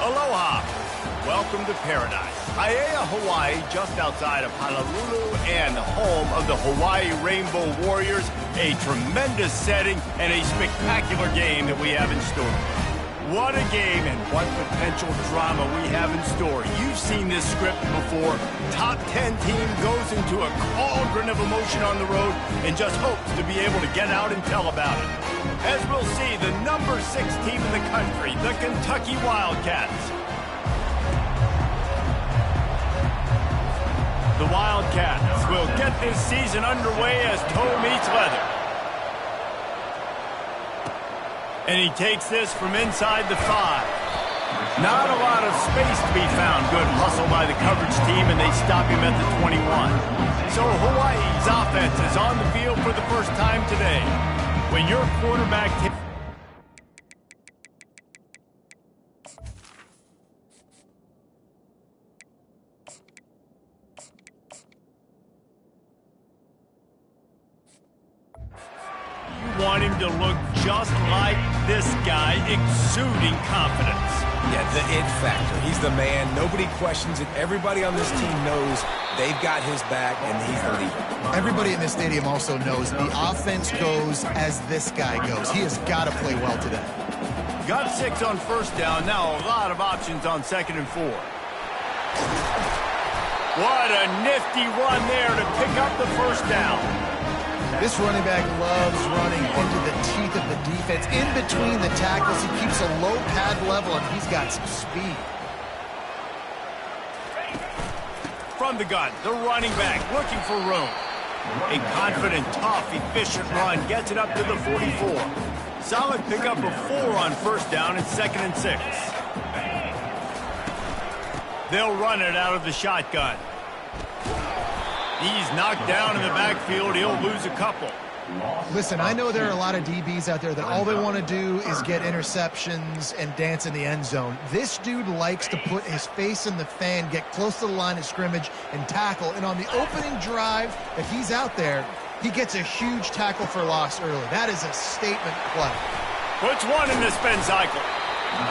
Aloha. Welcome to paradise. Aiea, Hawaii, just outside of Honolulu and home of the Hawaii Rainbow Warriors. A tremendous setting and a spectacular game that we have in store. What a game and what potential drama we have in store. You've seen this script before. Top 10 team goes into a cauldron of emotion on the road and just hopes to be able to get out and tell about it. As we'll see, the number 6 team in the country, the Kentucky Wildcats. The Wildcats will get this season underway as toe meets leather. And he takes this from inside the 5. Not a lot of space to be found. Good hustle by the coverage team, and they stop him at the 21. So Hawaii's offense is on the field for the first time today. When your quarterback... You want him to look just like this guy, exuding confidence. Yeah, the it factor. He's the man. Nobody questions it. Everybody on this team knows they've got his back, and he's the leader. Everybody in this stadium also knows the offense goes as this guy goes. He has got to play well today. Got 6 on first down. Now a lot of options on 2nd and 4. What a nifty run there to pick up the first down. This running back loves running into the teeth of the defense. In between the tackles, he keeps a low pad level, and he's got some speed. From the gun, the running back looking for room. A confident, tough, efficient run gets it up to the 44. Solid pickup of 4 on first down and 2nd and 6. They'll run it out of the shotgun. He's knocked down in the backfield. He'll lose a couple. Listen, I know there are a lot of DBs out there that all they want to do is get interceptions and dance in the end zone. This dude likes to put his face in the fan, get close to the line of scrimmage, and tackle. And on the opening drive that he's out there, he gets a huge tackle for loss early. That is a statement play. Puts one in the spin cycle.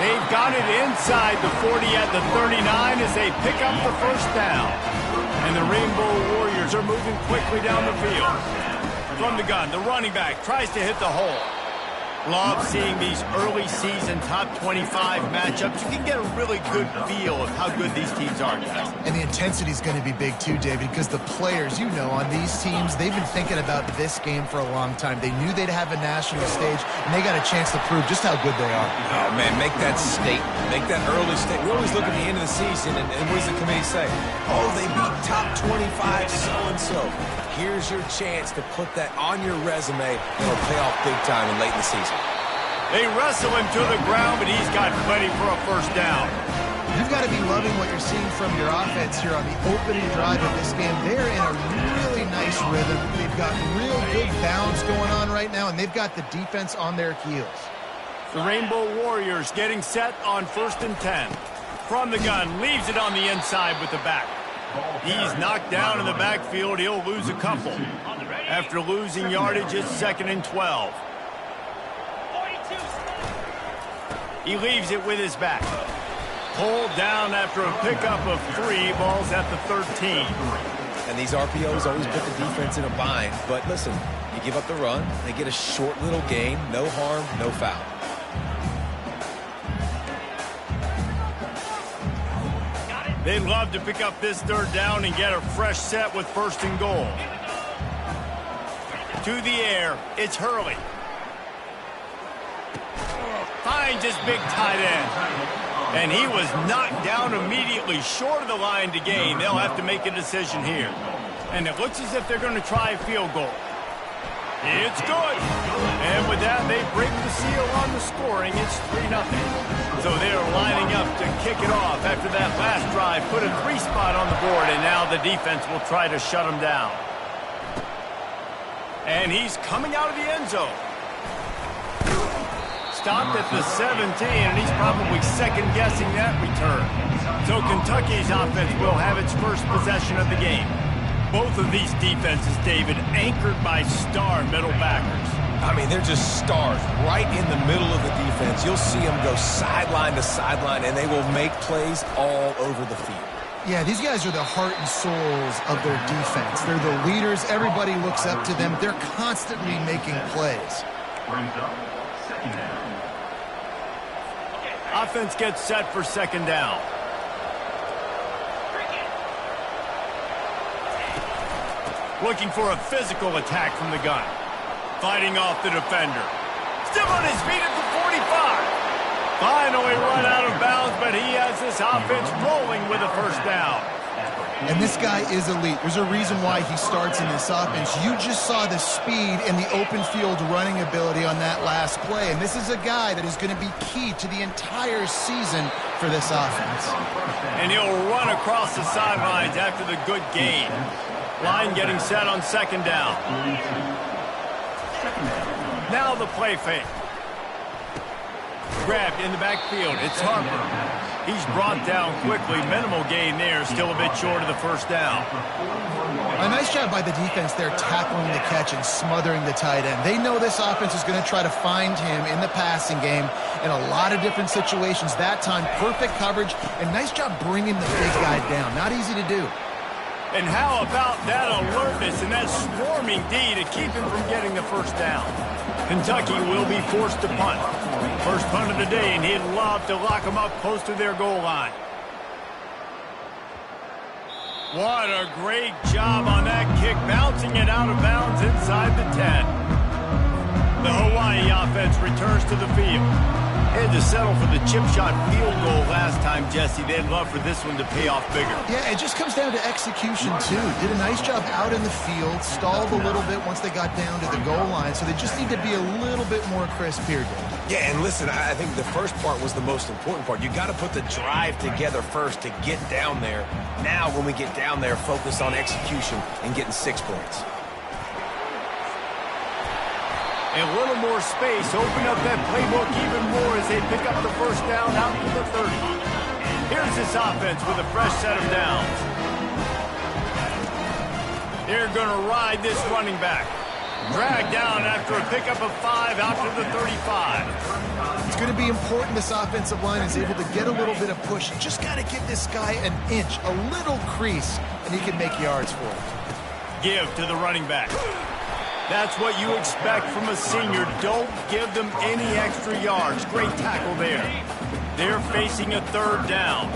They've got it inside the 40 at the 39 as they pick up the first down. And the Rainbow Warriors are moving quickly down the field. From the gun, the running back tries to hit the hole. Love seeing these early season top 25 matchups. You can get a really good feel of how good these teams are, guys. And the intensity is going to be big too, David, because the players, you know, on these teams, they've been thinking about this game for a long time. They knew they'd have a national stage, and they got a chance to prove just how good they are. Oh, man, make that statement. Make that early statement. We always look at the end of the season, and what does the committee say? Oh, they beat top 25 so-and-so. Here's your chance to put that on your resume. It'll pay off big time and late in the season. They wrestle him to the ground, but he's got plenty for a first down. You've got to be loving what you're seeing from your offense here on the opening drive of this game. They're in a really nice rhythm. They've got real good balance going on right now, and they've got the defense on their heels. The Rainbow Warriors getting set on 1st and 10. From the gun, leaves it on the inside with the back. He's knocked down in the backfield. He'll lose a couple. After losing yardage, it's 2nd and 12. He leaves it with his back. Pulled down after a pickup of 3. Ball's at the 13. And these RPOs always put the defense in a bind. But listen, you give up the run, they get a short little gain. No harm, no foul. They'd love to pick up this 3rd down and get a fresh set with 1st and goal. To the air, it's Hurley. Finds his big tight end. And he was knocked down immediately short of the line to gain. They'll have to make a decision here. And it looks as if they're going to try a field goal. It's good. And with that, they break the seal on the scoring. It's 3-0. So they're lining up to kick it off after that last drive. Put a 3 spot on the board, and now the defense will try to shut them down. And he's coming out of the end zone. Stopped at the 17, and he's probably second-guessing that return. So Kentucky's offense will have its first possession of the game. Both of these defenses, David, anchored by star middle backers. I mean, they're just stars right in the middle of the defense. You'll see them go sideline to sideline, and they will make plays all over the field. Yeah, these guys are the heart and souls of their defense. They're the leaders. Everybody looks up to them. They're constantly making plays. Offense gets set for second down. Looking for a physical attack from the gun. Fighting off the defender. Still on his feet at the 45. Finally run out of bounds, but he has this offense rolling with a first down. And this guy is elite. There's a reason why he starts in this offense. You just saw the speed and the open field running ability on that last play. And this is a guy that is going to be key to the entire season for this offense. And he'll run across the sidelines after the good gain. Line getting set on second down. Now the play fake. Grabbed in the backfield. It's Harper. He's brought down quickly. Minimal gain there. Still a bit short of the first down. A nice job by the defense there tackling the catch and smothering the tight end. They know this offense is going to try to find him in the passing game in a lot of different situations. That time, perfect coverage, and nice job bringing the big guy down. Not easy to do. And how about that alertness and that swarming D to keep him from getting the first down? Kentucky will be forced to punt. First punt of the day, and he'd love to lock them up close to their goal line. What a great job on that kick, bouncing it out of bounds inside the 10. The Hawaii offense returns to the field. Had to settle for the chip shot field goal last time, Jesse. They'd love for this one to pay off bigger. Yeah, it just comes down to execution, too. Did a nice job out in the field, stalled a little bit once they got down to the goal line, so they just need to be a little bit more crisp here, Dave. Yeah, and listen, I think the first part was the most important part. You got to put the drive together first to get down there. Now, when we get down there, focus on execution and getting 6 points. A little more space, open up that playbook even more as they pick up the first down out to the 30. Here's this offense with a fresh set of downs. They're going to ride this running back. Dragged down after a pickup of 5 out to the 35. It's going to be important this offensive line is able to get a little bit of push. You just got to give this guy an inch, a little crease, and he can make yards for it. Give to the running back. That's what you expect from a senior. Don't give them any extra yards. Great tackle there. They're facing a third down.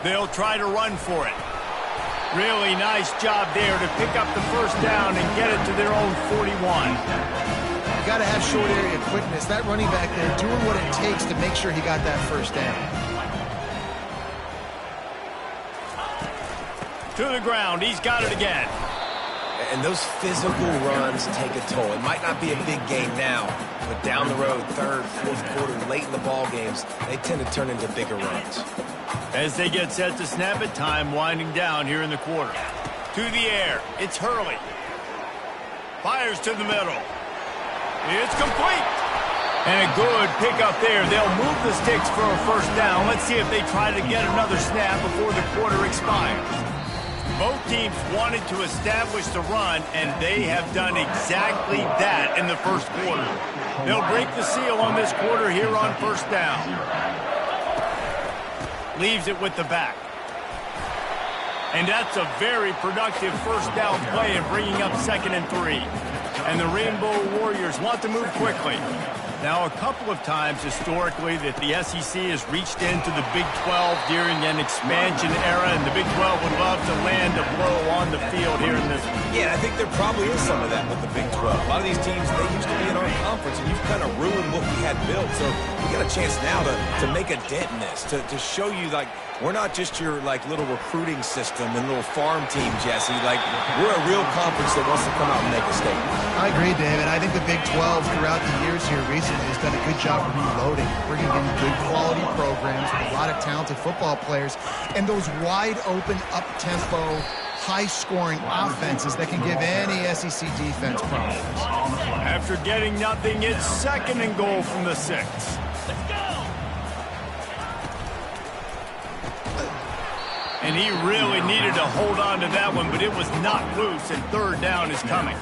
They'll try to run for it. Really nice job there to pick up the first down and get it to their own 41. You got to have short area quickness. That running back there doing what it takes to make sure he got that first down. To the ground. He's got it again. And those physical runs take a toll. It might not be a big game now, but down the road, third, fourth quarter, late in the ball games, they tend to turn into bigger runs. As they get set to snap it, time winding down here in the quarter. To the air. It's Hurley. Fires to the middle. It's complete. And a good pickup there. They'll move the sticks for a first down. Let's see if they try to get another snap before the quarter expires. Both teams wanted to establish the run, and they have done exactly that in the first quarter. They'll break the seal on this quarter here on first down. Leaves it with the back. And that's a very productive first down play in bringing up 2nd and 3. And the Rainbow Warriors want to move quickly. Now, a couple of times historically that the SEC has reached into the Big 12 during an expansion era, and the Big 12 would love to land a blow on the field here in this one. Yeah, I think there probably is some of that with the Big 12. A lot of these teams, they used to be in our conference, and you've kind of ruined what we had built. So we got a chance now to make a dent in this, to show you, like, we're not just your, like, little recruiting system and little farm team, Jesse. Like, we're a real conference that wants to come out and make a statement. I agree, David. I think the Big 12 throughout the years here recently has done a good job reloading, bringing in good quality programs with a lot of talented football players, and those wide-open, up-tempo, high-scoring offenses that can give any SEC defense problems. After getting nothing, it's 2nd and goal from the 6. And and he really needed to hold on to that one, but it was knocked loose, and third down is coming.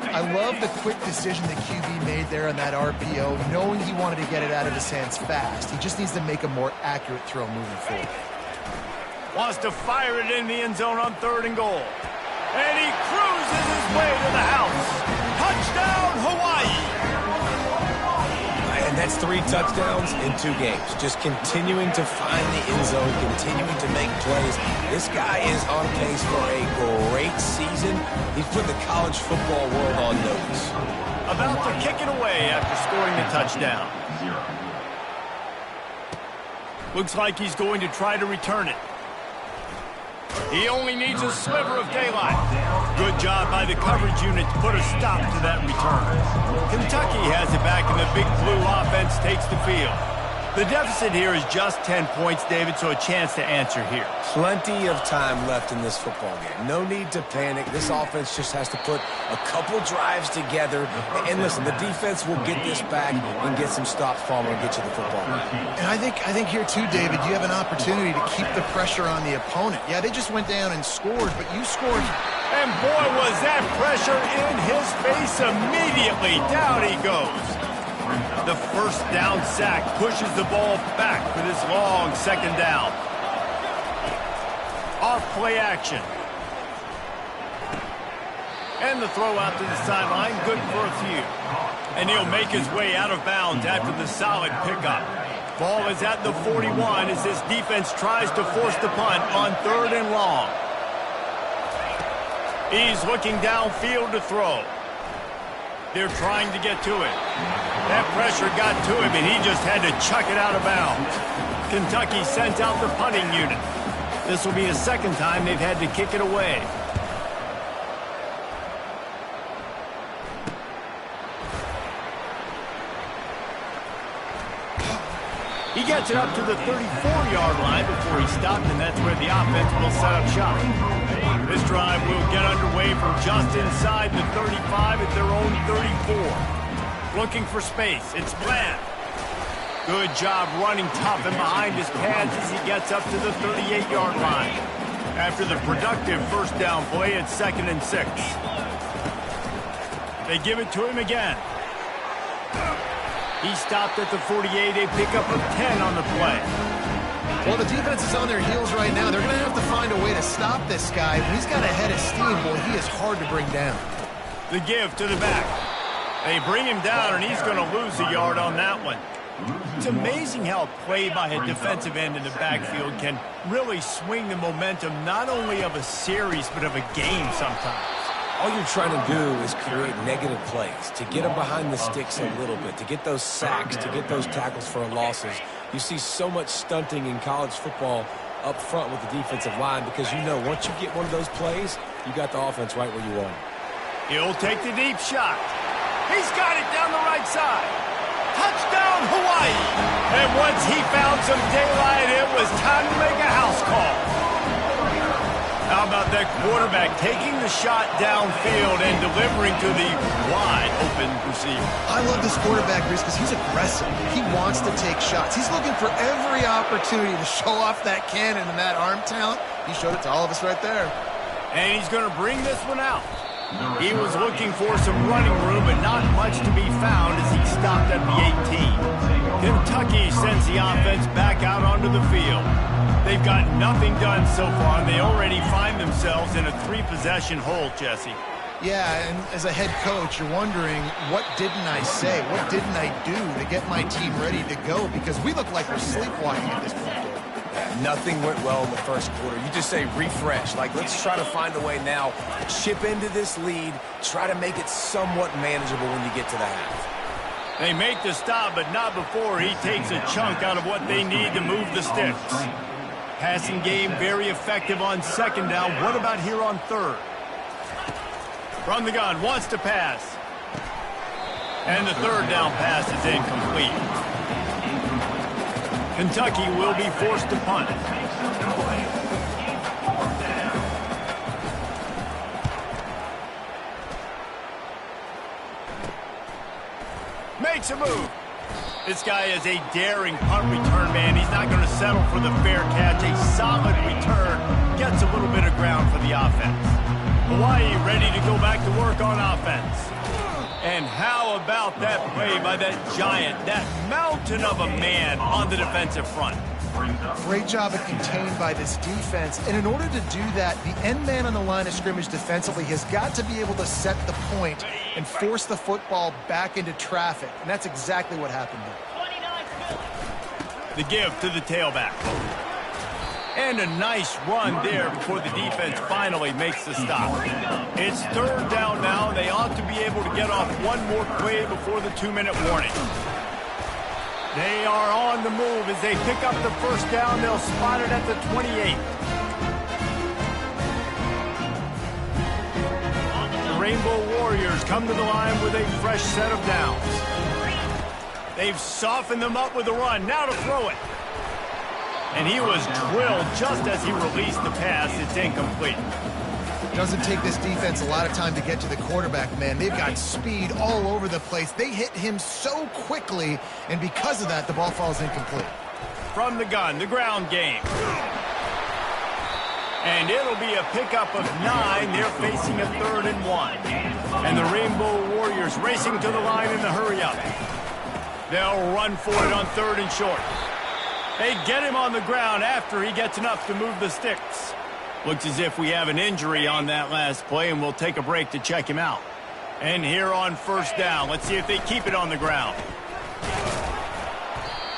I love the quick decision that QB made there on that RPO, knowing he wanted to get it out of his hands fast. He just needs to make a more accurate throw moving forward. Wants to fire it in the end zone on 3rd and goal. And he cruises his way to the house. Touchdown, Hawaii! And that's 3 touchdowns in 2 games. Just continuing to find the end zone, continuing to make plays. This guy is on pace for a great season. He's put the college football world on notice. About to kick it away after scoring the touchdown. Looks like he's going to try to return it. He only needs a sliver of daylight. Good job by the coverage unit to put a stop to that return. Kentucky has it back, and the Big Blue offense takes the field. The deficit here is just 10 points, David, so a chance to answer here. Plenty of time left in this football game. No need to panic. This offense just has to put a couple drives together. And listen, the defense will get this back and get some stops for them and get you the football. And I think here too, David, you have an opportunity to keep the pressure on the opponent. Yeah, they just went down and scored, but you scored. And boy, was that pressure in his face immediately. Down he goes. The first down sack pushes the ball back for this long 2nd down. Off play action. And the throw out to the sideline, good for a few. And he'll make his way out of bounds after the solid pickup. Ball is at the 41 as this defense tries to force the punt on 3rd and long. He's looking downfield to throw. They're trying to get to it. That pressure got to him, and he just had to chuck it out of bounds. Kentucky sent out the punting unit. This will be the 2nd time they've had to kick it away. He gets it up to the 34-yard line before he stopped, and that's where the offense will set up shop. This drive will get underway from just inside the 35 at their own 34. Looking for space. It's Bland. Good job running tough and behind his pads as he gets up to the 38-yard line. After the productive first down play, it's 2nd and 6. They give it to him again. He stopped at the 48, a pickup of 10 on the play. Well, the defense is on their heels right now. They're going to have to find a way to stop this guy. When he's got a head of steam, well, he is hard to bring down. The give to the back. They bring him down, and he's going to lose a yard on that one. It's amazing how a play by a defensive end in the backfield can really swing the momentum not only of a series, but of a game sometimes. All you're trying to do is create negative plays, to get them behind the sticks a little bit, to get those sacks, to get those tackles for losses. You see so much stunting in college football up front with the defensive line because you know once you get one of those plays, you got the offense right where you want it. He'll take the deep shot. He's got it down the right side. Touchdown, Hawaii! And once he found some daylight, it was time to make a house call. How about that quarterback taking the shot downfield and delivering to the wide-open receiver? I love this quarterback, Bruce, because he's aggressive. He wants to take shots. He's looking for every opportunity to show off that cannon and that arm talent. He showed it to all of us right there. And he's going to bring this one out. He was looking for some running room, but not much to be found as he stopped at the 18. Kentucky sends the offense back out onto the field. They've got nothing done so far, and they already find themselves in a 3-possession hole, Jesse. Yeah, and as a head coach, you're wondering, what didn't I say? What didn't I do to get my team ready to go? Because we look like we're sleepwalking at this point. Nothing went well in the first quarter. You just say refresh. Like, let's try to find a way now. Chip into this lead. Try to make it somewhat manageable when you get to the half. They make the stop, but not before he takes a chunk out of what they need to move the sticks. Passing game very effective on 2nd down. What about here on 3rd? From the gun, wants to pass. And the 3rd down pass is incomplete. Kentucky will be forced to punt. Makes a move. This guy is a daring punt return man. He's not going to settle for the fair catch. A solid return gets a little bit of ground for the offense. Hawaii ready to go back to work on offense. And how about that play by that giant, that mountain of a man on the defensive front? Great job at contained by this defense. And in order to do that, the end man on the line of scrimmage defensively has got to be able to set the point and force the football back into traffic. And that's exactly what happened there. The give to the tailback. And a nice run there before the defense finally makes the stop. It's third down now. They ought to be able to get off one more play before the 2-minute warning. They are on the move as they pick up the first down. They'll spot it at the 28. The Rainbow Warriors come to the line with a fresh set of downs. They've softened them up with a run. Now to throw it. And he was drilled just as he released the pass. It's incomplete. Doesn't take this defense a lot of time to get to the quarterback, man. They've got speed all over the place. They hit him so quickly, and because of that, the ball falls incomplete. From the gun, the ground game. And it'll be a pickup of 9. They're facing a 3rd and 1. And the Rainbow Warriors racing to the line in the hurry-up. They'll run for it on 3rd and short. They get him on the ground after he gets enough to move the sticks. Looks as if we have an injury on that last play, and we'll take a break to check him out. And here on first down, let's see if they keep it on the ground.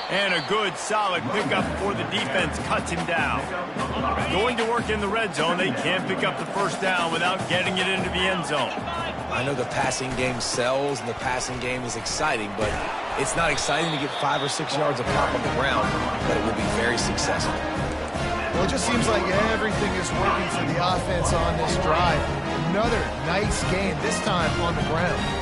And a good, solid pickup before the defense cuts him down. Going to work in the red zone. They can't pick up the first down without getting it into the end zone. I know the passing game sells and the passing game is exciting, but it's not exciting to get 5 or 6 yards of pop on the ground, but it will be very successful. Well, it just seems like everything is working for the offense on this drive. Another nice game, this time on the ground.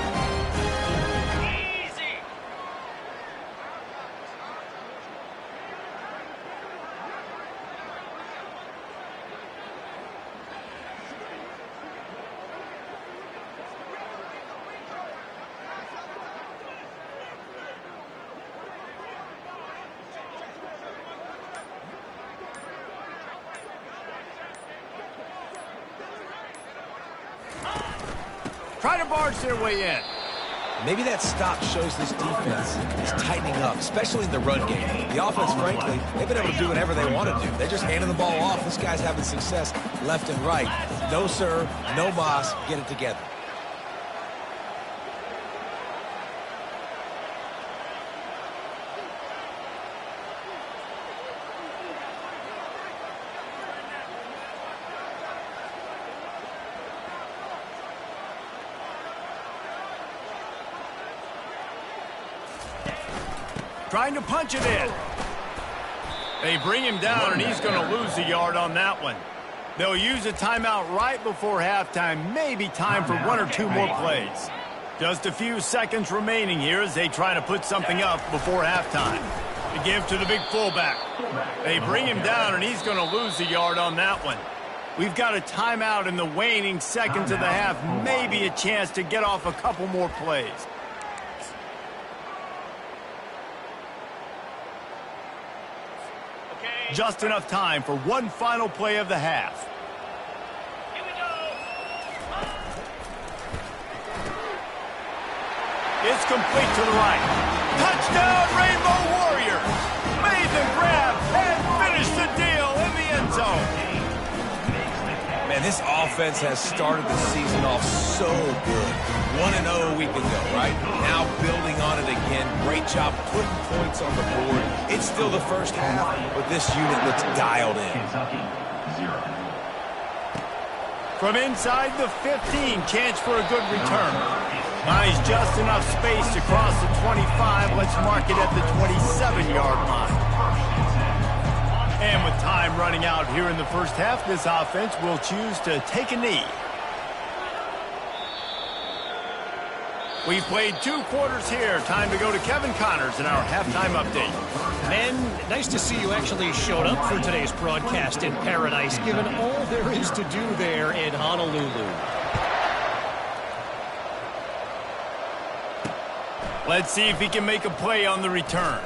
Try to barge their way in. Maybe that stop shows this defense is tightening up, especially in the run game. The offense, frankly, they've been able to do whatever they want to do. They just handed the ball off. This guy's having success left and right. No, sir, no boss, get it together. Trying to punch it in. They bring him down, and he's going to lose a yard on that one. They'll use a timeout right before halftime. Maybe time for 1 or 2 more plays. Just a few seconds remaining here as they try to put something up before halftime. The give to the big fullback. They bring him down, and he's going to lose a yard on that one. We've got a timeout in the waning seconds of the half. Maybe a chance to get off a couple more plays. Just enough time for one final play of the half. Here we go. It's complete to the right. Touchdown, Rainbow Warriors! Made the grab and finished the deal in the end zone. Man, this offense has started the season off so good. 1-0 a week ago, right? Now building on it again. Great job putting points on the board. It's still the first half, but this unit looks dialed in. From inside the 15, chance for a good return. Buys just enough space to cross the 25. Let's mark it at the 27-yard line. And with time running out here in the first half, this offense will choose to take a knee. We've played 2 quarters here. Time to go to Kevin Connors in our halftime update. Men, nice to see you actually showed up for today's broadcast in paradise, given all there is to do there in Honolulu. Let's see if he can make a play on the return.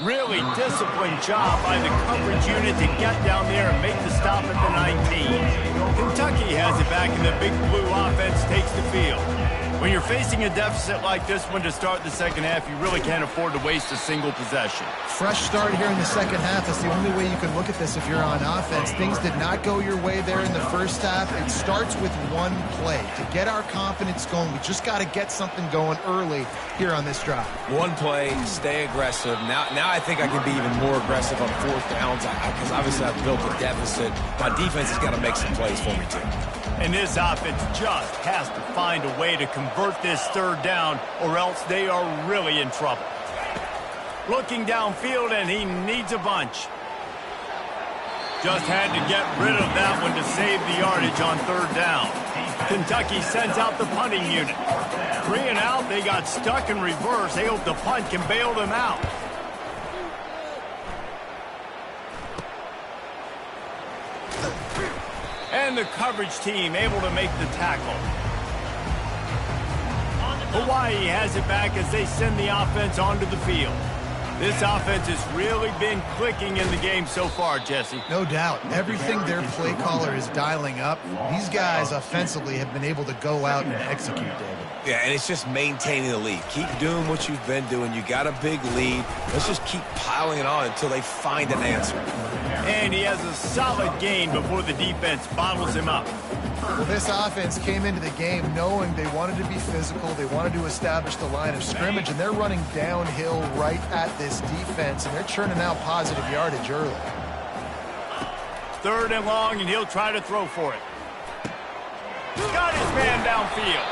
Really disciplined job by the coverage unit to get down there and make the stop at the 19. Kentucky has it back, and the Big Blue offense takes the field. When you're facing a deficit like this one to start the second half, you really can't afford to waste a single possession. Fresh start here in the second half. That's the only way you can look at this if you're on offense. Things did not go your way there in the first half. It starts with one play. To get our confidence going, we just got to get something going early here on this drive. One play, stay aggressive. Now I think I can be even more aggressive on fourth downs because obviously I've built a deficit. My defense has got to make some plays for me too. And this offense just has to find a way to convert this third down, or else they are really in trouble. Looking downfield, and he needs a bunch. Just had to get rid of that one to save the yardage on third down. Kentucky sends out the punting unit. 3 and out, they got stuck in reverse. They hope the punt can bail them out. And the coverage team able to make the tackle. Hawaii has it back as they send the offense onto the field. This offense has really been clicking in the game so far, Jesse. No doubt. Everything their play caller is dialing up, these guys offensively have been able to go out and execute, David. Yeah, and it's just maintaining the lead. Keep doing what you've been doing. You got a big lead. Let's just keep piling it on until they find an answer. And he has a solid gain before the defense bottles him up. Well, this offense came into the game knowing they wanted to be physical, they wanted to establish the line of scrimmage, and they're running downhill right at this defense, and they're churning out positive yardage early. 3rd and long, and he'll try to throw for it. Got his man downfield.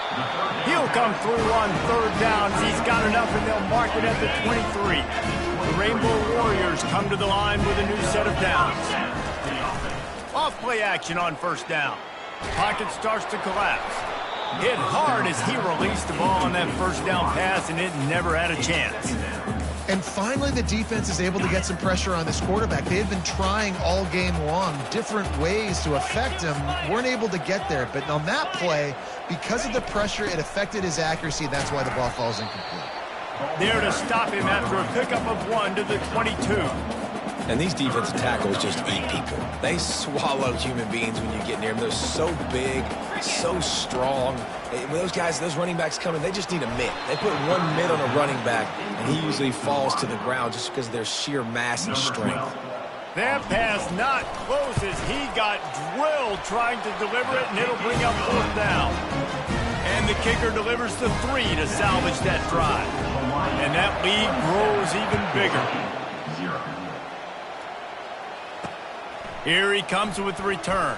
He'll come through on 3rd down. He's got enough, and they'll mark it at the 23. The Rainbow Warriors come to the line with a new set of downs. Off-play action on 1st down. Pocket starts to collapse. Hit hard as he released the ball on that 1st down pass, and it never had a chance. And finally, the defense is able to get some pressure on this quarterback. They had been trying all game long different ways to affect him. Weren't able to get there. But on that play, because of the pressure, it affected his accuracy. That's why the ball falls incomplete. There to stop him after a pickup of 1 to the 22. And these defensive tackles just eat people. They swallow human beings when you get near them. They're so big, so strong. When those guys, those running backs come in, they just need a mitt. They put 1 mitt on a running back, and he usually falls to the ground just because of their sheer mass and strength. That pass not close as he got drilled trying to deliver it, and it'll bring up 4th down. And the kicker delivers the 3 to salvage that drive. And that lead grows even bigger. Here he comes with the return.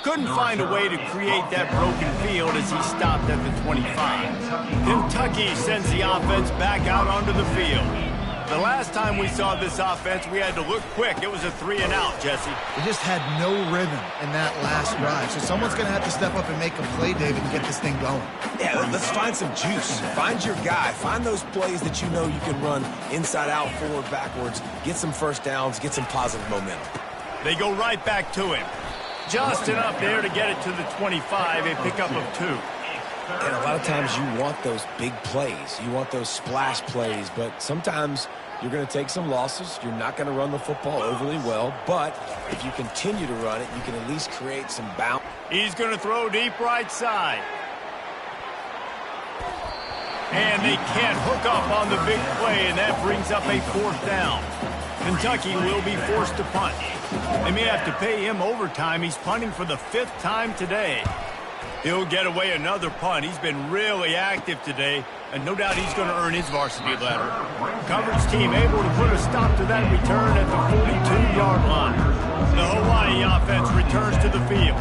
Couldn't find a way to create that broken field as he stopped at the 25. Kentucky sends the offense back out onto the field. The last time we saw this offense, we had to look quick. It was a 3 and out, Jesse. They just had no rhythm in that last drive. So someone's going to have to step up and make a play, David, and get this thing going. Yeah, let's find some juice. Find your guy. Find those plays that you know you can run inside out, forward, backwards. Get some 1st downs. Get some positive momentum. They go right back to him. Just enough there to get it to the 25, a pickup of 2. And a lot of times you want those big plays. You want those splash plays, but sometimes you're going to take some losses. You're not going to run the football overly well, but if you continue to run it, you can at least create some bounce. He's going to throw deep right side. And they can't hook up on the big play, and that brings up a 4th down. Kentucky will be forced to punt. They may have to pay him overtime. He's punting for the 5th time today. He'll get away another punt. He's been really active today, and no doubt he's going to earn his varsity letter. Coverage team able to put a stop to that return at the 42-yard line. The Hawaii offense returns to the field.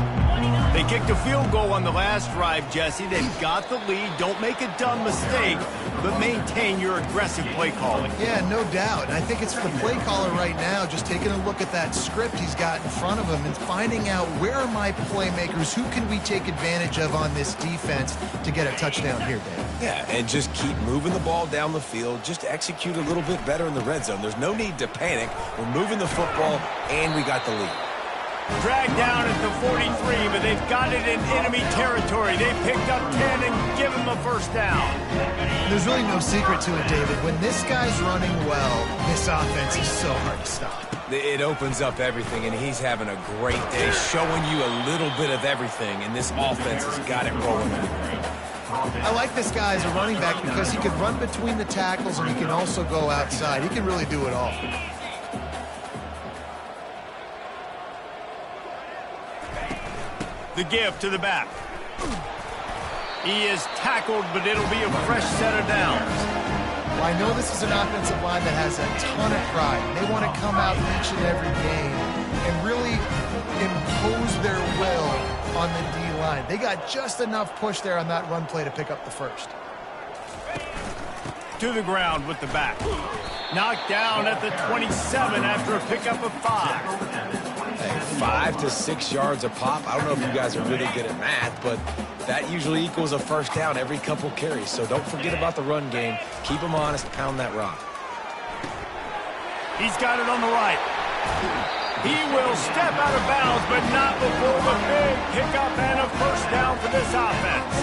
They kicked a field goal on the last drive, Jesse. They've got the lead. Don't make a dumb mistake, but maintain your aggressive play calling. Yeah, no doubt. And I think it's the play caller right now just taking a look at that script he's got in front of him and finding out where are my playmakers, who can we take advantage of on this defense to get a touchdown here, Dave. Yeah, and just keep moving the ball down the field. Just execute a little bit better in the red zone. There's no need to panic. We're moving the football, and we got the lead. Dragged down at the 43, but they've got it in enemy territory. They picked up 10 and give him a first down. There's really no secret to it, David. When this guy's running well, this offense is so hard to stop. It opens up everything, and he's having a great day, showing you a little bit of everything, and this offense has got it rolling. I like this guy as a running back because he can run between the tackles and he can also go outside. He can really do it all. The give to the back. He is tackled, but it'll be a fresh set of downs. Well, I know this is an offensive line that has a ton of pride. They want to come out each and every game and really impose their will on the D-line. They got just enough push there on that run play to pick up the first. To the ground with the back. Knocked down at the 27 after a pickup of 5. 5 to 6 yards a pop. I don't know if you guys are really good at math, but that usually equals a first down every couple carries. So don't forget about the run game. Keep them honest, pound that rock. He's got it on the right. He will step out of bounds, but not before the big pickup and a first down for this offense.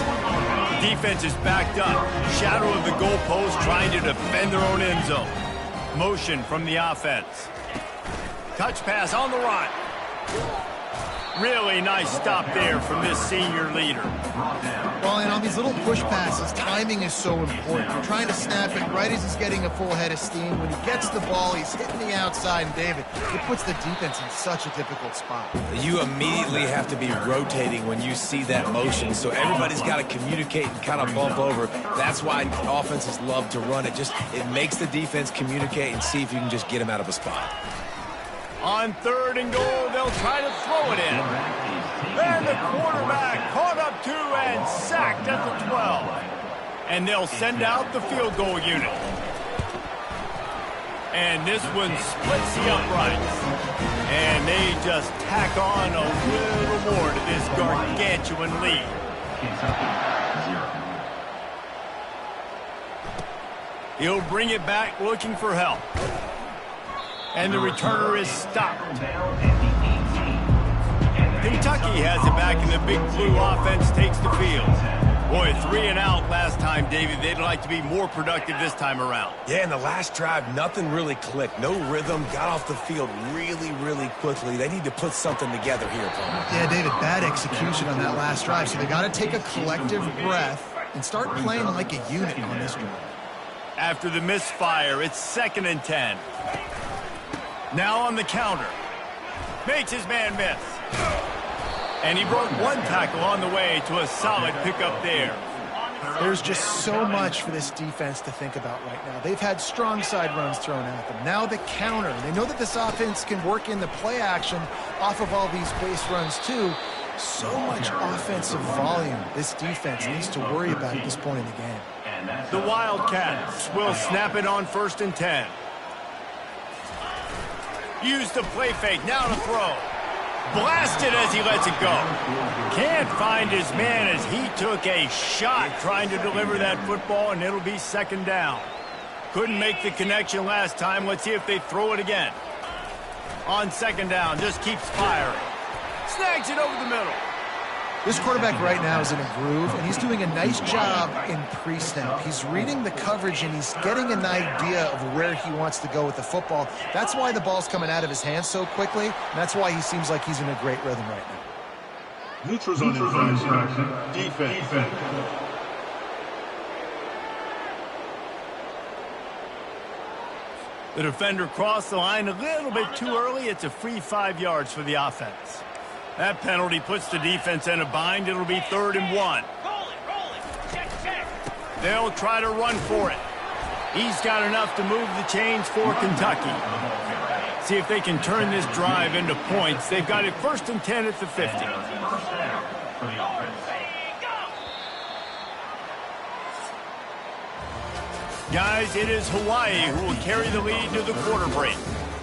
Defense is backed up. Shadow of the goalpost trying to defend their own end zone. Motion from the offense. Touch pass on the right. Really nice stop there from this senior leader. Well, and on these little push passes, timing is so important. You're trying to snap it right as he's getting a full head of steam. When he gets the ball, he's hitting the outside, and David, it puts the defense in such a difficult spot. You immediately have to be rotating when you see that motion, so everybody's got to communicate and kind of bump over. That's why offenses love to run it. It makes the defense communicate and see if you can just get him out of a spot. On 3rd and goal, they'll try to throw it in. And the quarterback caught up to and sacked at the 12. And they'll send out the field goal unit. And this one splits the uprights. And they just tack on a little more to this gargantuan lead. He'll bring it back looking for help. And the returner is stopped. Kentucky has it back, and the Big Blue offense takes the field. Boy, 3 and out last time, David. They'd like to be more productive this time around. Yeah, in the last drive, nothing really clicked. No rhythm, got off the field really, really quickly. They need to put something together here, Paul. Yeah, David, bad execution on that last drive, so they got to take a collective breath and start playing like a unit on this drive. After the misfire, it's 2nd and 10. Now on the counter. Makes his man miss. And he broke one tackle on the way to a solid pickup there. There's just so much for this defense to think about right now. They've had strong side runs thrown at them. Now the counter. They know that this offense can work in the play action off of all these base runs too. So much offensive volume this defense needs to worry about at this point in the game. The Wildcats will snap it on 1st and 10. Use the play fake, now to throw. Blasted as he lets it go. Can't find his man as he took a shot trying to deliver that football, and it'll be 2nd down. Couldn't make the connection last time. Let's see if they throw it again. On 2nd down, just keeps firing. Snags it over the middle. This quarterback right now is in a groove, and he's doing a nice job in pre-snap. He's reading the coverage, and he's getting an idea of where he wants to go with the football. That's why the ball's coming out of his hands so quickly, and that's why he seems like he's in a great rhythm right now. Neutral zone infraction. Defense. The defender crossed the line a little bit too early. It's a free 5 yards for the offense. That penalty puts the defense in a bind. It'll be 3rd and 1. They'll try to run for it. He's got enough to move the chains for Kentucky. See if they can turn this drive into points. They've got it 1st and 10 at the 50. Guys, it is Hawaii who will carry the lead to the quarter break.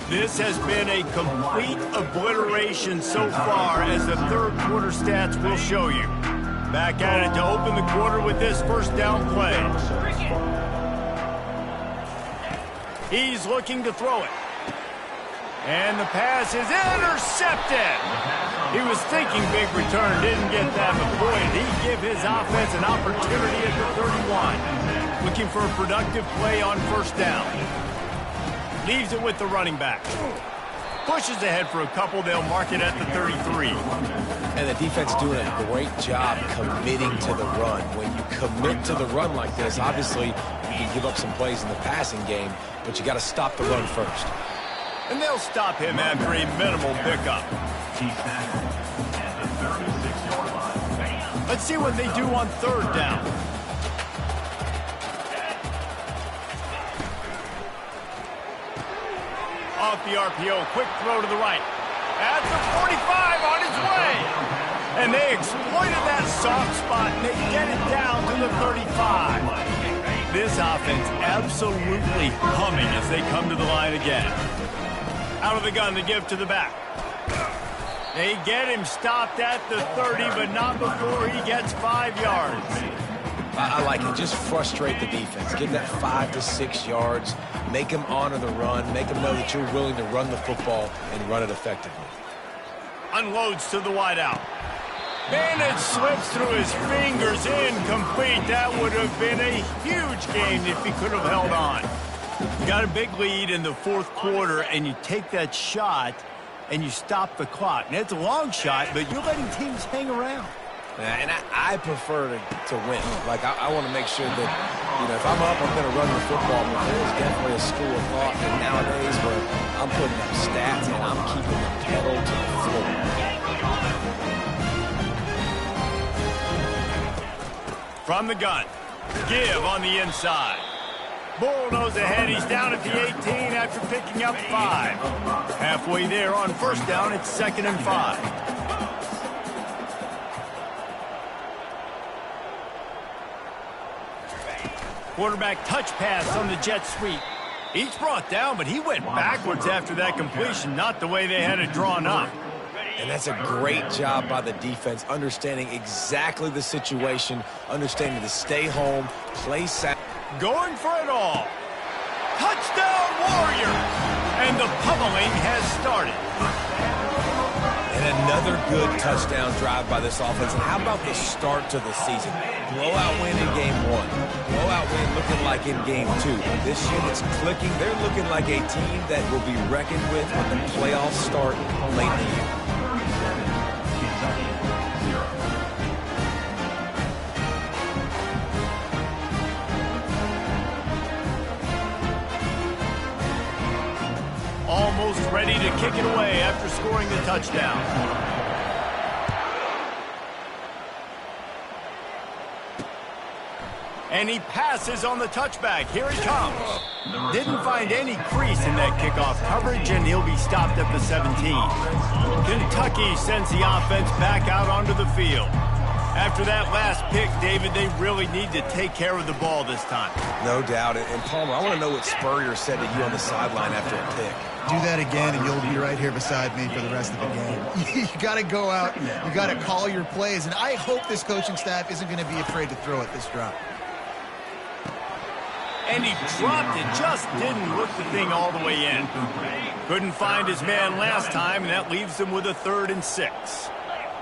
This has been a complete obliteration so far, as the 3rd quarter stats will show you. Back at it to open the quarter with this first down play. He's looking to throw it. And the pass is intercepted. He was thinking big return, didn't get that, but boy, did he give his offense an opportunity at the 31. Looking for a productive play on first down. Leaves it with the running back. Pushes ahead for a couple, they'll mark it at the 33. And the defense doing a great job committing to the run. When you commit to the run like this, obviously you can give up some plays in the passing game, but you got to stop the run first. And they'll stop him after a minimal pickup. Let's see what they do on third down. Off the RPO, quick throw to the right. At the 45, on his way. And they exploited that soft spot, and they get it down to the 35. This offense absolutely humming as they come to the line again. Out of the gun to give to the back. They get him stopped at the 30, but not before he gets 5 yards. I like it. Just frustrate the defense. Give that 5 to 6 yards. Make them honor the run. Make them know that you're willing to run the football and run it effectively. Unloads to the wideout. Bandage slips through his fingers, incomplete. That would have been a huge game if he could have held on. You got a big lead in the fourth quarter, and you take that shot, and you stop the clock. Now, it's a long shot, but you're letting teams hang around. And I prefer to win. Like, I want to make sure that, if I'm up, I'm going to run the football. But there's definitely a school of thought that nowadays where I'm putting up stats and I'm keeping the pedal to the floor. From the gun. Give on the inside. Bullnose ahead. He's down at the 18 after picking up 5. Halfway there on first down, it's 2nd and 5. Quarterback touch pass on the jet sweep. He's brought down, but he went backwards after that completion, not the way they had it drawn up. And that's a great job by the defense, understanding exactly the situation, understanding to stay home, play safe. Going for it all. Touchdown, Warriors! And the pummeling has started. And another good touchdown drive by this offense. And how about the start to the season? Blowout win in game 1. Blowout win looking like in game 2. This unit's clicking. They're looking like a team that will be reckoned with when the playoffs start late in the year. Almost ready to kick it away after scoring the touchdown. And he passes on the touchback. Here he comes. Didn't find any crease in that kickoff coverage, and he'll be stopped at the 17. Kentucky sends the offense back out onto the field. After that last pick, David, they really need to take care of the ball this time. No doubt. And Palmer, I want to know what Spurrier said to you on the sideline after a pick. Do that again, and you'll be right here beside me for the rest of the game. You got to go out. You got to call your plays. And I hope this coaching staff isn't going to be afraid to throw at this drop. And he dropped it, just didn't look the thing all the way in. Couldn't find his man last time, and that leaves him with a 3rd and 6.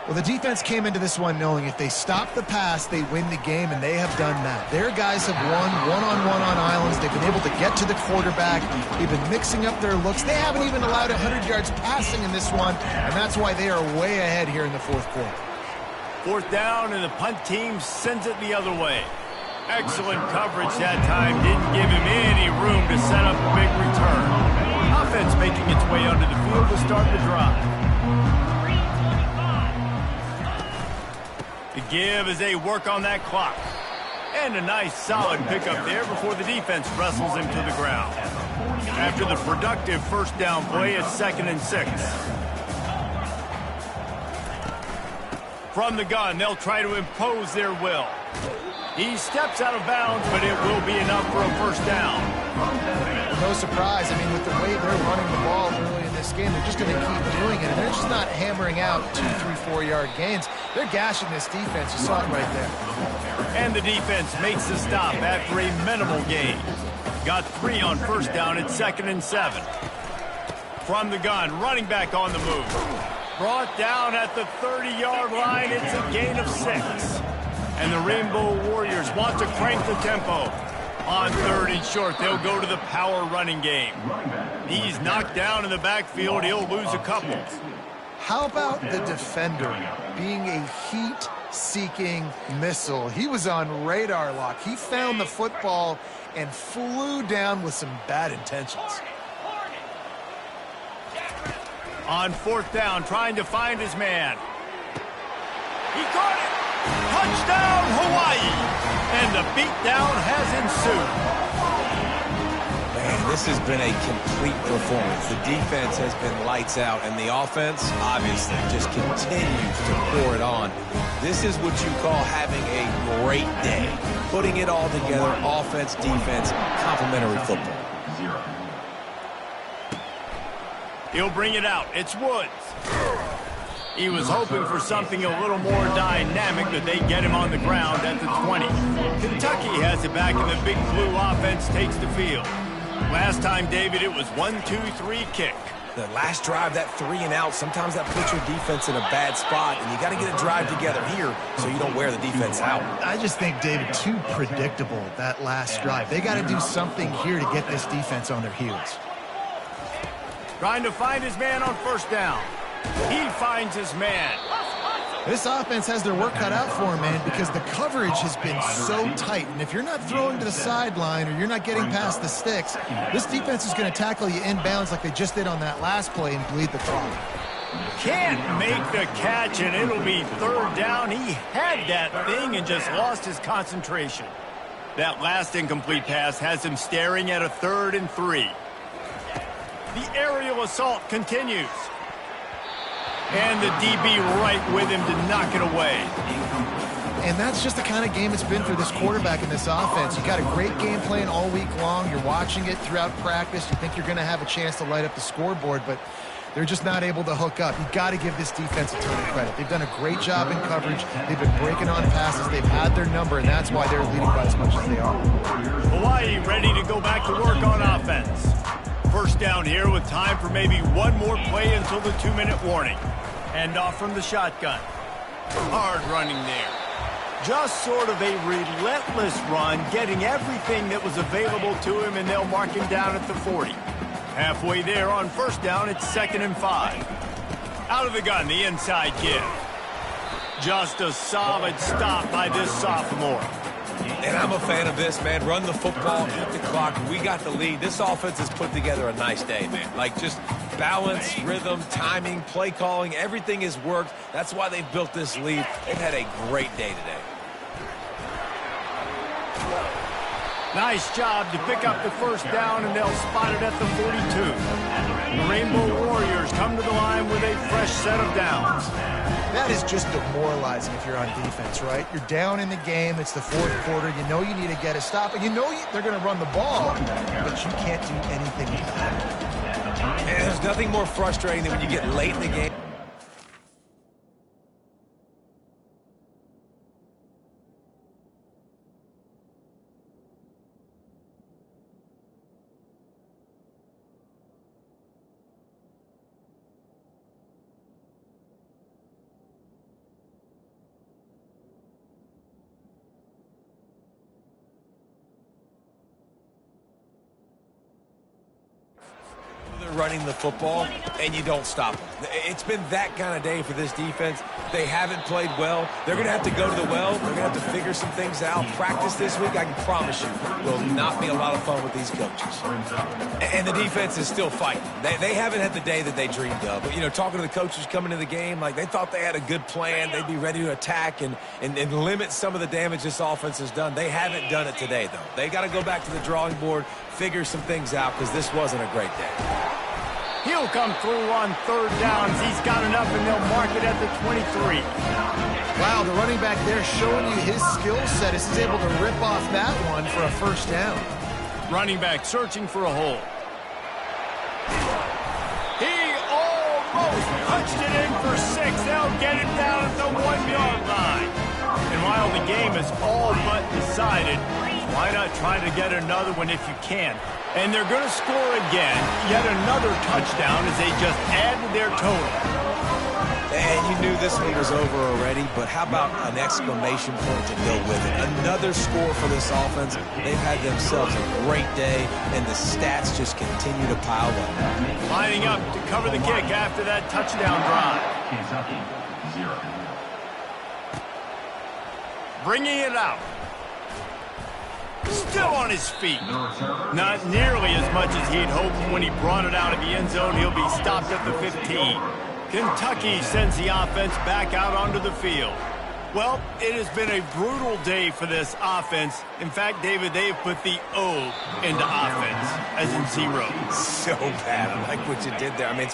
Well, the defense came into this one knowing if they stop the pass, they win the game, and they have done that. Their guys have won one-on-one on islands. They've been able to get to the quarterback. They've been mixing up their looks. They haven't even allowed 100 yards passing in this one, and that's why they are way ahead here in the fourth quarter. 4th down, and the punt team sends it the other way. Excellent coverage that time. Didn't give him any room to set up a big return. Offense making its way onto the field to start the drive. The give as they work on that clock. And a nice solid pickup there before the defense wrestles him to the ground. After the productive first down play, it's 2nd and 6. From the gun, they'll try to impose their will. He steps out of bounds, but it will be enough for a first down. No surprise. I mean, with the way they're running the ball early in this game, they're just going to keep doing it. And they're just not hammering out 2, 3, 4-yard gains. They're gashing this defense. You saw it right there. And the defense makes the stop after a minimal gain. Got 3 on first down at 2nd and 7. from the gun, running back on the move. Brought down at the 30-yard line. It's a gain of 6. And the Rainbow Warriors want to crank the tempo. On 3rd and short, they'll go to the power running game. He's knocked down in the backfield. He'll lose a couple. How about the defender being a heat-seeking missile? He was on radar lock. He found the football and flew down with some bad intentions. On 4th down, trying to find his man. He caught it! Touchdown, Hawaii! And the beatdown has ensued. Man, this has been a complete performance. The defense has been lights out, and the offense, obviously, just continues to pour it on. This is what you call having a great day. Putting it all together, offense, defense, complementary football. He'll bring it out. It's Woods. He was hoping for something a little more dynamic, but they get him on the ground at the 20. Kentucky has it back, and the Big Blue offense takes the field. Last time, David, it was 1-2-3 kick. The last drive, that 3 and out, sometimes that puts your defense in a bad spot, and you got to get a drive together here so you don't wear the defense out. I just think, David, too predictable, that last drive. They got to do something here to get this defense on their heels. Trying to find his man on 1st down. He finds his man. This offense has their work cut out for him, man, because the coverage has been so tight. And if you're not throwing to the sideline or you're not getting past the sticks, this defense is going to tackle you inbounds like they just did on that last play and bleed the clock. Can't make the catch, and it'll be 3rd down. He had that thing and just lost his concentration. That last incomplete pass has him staring at a 3rd and 3. The aerial assault continues. And the DB right with him to knock it away. And that's just the kind of game it's been for this quarterback in this offense. You got a great game plan all week long. You're watching it throughout practice. You think you're going to have a chance to light up the scoreboard, but they're just not able to hook up. You got to give this defense a ton of credit. They've done a great job in coverage. They've been breaking on passes. They've had their number, and that's why they're leading by as much as they are. Hawaii ready to go back to work on offense. 1st down here with time for maybe one more play until the 2-minute warning. Hand off from the shotgun. Hard running there. Just sort of a relentless run, getting everything that was available to him, and they'll mark him down at the 40. Halfway there on 1st down, it's 2nd and 5. Out of the gun, the inside give. Just a solid stop by this sophomore. And I'm a fan of this, man. Run the football, hit the clock. We got the lead. This offense has put together a nice day, man. Like, just balance, rhythm, timing, play calling, everything has worked. That's why they've built this lead. They've had a great day today. Nice job to pick up the 1st down, and they'll spot it at the 42. The Rainbow Warriors come to the line with a fresh set of downs. That is just demoralizing if you're on defense, right? You're down in the game. It's the 4th quarter. You know you need to get a stop, and you know they're going to run the ball, but you can't do anything about it. And there's nothing more frustrating than when you get late in the game. Running the football, and you don't stop them. It's been that kind of day for this defense. They haven't played well. They're going to have to go to the well. They're going to have to figure some things out. Practice this week, I can promise you, will not be a lot of fun with these coaches. And the defense is still fighting. They haven't had the day that they dreamed of. But, you know, talking to the coaches coming into the game, like they thought they had a good plan. They'd be ready to attack and limit some of the damage this offense has done. They haven't done it today, though. They got to go back to the drawing board, figure some things out, because this wasn't a great day. He'll come through on 3rd downs. He's got enough, and they'll mark it at the 23. Wow, the running back there showing you his skill set as he's able to rip off that one for a 1st down. Running back searching for a hole. He almost punched it in for 6. They'll get it down at the 1-yard line. And while the game is all but decided, Why not try to get another one if you can? And they're going to score again. Yet another touchdown as they just add to their total. And you knew this one was over already, but how about an exclamation point to go with it? Another score for this offense. They've had themselves a great day, and the stats just continue to pile up. Lining up to cover the kick after that touchdown drive. Kentucky, 0. Bringing it out. Still on his feet. Not nearly as much as he'd hoped when he brought it out of the end zone. He'll be stopped at the 15. Kentucky sends the offense back out onto the field. Well, it has been a brutal day for this offense. In fact, David, they've put the O into offense, as in 0. So bad. I like what you did there. I mean,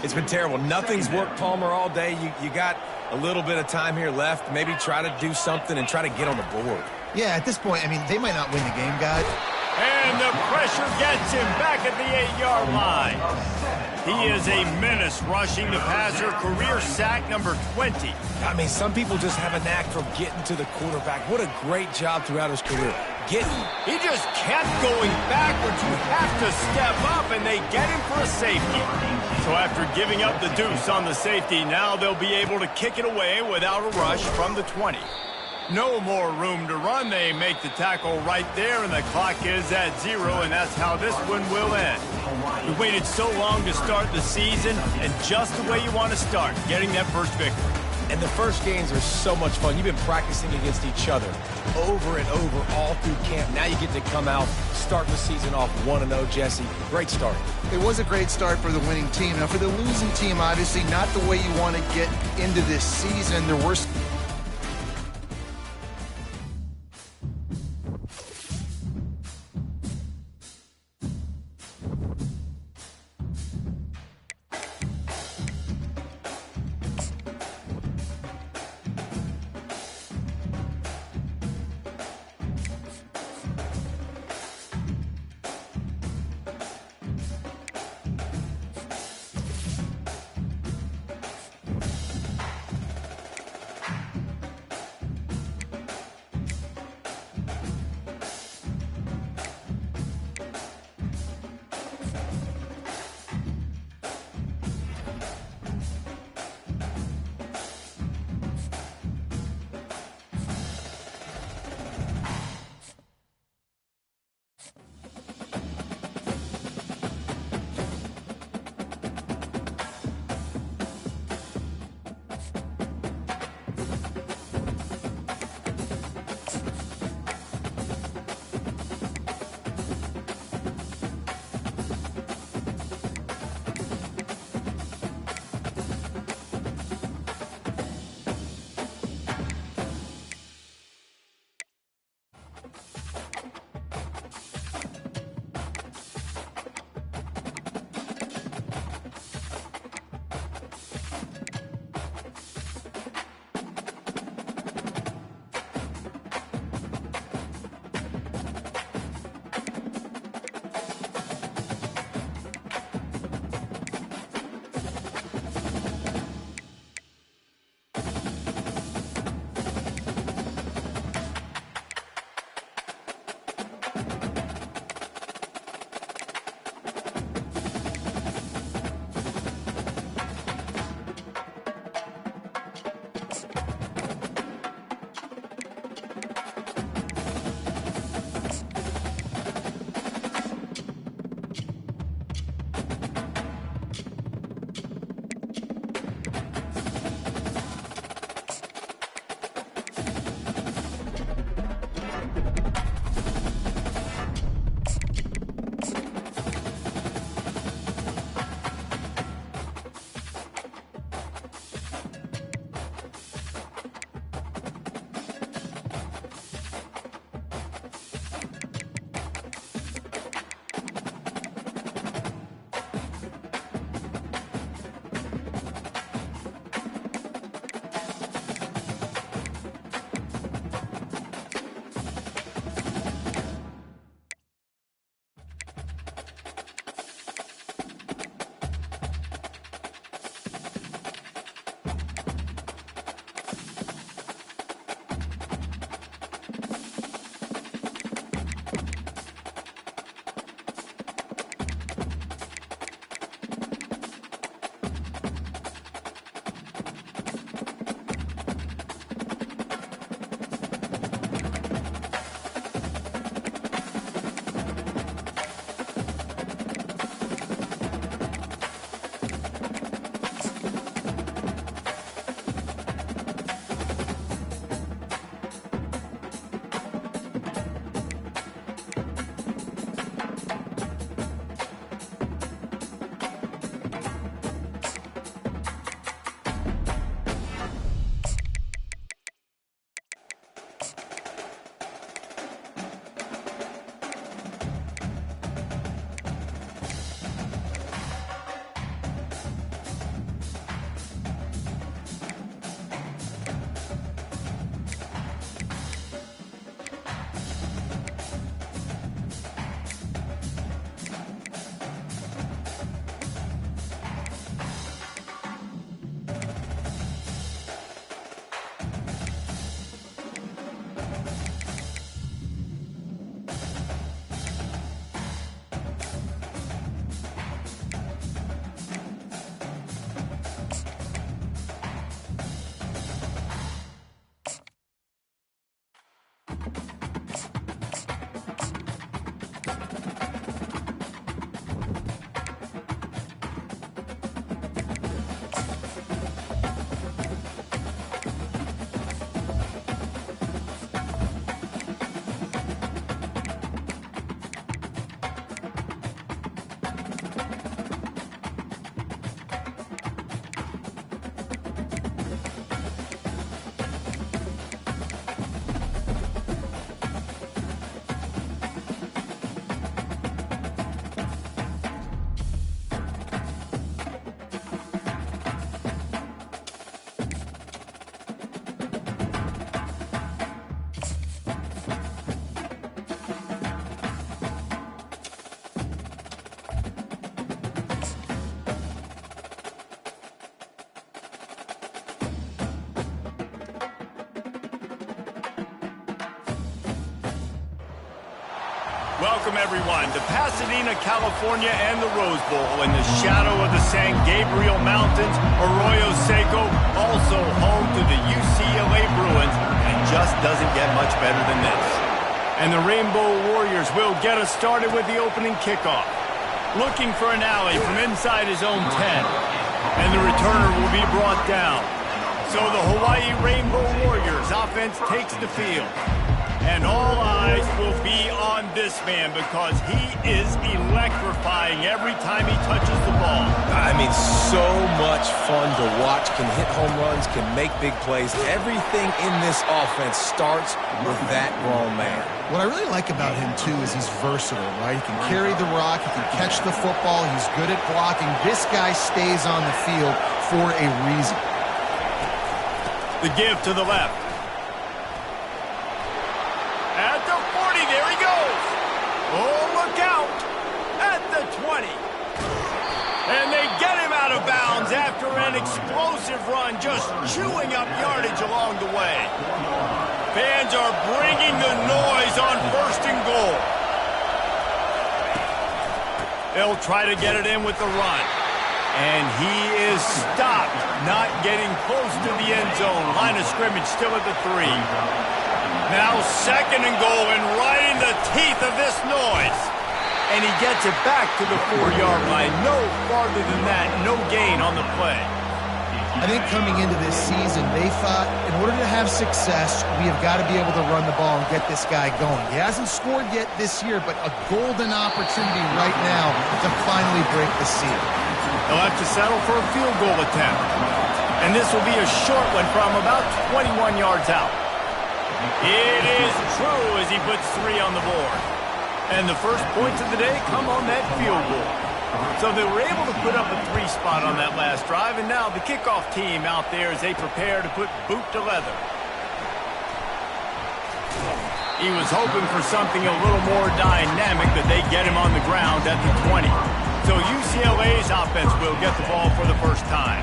it's been terrible. Nothing's worked, Palmer, all day. You got a little bit of time here left. Maybe try to do something and try to get on the board. Yeah, at this point, I mean, they might not win the game, guys. And the pressure gets him back at the 8-yard line. He is a menace rushing the passer, career sack number 20. I mean, some people just have a knack for getting to the quarterback. What a great job throughout his career. He just kept going backwards. You have to step up, and they get him for a safety. So after giving up the deuce on the safety, now they'll be able to kick it away without a rush from the 20. No more room to run. They make the tackle right there, and the clock is at 0, and that's how this one will end. We waited so long to start the season, and just the way you want to start, getting that first victory. And the first games are so much fun. You've been practicing against each other over and over all through camp. Now you get to come out, start the season off 1-0, Jesse. Great start. It was a great start for the winning team. Now, for the losing team, obviously not the way you want to get into this season. There were Welcome, everyone, to Pasadena, California, and the Rose Bowl in the shadow of the San Gabriel Mountains. Arroyo Seco, also home to the UCLA Bruins, and just doesn't get much better than this. And the Rainbow Warriors will get us started with the opening kickoff. Looking for an alley from inside his own 10, and the returner will be brought down. So the Hawaii Rainbow Warriors offense takes the field. And all eyes will be on this man because he is electrifying every time he touches the ball. I mean, so much fun to watch. Can hit home runs, can make big plays. Everything in this offense starts with that grown man. What I really like about him, too, is he's versatile, right? He can carry the rock, he can catch the football, he's good at blocking. This guy stays on the field for a reason. The give to the left. At the 40, there he goes. Oh, look out. At the 20. And they get him out of bounds after an explosive run, just chewing up yardage along the way. Fans are bringing the noise on 1st and goal. They'll try to get it in with the run. And he is stopped, not getting close to the end zone. Line of scrimmage still at the 3. Now 2nd and goal, and right in the teeth of this noise. And he gets it back to the 4-yard line. No farther than that, no gain on the play. I think coming into this season, they thought in order to have success, we have got to be able to run the ball and get this guy going. He hasn't scored yet this year, but a golden opportunity right now to finally break the seal. They'll have to settle for a field goal attempt. And this will be a short one from about 21 yards out. It is true as he puts 3 on the board. And the first points of the day come on that field goal. So they were able to put up a 3 spot on that last drive, and now the kickoff team out there as they prepare to put boot to leather. He was hoping for something a little more dynamic, but they get him on the ground at the 20. So UCLA's offense will get the ball for the first time.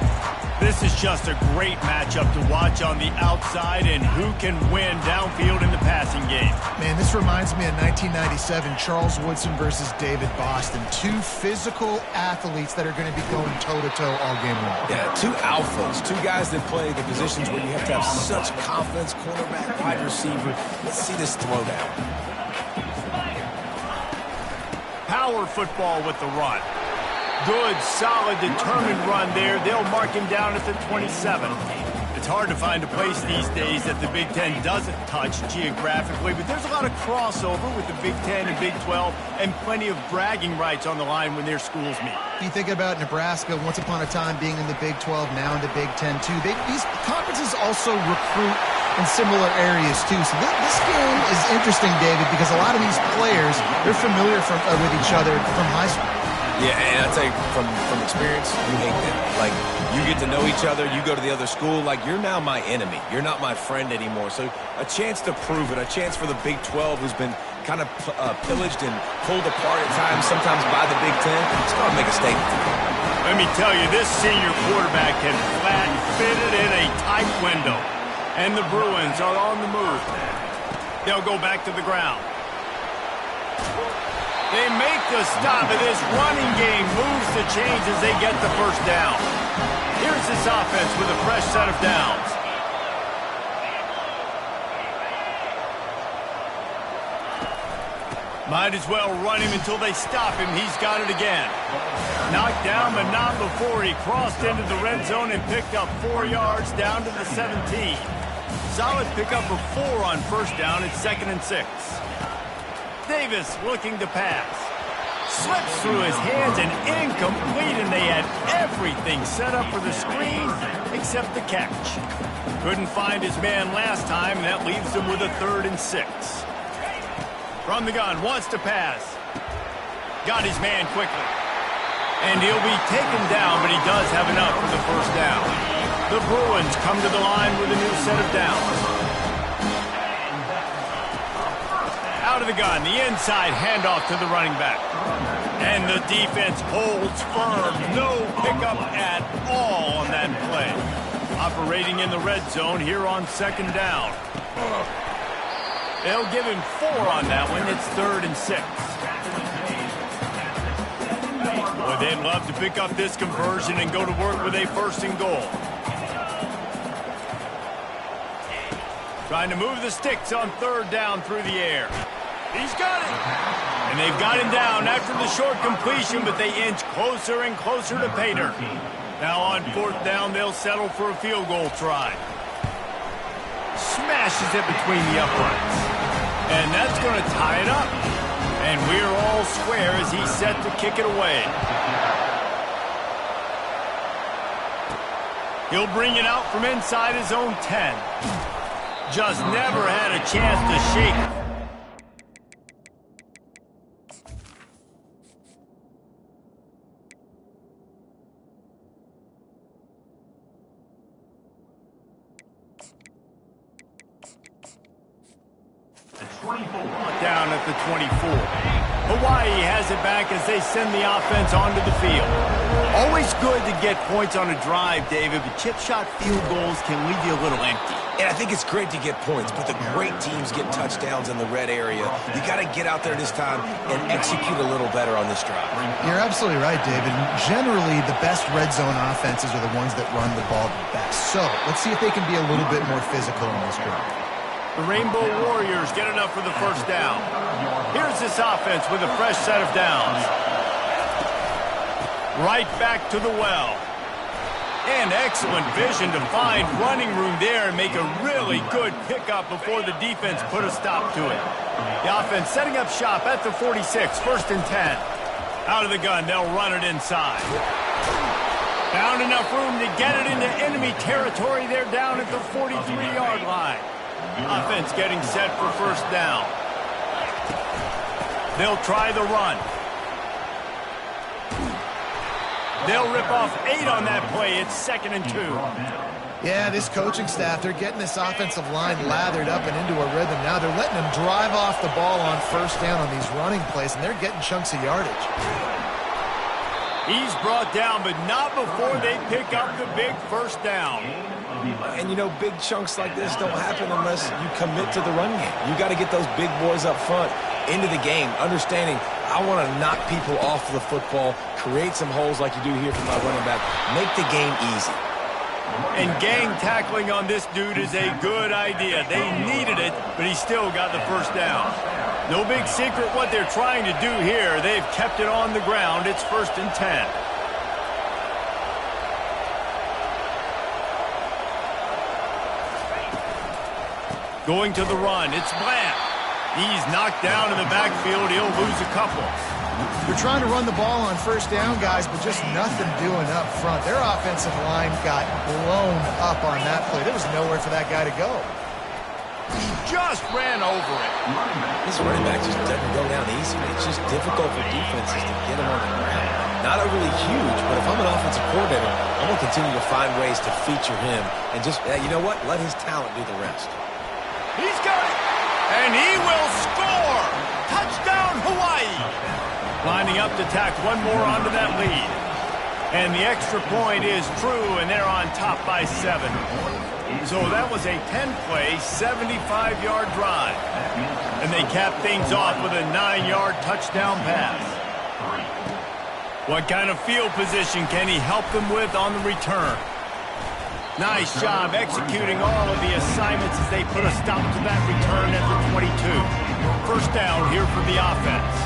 This is just a great matchup to watch on the outside, and who can win downfield in the passing game. Man, this reminds me of 1997, Charles Woodson versus David Boston. 2 physical athletes that are going to be going toe-to-toe all game long. Yeah, 2 alphas, 2 guys that play the positions where you have to have such confidence, quarterback, wide receiver. Let's see this throwdown. Power football with the run. Good, solid, determined run there. They'll mark him down at the 27. It's hard to find a place these days that the Big Ten doesn't touch geographically, but there's a lot of crossover with the Big Ten and Big 12 and plenty of bragging rights on the line when their schools meet. You think about Nebraska once upon a time being in the Big 12, now in the Big 10 too. These conferences also recruit in similar areas too. So this game is interesting, David, because a lot of these players, they're familiar with each other from high school. Yeah, and I tell you, from experience, you hate that. Like, you get to know each other, you go to the other school, like, you're now my enemy. You're not my friend anymore. So a chance to prove it, a chance for the Big 12, who's been kind of pillaged and pulled apart at times, sometimes by the Big 10, it's going to make a statement. Let me tell you, this senior quarterback can flat fit it in a tight window. And the Bruins are on the move. They'll go back to the ground. They make the stop, and this running game moves the chains as they get the first down. Here's this offense with a fresh set of downs. Might as well run him until they stop him. He's got it again. Knocked down, but not before he crossed into the red zone and picked up 4 yards down to the 17. Solid pickup of 4 on first down. It's 2nd and 6. Davis looking to pass. Slips through his hands and incomplete, and they had everything set up for the screen except the catch. Couldn't find his man last time, and that leaves him with a 3rd and 6. From the gun, wants to pass. Got his man quickly. And he'll be taken down, but he does have enough for the first down. The Bruins come to the line with a new set of downs. Out of the gun, the inside handoff to the running back. And the defense holds firm. No pickup at all on that play. Operating in the red zone here on 2nd down. They'll give him 4 on that one. It's 3rd and 6. Boy, they'd love to pick up this conversion and go to work with a 1st and goal. Trying to move the sticks on 3rd down through the air. He's got it. And they've got him down after the short completion, but they inch closer and closer to pay dirt. Now on 4th down, they'll settle for a field goal try. Smashes it between the uprights. And that's going to tie it up. And we're all square as he's set to kick it away. He'll bring it out from inside his own 10. Just never had a chance to shake it. Down at the 24. Hawaii has it back as they send the offense onto the field. Always good to get points on a drive, David, but chip shot field goals can leave you a little empty. And I think it's great to get points, but the great teams get touchdowns in the red area. You got to get out there this time and execute a little better on this drive. You're absolutely right, David. Generally, the best red zone offenses are the ones that run the ball the best. So let's see if they can be a little bit more physical in this drive. The Rainbow Warriors get enough for the 1st down. Here's this offense with a fresh set of downs. Right back to the well. And excellent vision to find running room there and make a really good pickup before the defense put a stop to it. The offense setting up shop at the 46, 1st and 10. Out of the gun, they'll run it inside. Found enough room to get it into enemy territory. They're down at the 43-yard line. Offense getting set for 1st down. They'll try the run. They'll rip off 8 on that play. It's 2nd and 2. Yeah, this coaching staff, they're getting this offensive line lathered up and into a rhythm now. They're letting them drive off the ball on 1st down on these running plays, and they're getting chunks of yardage. He's brought down, but not before they pick up the big 1st down. And, you know, big chunks like this don't happen unless you commit to the run game. You got to get those big boys up front into the game, understanding I want to knock people off the football, create some holes like you do here from my running back, make the game easy. And gang tackling on this dude is a good idea. They needed it, but he still got the 1st down. No big secret what they're trying to do here. They've kept it on the ground. It's 1st and 10. Going to the run, it's Bland. He's knocked down in the backfield. He'll lose a couple. They're trying to run the ball on 1st down, guys, but just nothing doing up front. Their offensive line got blown up on that play. There was nowhere for that guy to go. He just ran over it. This running back just doesn't go down easy. It's just difficult for defenses to get him on the ground. Not overly huge, but if I'm an offensive coordinator, I'm going to continue to find ways to feature him and just, you know what, let his talent do the rest. He's got it, and he will score. Touchdown, Hawaii. Lining up to tack one more onto that lead. And the extra point is true, and they're on top by 7. So that was a 10-play, 75-yard drive. And they cap things off with a 9-yard touchdown pass. What kind of field position can he help them with on the return? Nice job executing all of the assignments as they put a stop to that return at the 22. 1st down here for the offense.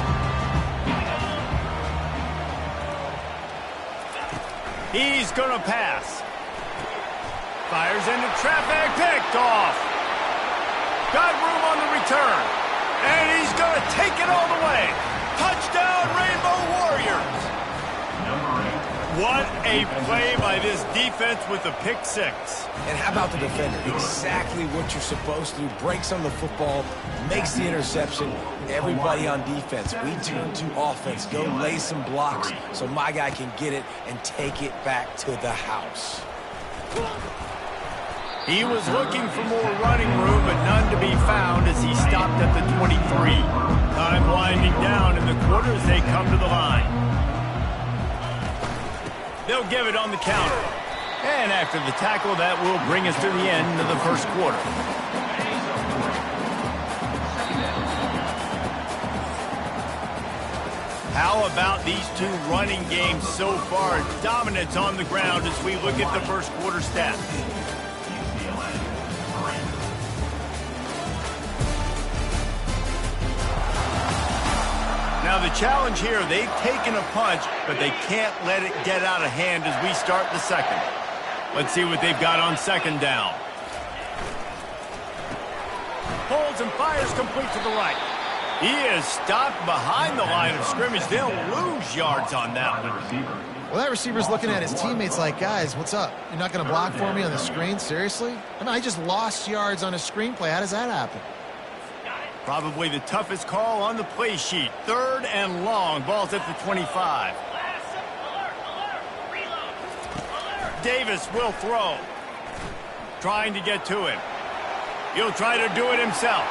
He's going to pass. Fires into traffic, picked off. Got room on the return. And he's going to take it all the way. Touchdown, Rainbow Warriors. What a play by this defense with the pick 6. And how about the defender? Exactly what you're supposed to do. Breaks on the football, makes the interception. Everybody on defense, we turn to offense. Go lay some blocks so my guy can get it and take it back to the house. He was looking for more running room, but none to be found as he stopped at the 23. Time winding down in the quarter as they come to the line. They'll give it on the counter. And after the tackle, that will bring us to the end of the 1st quarter. How about these two running games so far? Dominance on the ground as we look at the first quarter stats. Now the challenge here, they've taken a punch, but they can't let it get out of hand as we start the second. Let's see what they've got on second down. Holds and fires complete to the right. He is stopped behind the line of scrimmage. They'll lose yards on that one. Well, that receiver's looking at his teammates like, guys, what's up? You're not going to block for me on the screen? Seriously? I mean, I just lost yards on a screenplay. How does that happen? Probably the toughest call on the play sheet. 3rd and long. Ball's at the 25. Davis will throw. Trying to get to him. He'll try to do it himself.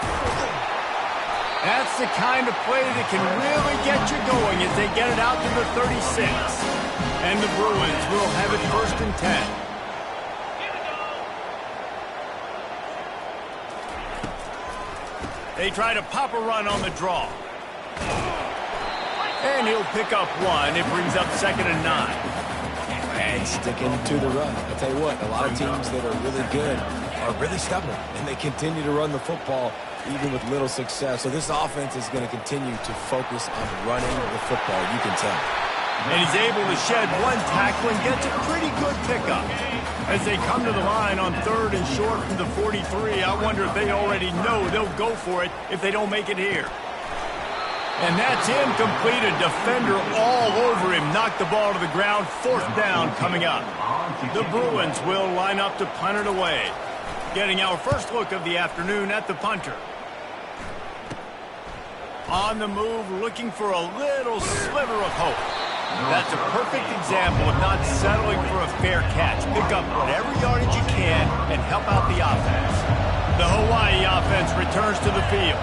That's the kind of play that can really get you going as they get it out to the 36. And the Bruins will have it 1st and 10. They try to pop a run on the draw. And he'll pick up 1. It brings up 2nd and 9. And sticking to the run. I'll tell you what, a lot of teams that are really good are really stubborn, and they continue to run the football even with little success. So this offense is going to continue to focus on running the football, you can tell. And he's able to shed 1 tackle and gets a pretty good pickup. As they come to the line on 3rd and short from the 43, I wonder if they already know they'll go for it if they don't make it here. And that's incomplete. A defender all over him. Knocked the ball to the ground. 4th down coming up. The Bruins will line up to punt it away. Getting our first look of the afternoon at the punter. On the move, looking for a little sliver of hope. That's a perfect example of not settling for a fair catch. Pick up whatever yardage you can and help out the offense. The Hawaii offense returns to the field.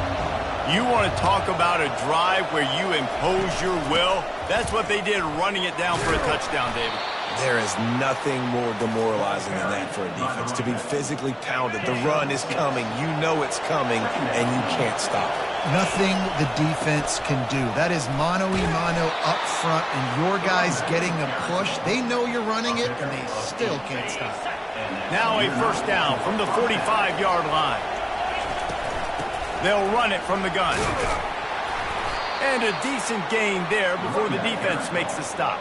You want to talk about a drive where you impose your will? That's what they did, running it down for a touchdown, David. There is nothing more demoralizing than that for a defense, to be physically pounded. The run is coming. You know it's coming, and you can't stop it. Nothing the defense can do. That is mano-a-mano up front, and your guys getting a push. They know you're running it, and they still can't stop it. Now a 1st down from the 45-yard line. They'll run it from the gun. And a decent gain there before the defense makes the stop.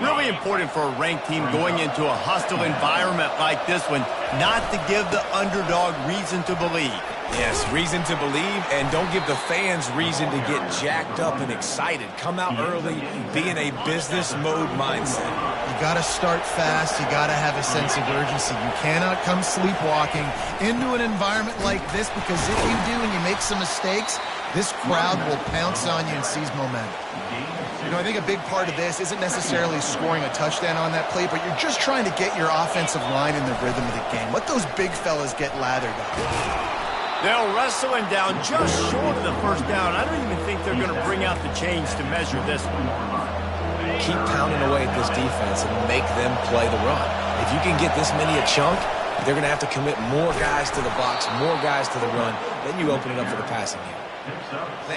Really important for a ranked team going into a hostile environment like this one, not to give the underdog reason to believe. Yes, reason to believe, and don't give the fans reason to get jacked up and excited. Come out early, be in a business mode mindset. You got to start fast. You got to have a sense of urgency. You cannot come sleepwalking into an environment like this, because if you do and you make some mistakes, this crowd will pounce on you and seize momentum. You know, I think a big part of this isn't necessarily scoring a touchdown on that play, but you're just trying to get your offensive line in the rhythm of the game. Let those big fellas get lathered up. They'll wrestle him down just short of the 1st down. I don't even think they're going to bring out the chains to measure this one. Keep pounding away at this defense and make them play the run. If you can get this many a chunk, they're going to have to commit more guys to the box, more guys to the run. Then you open it up for the passing game.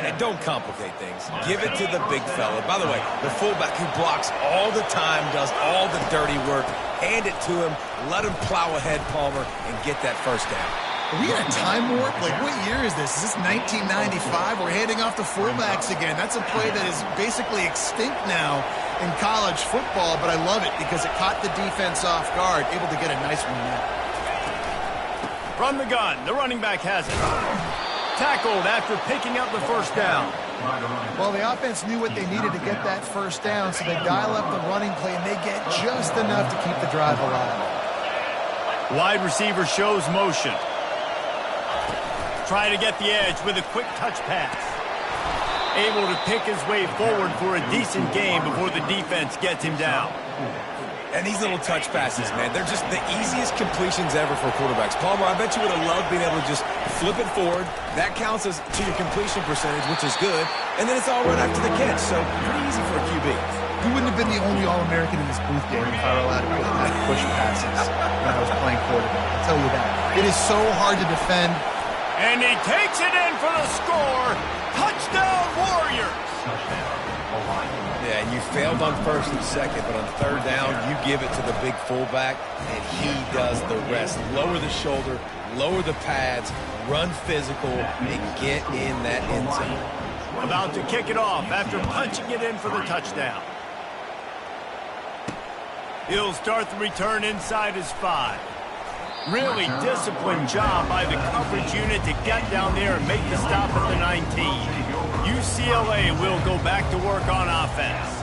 And don't complicate things. Give it to the big fella. By the way, the fullback who blocks all the time, does all the dirty work. Hand it to him. Let him plow ahead, Palmer, and get that 1st down. Are we in a time warp? Like, what year is this? Is this 1995? We're handing off to fullbacks again. That's a play that is basically extinct now in college football, but I love it because it caught the defense off guard, able to get a nice one there. From the gun, the running back has it. Tackled after picking up the 1st down. Well, the offense knew what they needed to get that 1st down, so they dial up the running play, and they get just enough to keep the drive alive. Wide receiver shows motion. Try to get the edge with a quick touch pass. Able to pick his way forward for a decent gain before the defense gets him down. And these little touch passes, man, they're just the easiest completions ever for quarterbacks. Palmer, I bet you would have loved being able to just flip it forward. That counts as to your completion percentage, which is good. And then it's all right after the catch, so pretty easy for a QB. You wouldn't have been the only All-American in this booth game if I were allowed to go and push passes when I was playing quarterback. I'll tell you that. It is so hard to defend. And he takes it in for the score. Touchdown, Warriors! Yeah, and you failed on first and second, but on third down, you give it to the big fullback, and he does the rest. Lower the shoulder, lower the pads, run physical, and get in that end zone. About to kick it off after punching it in for the touchdown. He'll start the return inside his 5. Really disciplined job by the coverage unit to get down there and make the stop at the 19. UCLA will go back to work on offense.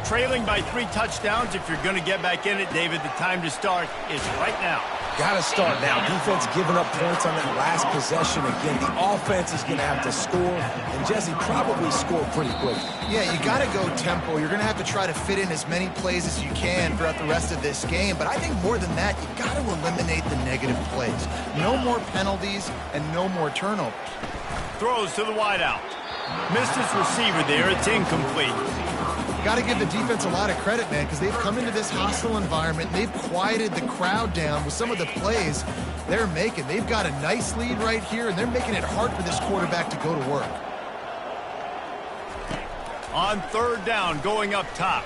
Trailing by 3 touchdowns, if you're going to get back in it, David, the time to start is right now. Got to start now. Defense giving up points on that last possession. Again, the offense is going to have to score, and Jesse probably score pretty quick. Yeah, you got to go tempo. You're going to have to try to fit in as many plays as you can throughout the rest of this game. But I think more than that, you got to eliminate the negative plays. No more penalties and no more turnovers. Throws to the wideout. Missed his receiver there. It's incomplete. Got to give the defense a lot of credit, man, because they've come into this hostile environment. They've quieted the crowd down with some of the plays they're making. They've got a nice lead right here, and they're making it hard for this quarterback to go to work. On third down, going up top.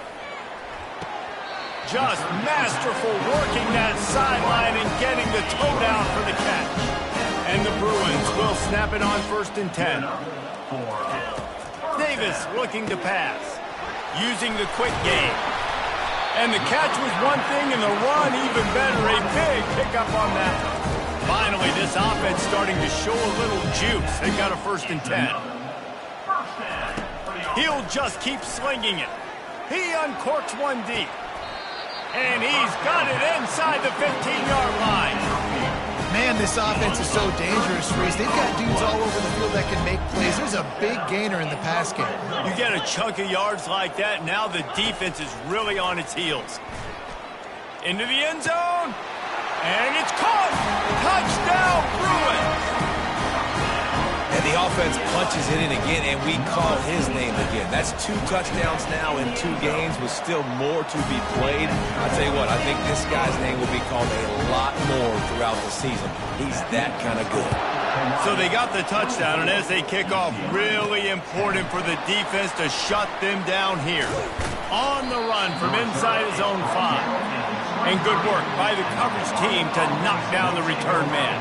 Just masterful working that sideline and getting the toe down for the catch. And the Bruins will snap it on 1st and 10. Davis looking to pass. Using the quick game. And the catch was one thing, and the run even better. A big pickup on that one. Finally, this offense starting to show a little juice. They got a 1st and 10. He'll just keep slinging it. He uncorks one deep. And he's got it inside the 15-yard line. Man, this offense is so dangerous, Reese. They've got dudes all over the field that can make plays. There's a big gainer in the pass game. You get a chunk of yards like that, now the defense is really on its heels. Into the end zone. And it's caught. Touchdown, Bruins. And the offense punches it in again, and we call his name again. That's 2 touchdowns now in 2 games with still more to be played. I'll tell you what, I think this guy's name will be called a lot more throughout the season. He's that kind of good. So they got the touchdown, and as they kick off, really important for the defense to shut them down here. On the run from inside his own 5. And good work by the coverage team to knock down the return man.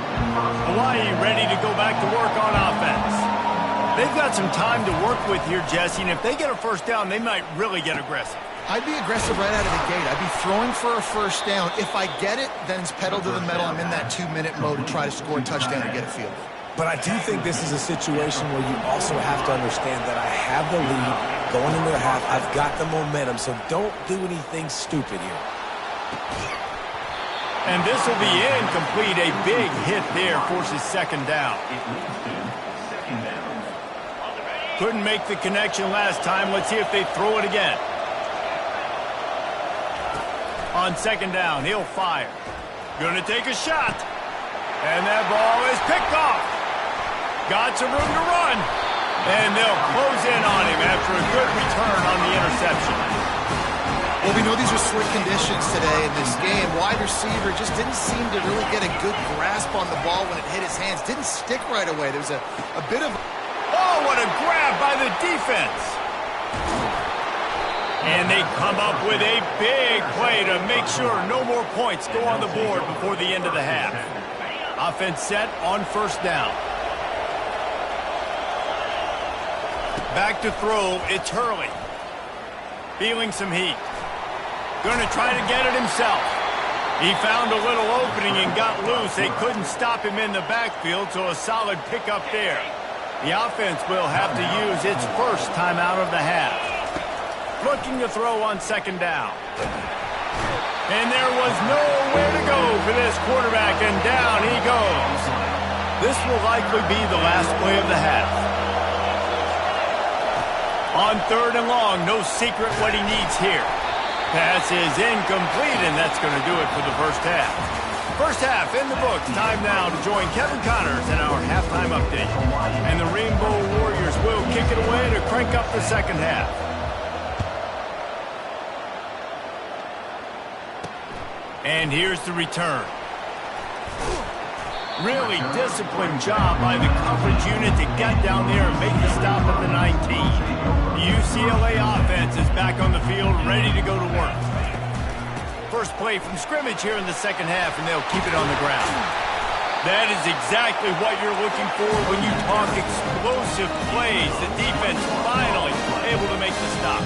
Hawaii ready to go back to work on offense. They've got some time to work with here, Jesse, and if they get a 1st down, they might really get aggressive. I'd be aggressive right out of the gate. I'd be throwing for a 1st down. If I get it, then it's pedal to the metal. I'm in that 2-minute mode to try to score a touchdown and get a field goal. But I do think this is a situation where you also have to understand that I have the lead going into the half. I've got the momentum, so don't do anything stupid here. And this will be incomplete. A big hit there forces 2nd down. Couldn't make the connection last time. Let's see if they throw it again. On 2nd down, he'll fire. Gonna take a shot. And that ball is picked off. Got some room to run. And they'll close in on him after a good return on the interception. Well, we know these are slick conditions today in this game. Wide receiver just didn't seem to really get a good grasp on the ball when it hit his hands. Didn't stick right away. There was a bit of... Oh, what a grab by the defense. And they come up with a big play to make sure no more points go on the board before the end of the half. Offense set on 1st down. Back to throw, it's Hurley. Feeling some heat. Going to try to get it himself. He found a little opening and got loose. They couldn't stop him in the backfield, so a solid pickup there. The offense will have to use its 1st timeout of the half. Looking to throw on 2nd down. And there was nowhere to go for this quarterback, and down he goes. This will likely be the last play of the half. On 3rd and long, no secret what he needs here. Pass is incomplete, and that's going to do it for the 1st half. 1st half in the books. Time now to join Kevin Connors in our halftime update. And the Rainbow Warriors will kick it away to crank up the 2nd half. And here's the return. Really disciplined job by the coverage unit to get down there and make the stop at the 19. The UCLA offense is back on the field, ready to go to work. First play from scrimmage here in the second half, and they'll keep it on the ground. That is exactly what you're looking for when you talk explosive plays. The defense finally able to make the stop.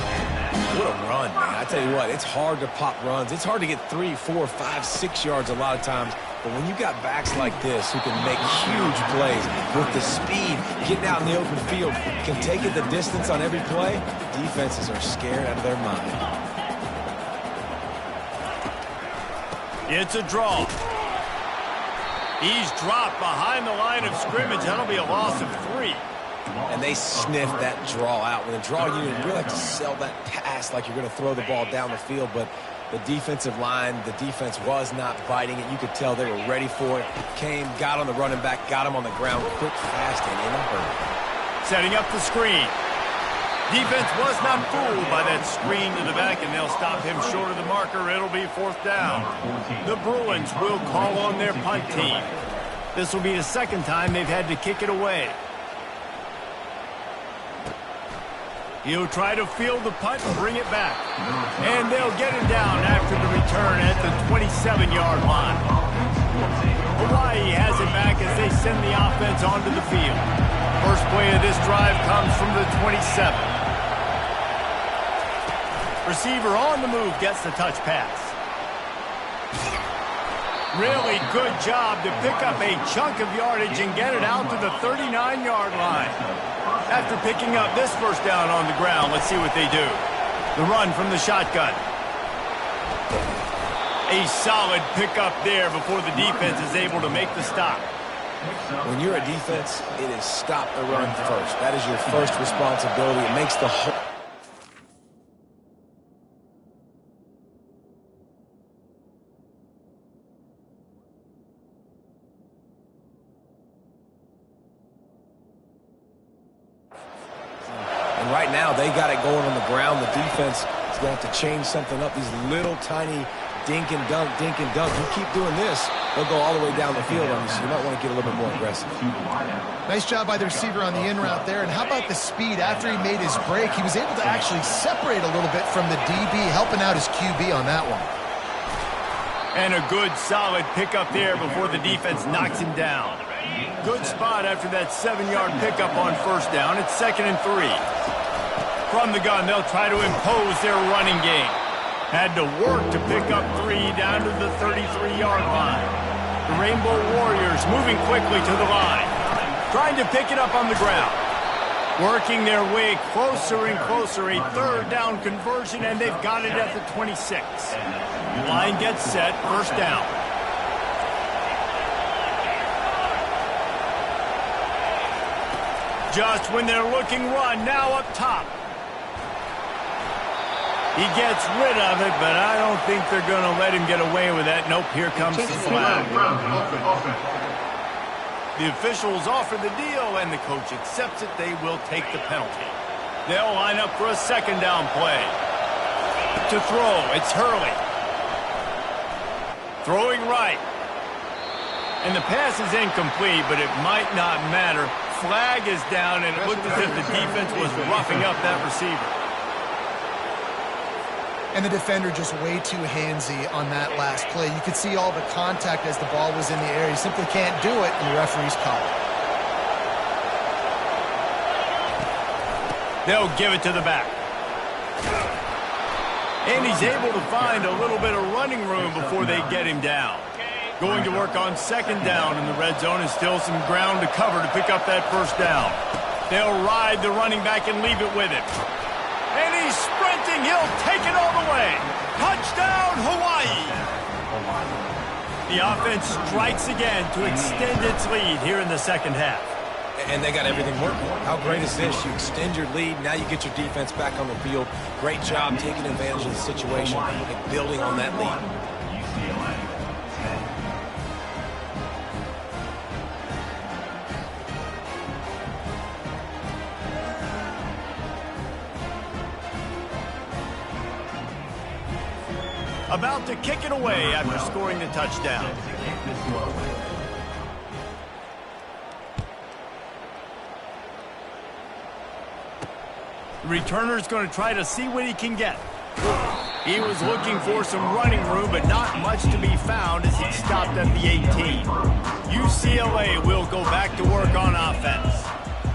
What a run, man. I tell you what, it's hard to pop runs. It's hard to get 3, 4, 5, 6 yards a lot of times. But when you got backs like this who can make huge plays with the speed, getting out in the open field, can take it the distance on every play, defenses are scared out of their mind. It's a draw. He's dropped behind the line of scrimmage. That'll be a loss of 3. And they sniff that draw out. When the draw unit really like to sell that pass like you're going to throw the ball down the field, but the defensive line, the defense was not biting it. You could tell they were ready for it. Came, got on the running back, got him on the ground quick, fast, and in a hurry. Setting up the screen. Defense was not fooled by that screen to the back, and they'll stop him short of the marker. It'll be 4th down. The Bruins will call on their punt team. This will be the second time they've had to kick it away. He'll try to field the punt and bring it back. And they'll get him down after the return at the 27-yard line. Hawaii has it back as they send the offense onto the field. First play of this drive comes from the 27. Receiver on the move gets the touch pass. Really good job to pick up a chunk of yardage and get it out to the 39-yard line. After picking up this first down on the ground, let's see what they do. The run from the shotgun. A solid pickup there before the defense is able to make the stop. When you're a defense, it is stop the run first. That is your first responsibility. It makes the whole... And right now, they got it going on the ground. The defense is going to have to change something up. These little tiny dink and dunk, dink and dunk. You keep doing this, they'll go all the way down the field on you, so you might want to get a little bit more aggressive. Nice job by the receiver on the in route there. And how about the speed? After he made his break, he was able to actually separate a little bit from the DB, helping out his QB on that one. And a good, solid pickup there before the defense knocks him down. Good spot after that 7-yard pickup on first down. It's 2nd and 3. From the gun, they'll try to impose their running game. Had to work to pick up 3 down to the 33-yard line. The Rainbow Warriors moving quickly to the line. Trying to pick it up on the ground. Working their way closer and closer. A 3rd down conversion, and they've got it at the 26. Line gets set, first down. Just when they're looking run, now up top. He gets rid of it, but I don't think they're going to let him get away with that. Nope, here comes the flag. The officials offer the deal, and the coach accepts it. They will take the penalty. They'll line up for a 2nd down play. To throw, it's Hurley. Throwing right. And the pass is incomplete, but it might not matter. Flag is down, and it looked as if the defense was roughing up that receiver. And the defender just way too handsy on that last play. You could see all the contact as the ball was in the air. He simply can't do it, and the referee's called it. They'll give it to the back. And he's able to find a little bit of running room before they get him down. Going to work on 2nd down in the red zone, and still some ground to cover to pick up that first down. They'll ride the running back and leave it with him. And he's sprinting. He'll take it all the way. Touchdown, Hawaii. The offense strikes again to extend its lead here in the second half. And they got everything working. How great is this? You extend your lead. Now you get your defense back on the field. Great job taking advantage of the situation and building on that lead. About to kick it away after scoring the touchdown. The returner's going to try to see what he can get. He was looking for some running room, but not much to be found as he stopped at the 18. UCLA will go back to work on offense.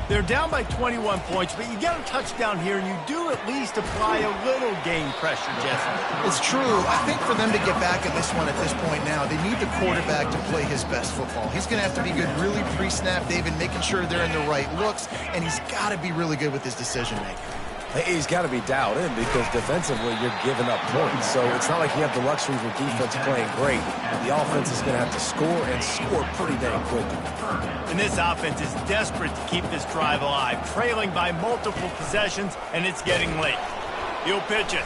They're down by 21 points, but you get a touchdown here, and you do at least apply a little game pressure, Jesse. It's true. I think for them to get back in this one at this point now, they need the quarterback to play his best football. He's going to have to be good really pre-snap, David, making sure they're in the right looks, and he's got to be really good with his decision-making. He's got to be dialed in because defensively you're giving up points. So it's not like you have the luxuries with defense playing great. The offense is going to have to score and score pretty dang quickly. And this offense is desperate to keep this drive alive, trailing by multiple possessions, and it's getting late. He'll pitch it.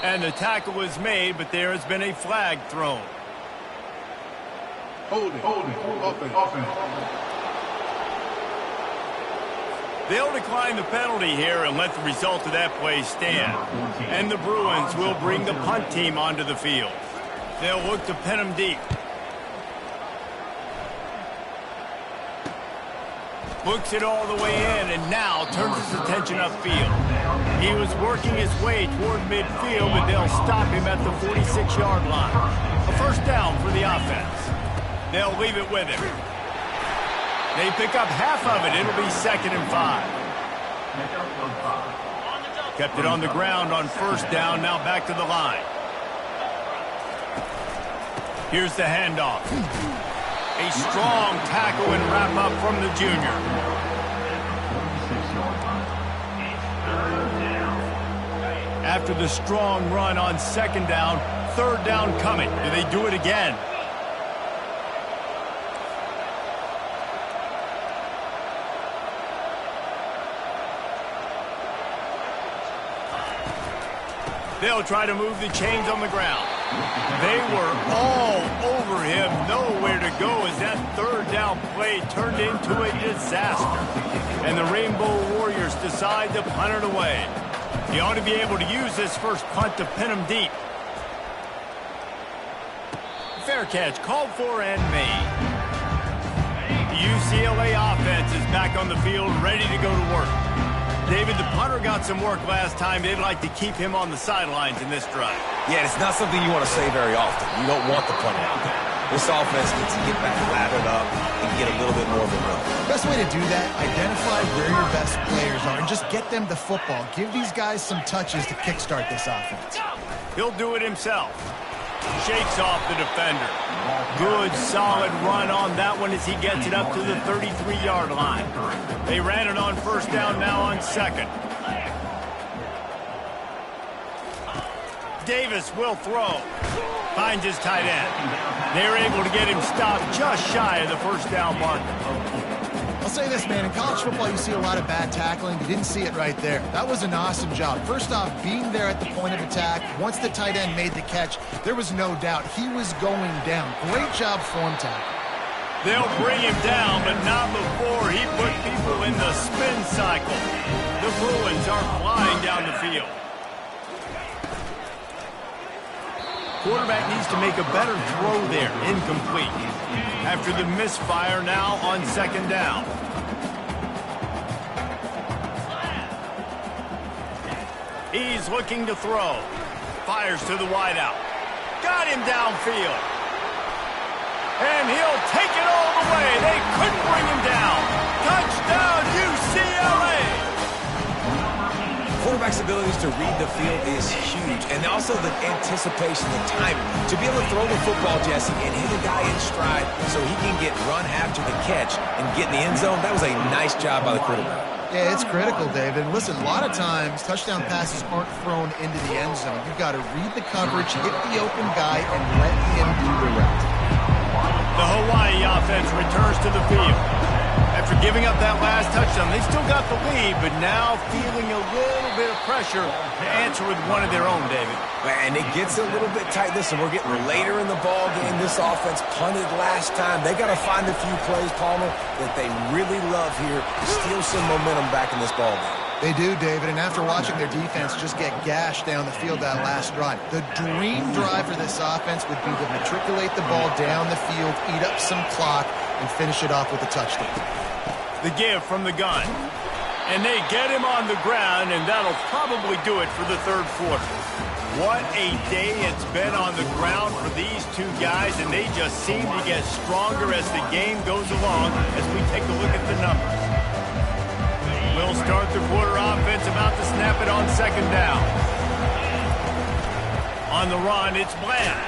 And the tackle is made, but there has been a flag thrown. Hold it. Offense. They'll decline the penalty here and let the result of that play stand. And the Bruins will bring the punt team onto the field. They'll look to pin him deep. Looks it all the way in and now turns his attention upfield. He was working his way toward midfield, but they'll stop him at the 46-yard line. A first down for the offense. They'll leave it with him. They pick up half of it. It'll be 2nd and 5. Kept it on the ground on first down. Now back to the line. Here's the handoff. A strong tackle and wrap up from the junior. After the strong run on 2nd down, 3rd down coming. Do they do it again? They'll try to move the chains on the ground. They were all over him, nowhere to go as that 3rd down play turned into a disaster. And the Rainbow Warriors decide to punt it away. He ought to be able to use this first punt to pin him deep. Fair catch called for and made. The UCLA offense is back on the field, ready to go to work. David, the punter got some work last time. They'd like to keep him on the sidelines in this drive. Yeah, it's not something you want to say very often. You don't want the punter out there. This offense needs to get back lathered up and get a little bit more of a rhythm. Best way to do that, identify where your best players are and just get them the football. Give these guys some touches to kickstart this offense. He'll do it himself. Shakes off the defender. Good, solid run on that one as he gets it up to the 33-yard line. They ran it on first down, now on 2nd. Davis will throw. Finds his tight end. They're able to get him stopped just shy of the first down mark. I'll say this, man. In college football, you see a lot of bad tackling. You didn't see it right there. That was an awesome job. First off, being there at the point of attack. Once the tight end made the catch, there was no doubt he was going down. Great job form tackle. They'll bring him down, but not before he put people in the spin cycle. The Bruins are flying down the field. Quarterback needs to make a better throw there. Incomplete. After the misfire, now on 2nd down. He's looking to throw. Fires to the wideout. Got him downfield. And he'll take it all the way. They couldn't bring him down. Touchdown, UCLA! Quarterback's abilities to read the field is huge, and also the anticipation, the timing. To be able to throw the football, Jesse, and hit a guy in stride so he can get run after the catch and get in the end zone, that was a nice job by the quarterback. Yeah, it's critical, David. Listen, a lot of times, touchdown passes aren't thrown into the end zone. You've got to read the coverage, hit the open guy, and let him do the rest. The Hawaii offense returns to the field. After giving up that last touchdown, they still got the lead, but now feeling a little bit of pressure to answer with one of their own, David. And it gets a little bit tight. Listen, we're getting later in the ball game. This offense punted last time. They got to find a few plays, Palmer, that they really love here to steal some momentum back in this ball game. They do, David, and after watching their defense just get gashed down the field that last drive, the dream drive for this offense would be to matriculate the ball down the field, eat up some clock, and finish it off with a touchdown. The give from the gun. And they get him on the ground, and that'll probably do it for the third quarter. What a day it's been on the ground for these two guys, and they just seem to get stronger as the game goes along as we take a look at the numbers. We'll start the quarter offense, about to snap it on second down. On the run, it's Bland.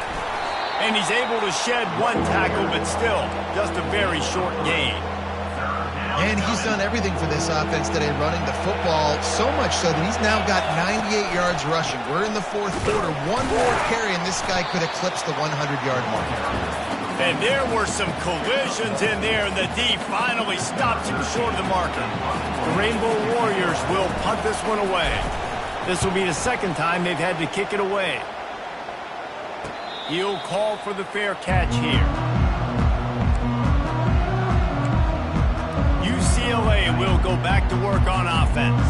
And he's able to shed one tackle, but still, just a very short gain. And he's done everything for this offense today, running the football, so much so that he's now got 98 yards rushing. We're in the fourth quarter. One more carry, and this guy could eclipse the 100-yard mark. And there were some collisions in there, and the D finally stops him short of the marker. The Rainbow Warriors will punt this one away. This will be the second time they've had to kick it away. He'll call for the fair catch here. UCLA will go back to work on offense.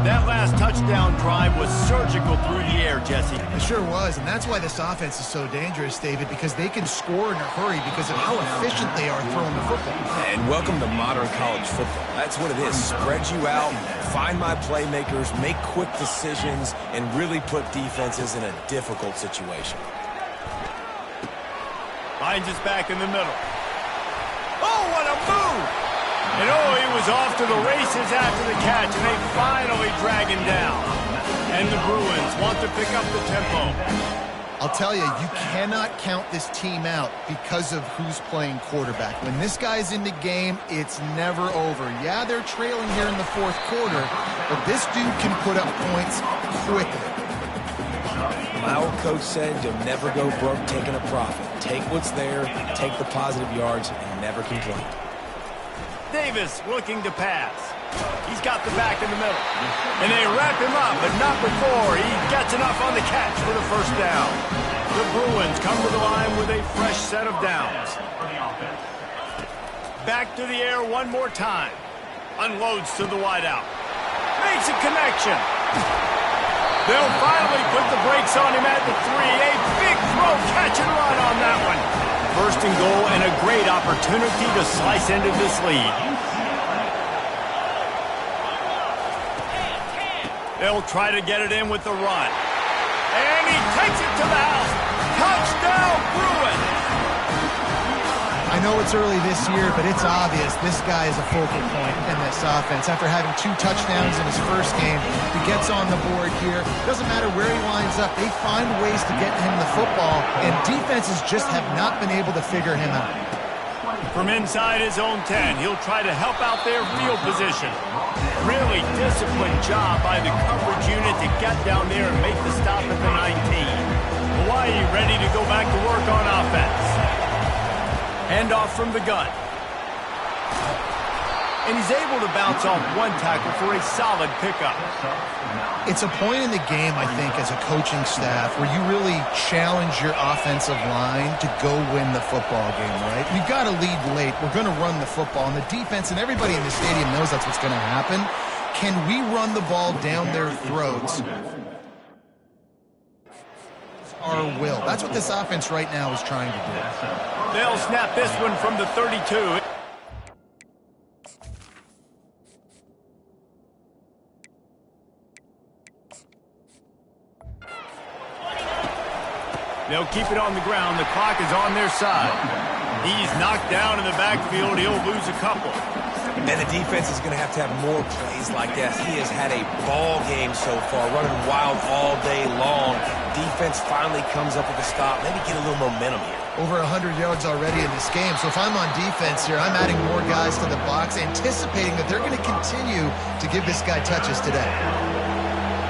That last touchdown drive was surgical through the air, Jesse. It sure was, and that's why this offense is so dangerous, David, because they can score in a hurry because of how efficient they are throwing the football. And welcome to modern college football. That's what it is. Spread you out, find my playmakers, make quick decisions, and really put defenses in a difficult situation. Finds us back in the middle. Oh, what a move! And oh, he was off to the races after the catch, and they finally drag him down. And the Bruins want to pick up the tempo. I'll tell you, you cannot count this team out because of who's playing quarterback. When this guy's in the game, it's never over. Yeah, they're trailing here in the fourth quarter, but this dude can put up points quickly. My old coach said you'll never go broke taking a profit. Take what's there, take the positive yards, and never complain. Davis looking to pass. He's got the back in the middle. And they wrap him up, but not before he gets enough on the catch for the first down. The Bruins come to the line with a fresh set of downs. Back to the air one more time. Unloads to the wideout. Makes a connection. They'll finally put the brakes on him at the 3. A big throw, catch and run on that one. First and goal, and a great opportunity to slice into this lead. They'll try to get it in with the run. And he takes it to the house. Touchdown, Bruins! I know it's early this year, but it's obvious this guy is a focal point in this offense. After having 2 touchdowns in his first game, he gets on the board here. Doesn't matter where he lines up, they find ways to get him the football, and defenses just have not been able to figure him out. From inside his own 10, he'll try to help out their field position. Really disciplined job by the coverage unit to get down there and make the stop at the 19. Hawaii ready to go back to work on offense. Handoff from the gun. And he's able to bounce off one tackle for a solid pickup. It's a point in the game, I think, as a coaching staff where you really challenge your offensive line to go win the football game, right? We've got to lead late. We're going to run the football. And the defense and everybody in the stadium knows that's what's going to happen. Can we run the ball down their throats? Our will. That's what this offense right now is trying to do. They'll snap this one from the 32. They'll keep it on the ground. The clock is on their side. He's knocked down in the backfield. He'll lose a couple. And the defense is going to have more plays like that. He has had a ball game so far, running wild all day long. Defense finally comes up with a stop. Maybe get a little momentum here. Over 100 yards already in this game. So if I'm on defense here, I'm adding more guys to the box, anticipating that they're going to continue to give this guy touches today.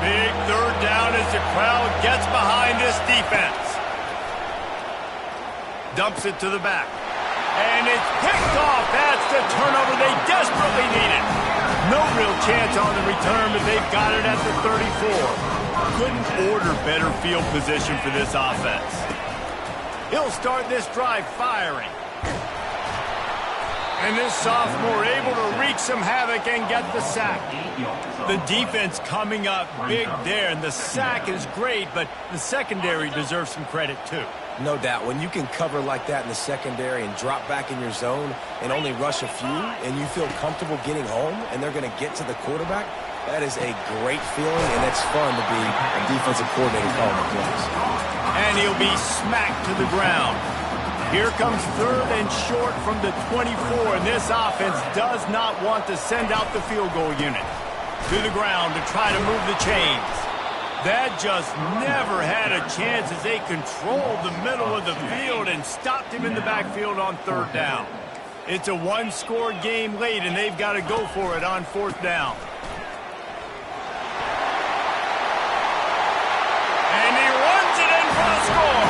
Big third down as the crowd gets behind this defense. Dumps it to the back. And it's picked off. That's the turnover they desperately needed. No real chance on the return, but they've got it at the 34. Couldn't order better field position for this offense. He'll start this drive firing. And this sophomore able to wreak some havoc and get the sack. The defense coming up big there, and the sack is great, but the secondary deserves some credit too. No doubt. When you can cover like that in the secondary and drop back in your zone and only rush a few, and you feel comfortable getting home, and they're going to get to the quarterback, that is a great feeling, and it's fun to be a defensive coordinator calling the plays. And he'll be smacked to the ground. Here comes 3rd and short from the 24, and this offense does not want to send out the field goal unit. To the ground to try to move the chains. That just never had a chance as they controlled the middle of the field and stopped him in the backfield on 3rd down. It's a one-score game late, and they've got to go for it on 4th down. And he runs it in for the score.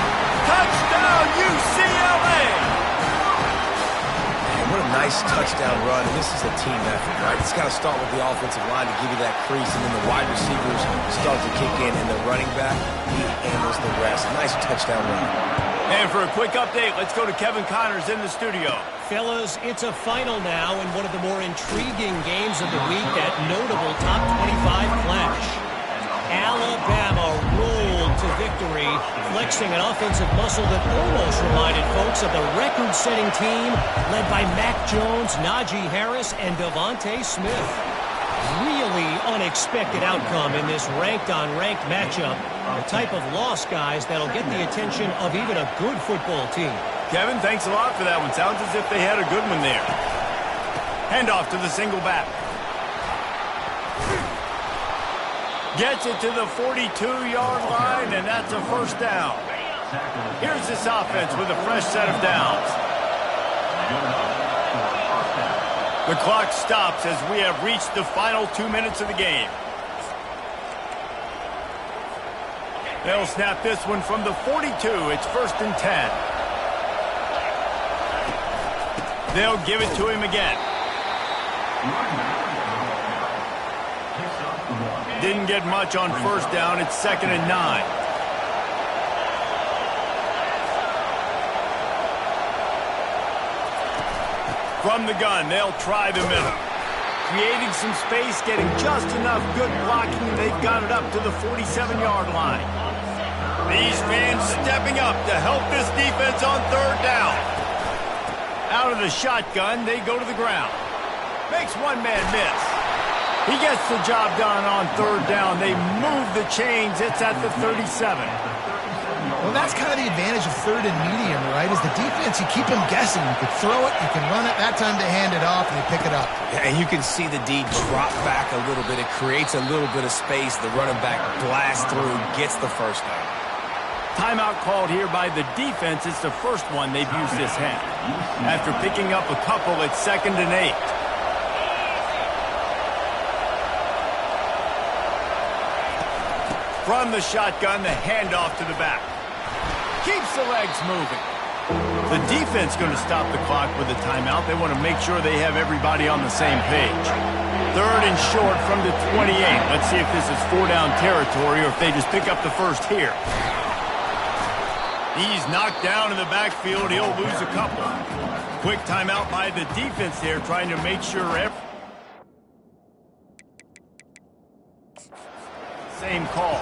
Touchdown, UCLA! What a nice touchdown run, and this is a team effort, right? It's got to start with the offensive line to give you that crease, and then the wide receivers start to kick in, and the running back, he handles the rest. Nice touchdown run. And for a quick update, let's go to Kevin Connors in the studio. Fellas, it's a final now in one of the more intriguing games of the week, that notable top 25 clash. Alabama rolled to victory, flexing an offensive muscle that almost reminded folks of the record-setting team led by Mac Jones, Najee Harris, and Devontae Smith. Really unexpected outcome in this ranked-on-ranked matchup. The type of loss, guys, that'll get the attention of even a good football team. Kevin, thanks a lot for that one. Sounds as if they had a good one there. Handoff to the single back. Gets it to the 42-yard line, and that's a 1st down. Here's this offense with a fresh set of downs. The clock stops as we have reached the final 2 minutes of the game. They'll snap this one from the 42. It's 1st and 10. They'll give it to him again. Didn't get much on 1st down. It's 2nd and 9. From the gun, they'll try the middle. Creating some space, getting just enough good blocking, and they've got it up to the 47-yard line. These fans stepping up to help this defense on 3rd down. Out of the shotgun, they go to the ground. Makes one man miss. He gets the job done on 3rd down. They move the chains. It's at the 37. Well, that's kind of the advantage of 3rd and medium, right? Is the defense, you keep them guessing. You can throw it, you can run it. That time they hand it off and they pick it up. Yeah, and you can see the D drop back a little bit. It creates a little bit of space. The running back blasts through, gets the 1st down. Timeout called here by the defense. It's the first one they've used this half. After picking up a couple, it's 2nd and 8. From the shotgun, the handoff to the back. Keeps the legs moving. The defense going to stop the clock with a timeout. They want to make sure they have everybody on the same page. 3rd and short from the 28. Let's see if this is 4-down territory or if they just pick up the 1st here. He's knocked down in the backfield. He'll lose a couple. Quick timeout by the defense there, trying to make sure same call.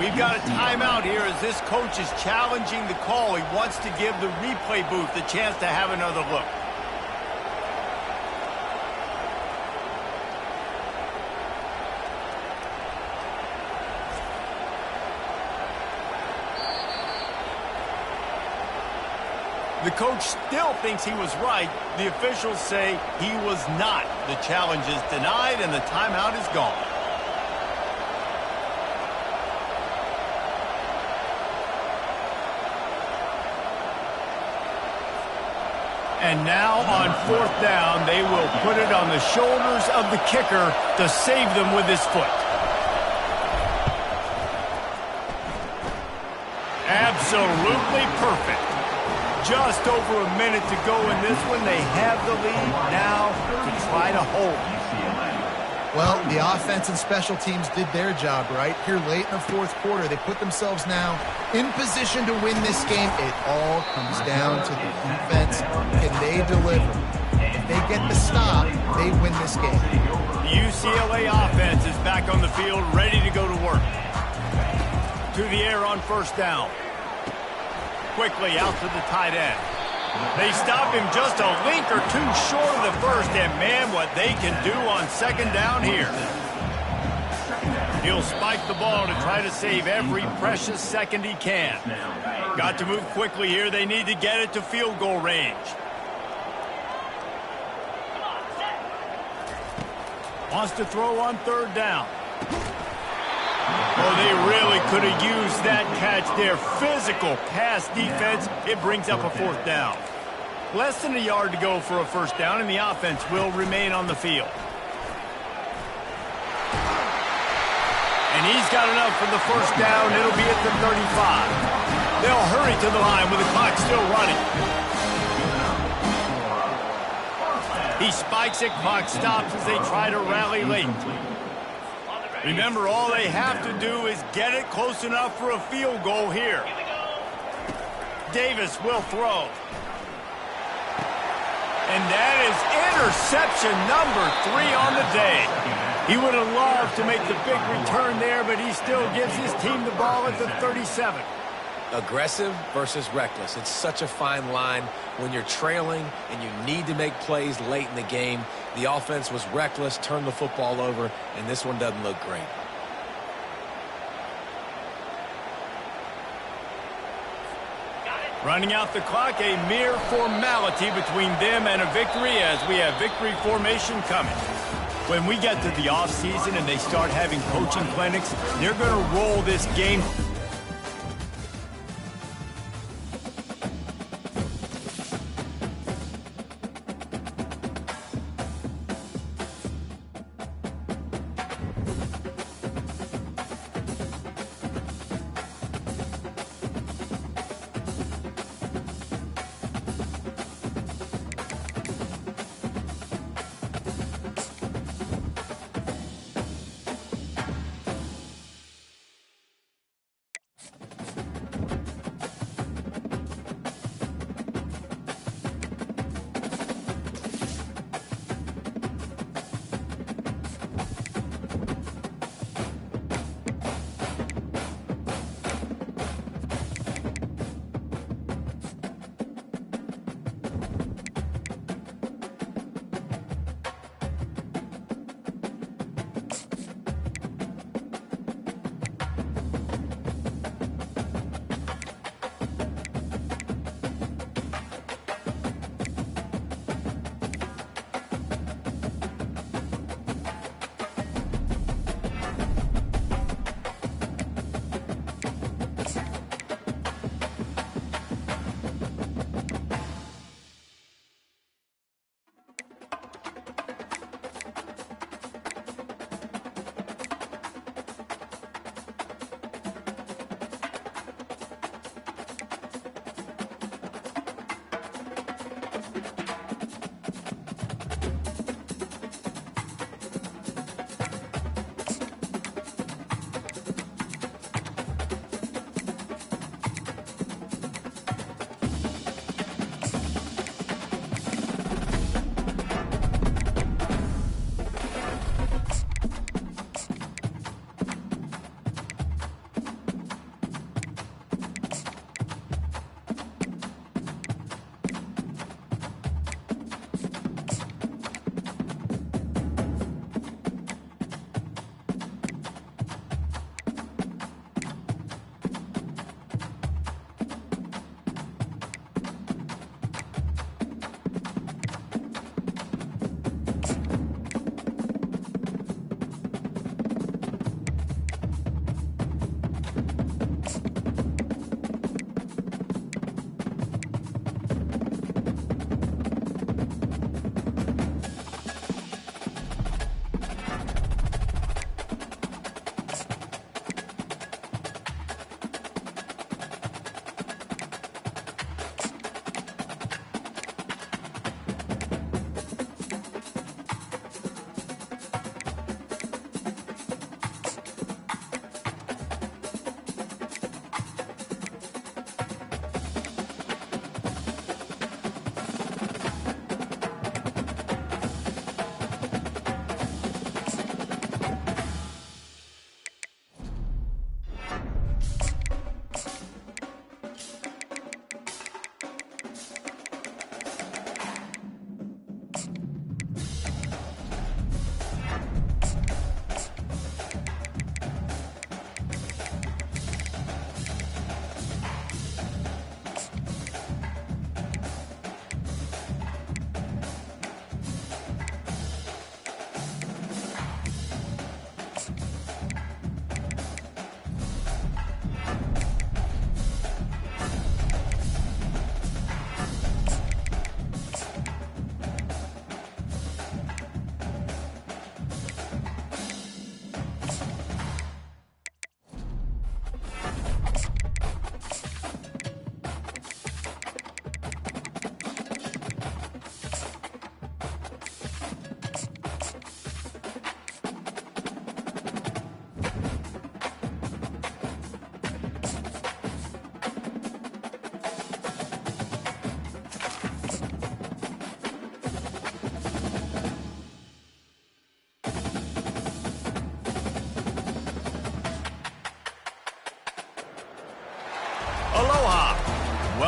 We've got a timeout here as this coach is challenging the call. He wants to give the replay booth the chance to have another look. The coach still thinks he was right. The officials say he was not. The challenge is denied and the timeout is gone. And now on 4th down, they will put it on the shoulders of the kicker to save them with his foot. Absolutely perfect. Just over a minute to go in this one. They have the lead now to try to hold. Well, the offense and special teams did their job, right? Here late in the 4th quarter, they put themselves now in position to win this game. It all comes down to the defense. Can they deliver? If they get the stop, they win this game. The UCLA offense is back on the field, ready to go to work. To the air on 1st down. quickly out to the tight end. They stop him just a link or two short of the first, and man, what they can do on second down here. He'll spike the ball to try to save every precious second he can. Got to move quickly here. They need to get it to field goal range. Wants to throw on third down. Oh, they really could have used that catch there. Physical pass defense. It brings up a fourth down. Less than a yard to go for a first down, and the offense will remain on the field. And he's got enough for the first down. It'll be at the 35. They'll hurry to the line with the clock still running. He spikes it, clock stops as they try to rally late. Remember, all they have to do is get it close enough for a field goal here. Davis will throw. And that is interception number 3 on the day. He would have loved to make the big return there, but he still gives his team the ball at the 37. Aggressive versus reckless. It's such a fine line when you're trailing and you need to make plays late in the game. The offense was reckless, turned the football over, and this one doesn't look great. Running out the clock, a mere formality between them and a victory as we have victory formation coming. When we get to the offseason and they start having coaching clinics, they're going to roll this game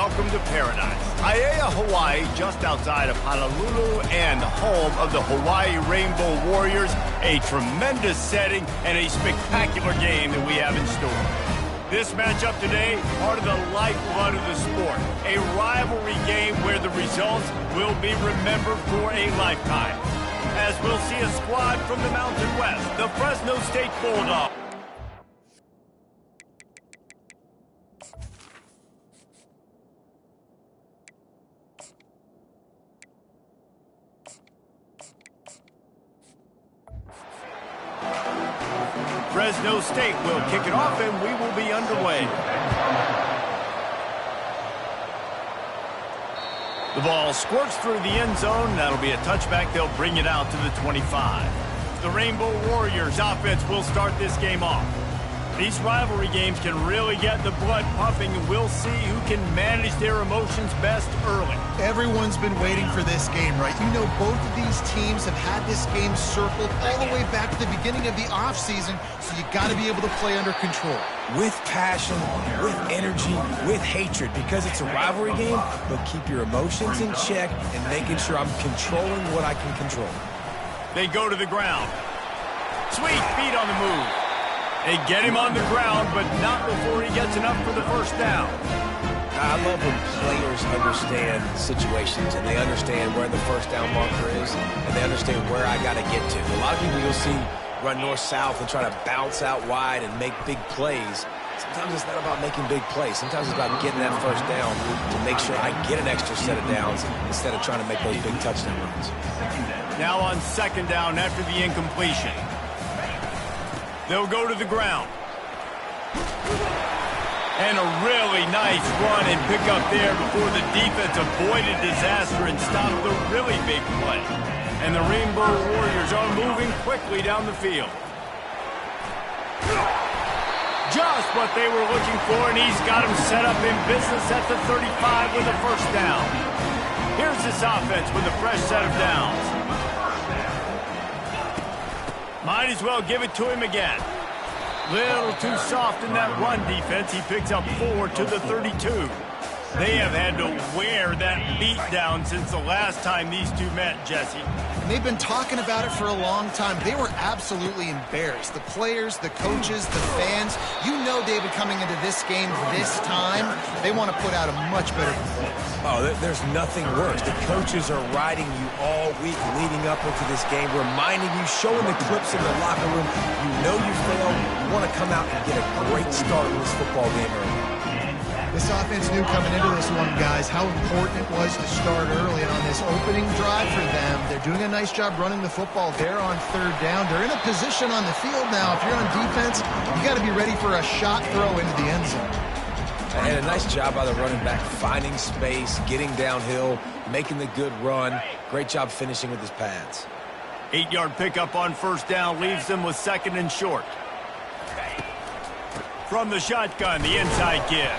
welcome to paradise. Aiea, Hawaii, just outside of Honolulu and home of the Hawaii Rainbow Warriors. A tremendous setting and a spectacular game that we have in store. This matchup today, part of the lifeblood of the sport. A rivalry game where the results will be remembered for a lifetime. As we'll see a squad from the Mountain West, the Fresno State Bulldogs. Fresno State will kick it off, and we will be underway. The ball squirts through the end zone. That'll be a touchback. They'll bring it out to the 25. The Rainbow Warriors offense will start this game off. These rivalry games can really get the blood pumping, and we'll see who can manage their emotions best early. Everyone's been waiting for this game, right? You know, both of these teams have had this game circled all the way back to the beginning of the offseason, so you got to be able to play under control. With passion, with energy, with hatred, because it's a rivalry game, but keep your emotions in check and making sure I'm controlling what I can control. They go to the ground. Sweet feet on the move. They get him on the ground, but not before he gets enough for the first down. I love when players understand situations and they understand where the first down marker is and they understand where I got to get to. A lot of people you'll see run north-south and try to bounce out wide and make big plays. Sometimes it's not about making big plays. Sometimes it's about getting that first down to make sure I get an extra set of downs instead of trying to make those big touchdown runs. Now on second down after the incompletion. They'll go to the ground. And a really nice run and pick up there before the defense avoided disaster and stopped the really big play. And the Rainbow Warriors are moving quickly down the field. Just what they were looking for, and he's got him set up in business at the 35 with a first down. Here's this offense with a fresh set of downs. Might as well give it to him again. Little too soft in that run defense. He picks up 4 to the 32. They have had to wear that beat down since the last time these two met, Jesse. They've been talking about it for a long time. They were absolutely embarrassed. The players, the coaches, the fans. You know, David, coming into this game this time, they want to put out a much better performance. Oh, there's nothing worse. The coaches are riding you all week leading up into this game, reminding you, showing the clips in the locker room. You know you failed. You want to come out and get a great start in this football game early. This offense knew coming into this one, guys, how important it was to start early on this opening drive for them. They're doing a nice job running the football. They're on third down. They're in a position on the field now. If you're on defense, you got to be ready for a shot throw into the end zone. And a nice job by the running back, finding space, getting downhill, making the good run. Great job finishing with his pads. 8-yard pickup on first down leaves them with second and short. From the shotgun, the inside give.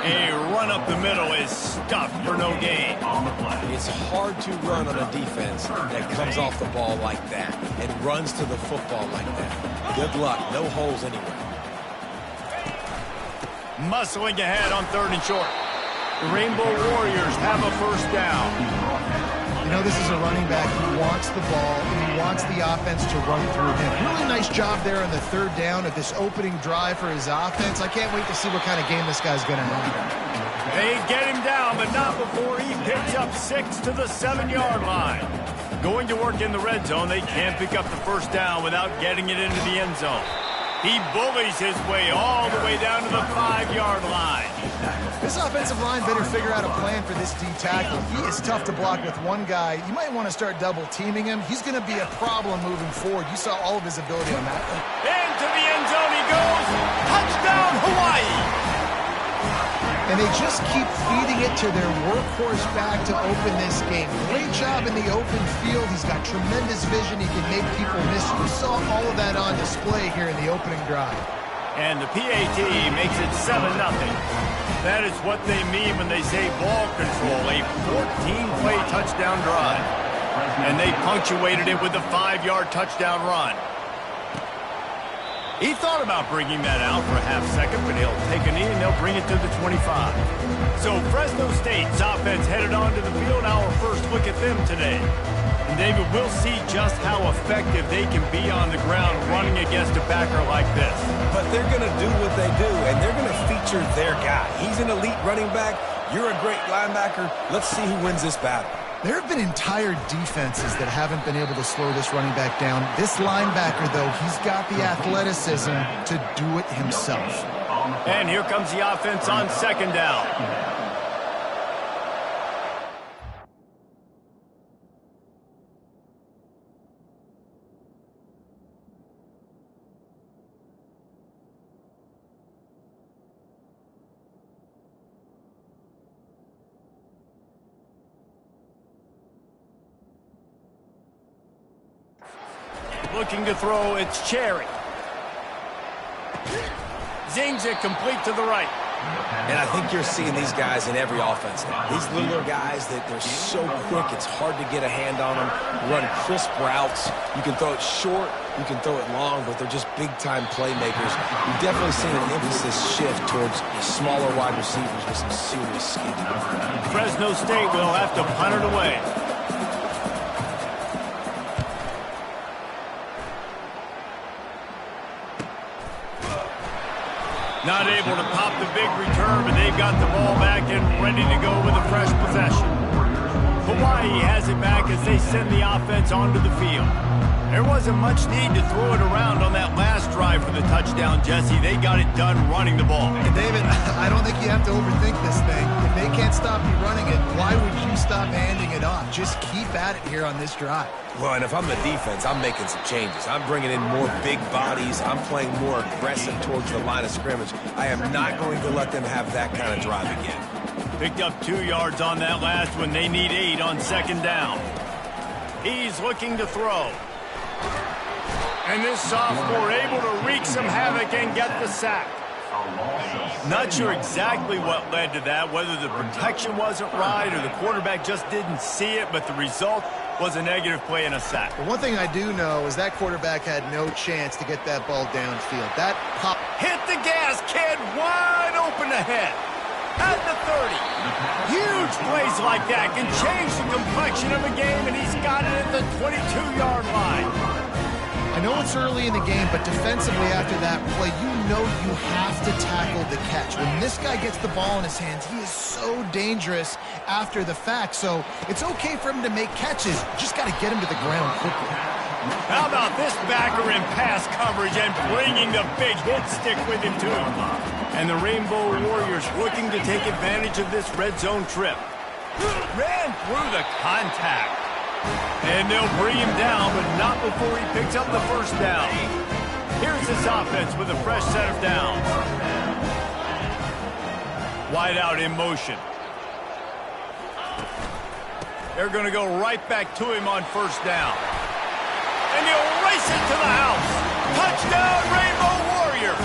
A run up the middle is stuffed for no gain. It's hard to run on a defense that comes off the ball like that and runs to the football like that. Good luck. No holes anywhere. Muscling ahead on third and short. The Rainbow Warriors have a first down. You know, this is a running back who wants the ball and he wants the offense to run through him. Really nice job there on the third down of this opening drive for his offense. I can't wait to see what kind of game this guy's going to have. They get him down, but not before he picks up 6 to the 7-yard line. Going to work in the red zone, they can't pick up the first down without getting it into the end zone. He bullies his way all the way down to the 5-yard line. This offensive line better figure out a plan for this D tackle. He is tough to block with one guy. You might want to start double teaming him. He's going to be a problem moving forward. You saw all of his ability on that one. Into the end zone he goes. Touchdown, Hawaii. And they just keep feeding it to their workhorse back to open this game. Great job in the open field. He's got tremendous vision. He can make people miss. You saw all of that on display here in the opening drive. And the PAT makes it 7-0. That is what they mean when they say ball control, a 14-play touchdown drive. And they punctuated it with a 5-yard touchdown run. He thought about bringing that out for a half second, but he'll take a knee and they'll bring it to the 25. So Fresno State's offense headed onto the field. Our first look at them today. And David, we'll see just how effective they can be on the ground running against a backer like this. But they're going to do what they do, and they're going to feature their guy. He's an elite running back. You're a great linebacker. Let's see who wins this battle. There have been entire defenses that haven't been able to slow this running back down. This linebacker, though, he's got the athleticism to do it himself. And here comes the offense on second down. Looking to throw, it's Cherry. Zings it complete to the right. And I think you're seeing these guys in every offense now. These littler guys, that they're so quick, it's hard to get a hand on them. Run crisp routes. You can throw it short, you can throw it long, but they're just big-time playmakers. You've definitely seen an emphasis shift towards smaller wide receivers with some serious skill. Fresno State will have to punt it away. Not able to pop the big return, but they've got the ball back and ready to go with a fresh possession. Hawaii has it back as they send the offense onto the field. There wasn't much need to throw it around on that last drive for the touchdown, Jesse. They got it done running the ball. And David, I don't think you have to overthink this thing. If they can't stop you running it, why would you stop handing it off? Just keep at it here on this drive. Well, and if I'm the defense, I'm making some changes. I'm bringing in more big bodies. I'm playing more aggressive towards the line of scrimmage. I am not going to let them have that kind of drive again. Picked up 2 yards on that last one. They need 8 on second down. He's looking to throw. And this sophomore able to wreak some havoc and get the sack. Not sure exactly what led to that, whether the protection wasn't right or the quarterback just didn't see it, but the result was a negative play and a sack. But one thing I do know is that quarterback had no chance to get that ball downfield. That pop. Hit the gas, kid, wide open ahead. At the 30. Huge plays like that can change the complexion of a game, and he's got it at the 22-yard line. I know it's early in the game, but defensively after that play, you know you have to tackle the catch. When this guy gets the ball in his hands, he is so dangerous after the fact. So it's okay for him to make catches. You just got to get him to the ground quickly. How about this backer in pass coverage and bringing the big hit stick with him, too? And the Rainbow Warriors looking to take advantage of this red zone trip. Ran through the contact. And they'll bring him down, but not before he picks up the first down. Here's this offense with a fresh set of downs. Wide out in motion. They're going to go right back to him on first down. And he'll race it to the house. Touchdown, Rainbow Warriors!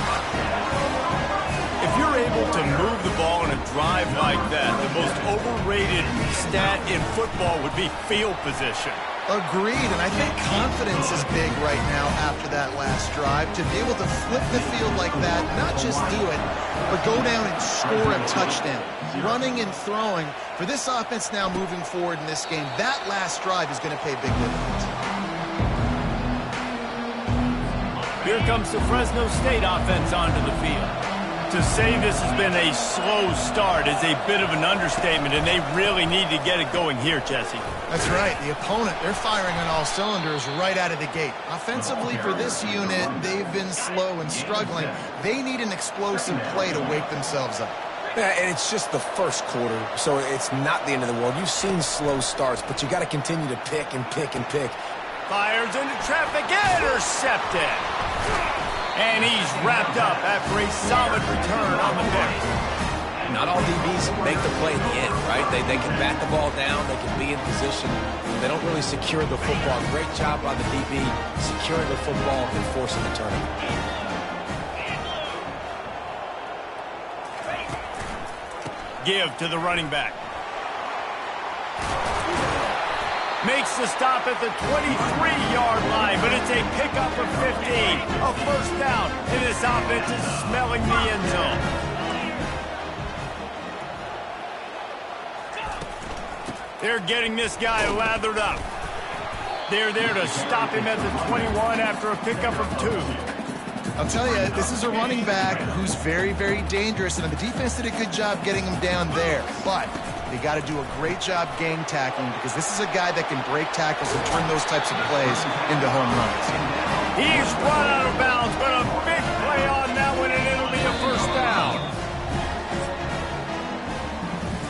If you're able to move the ball in a drive like that, the most overrated stat in football would be field position. Agreed, and I think confidence is big right now after that last drive. To be able to flip the field like that, not just do it, but go down and score a touchdown. Running and throwing. For this offense now moving forward in this game, that last drive is going to pay big dividends. Here comes the Fresno State offense onto the field. To say this has been a slow start is a bit of an understatement, and they really need to get it going here, Jesse. That's right. The opponent, they're firing on all cylinders right out of the gate. Offensively for this unit, they've been slow and struggling. They need an explosive play to wake themselves up. Yeah, and it's just the first quarter, so it's not the end of the world. You've seen slow starts, but you got to continue to pick and pick and pick. Fires into traffic, intercepted. And he's wrapped up after a solid return on the pick. Not all DBs make the play at the end, right? They can bat the ball down, they can be in position. They don't really secure the football. Great job by the DB securing the football and forcing the turnover. Give to the running back. Makes the stop at the 23-yard line, but it's a pickup of 15. A first down, and this offense is smelling the end zone. They're getting this guy lathered up. They're there to stop him at the 21 after a pickup of 2. I'll tell you, this is a running back who's very, very dangerous, and the defense did a good job getting him down there. But they got to do a great job gang tackling because this is a guy that can break tackles and turn those types of plays into home runs. He's run out of bounds, but a big play on that one, and it'll be a first down.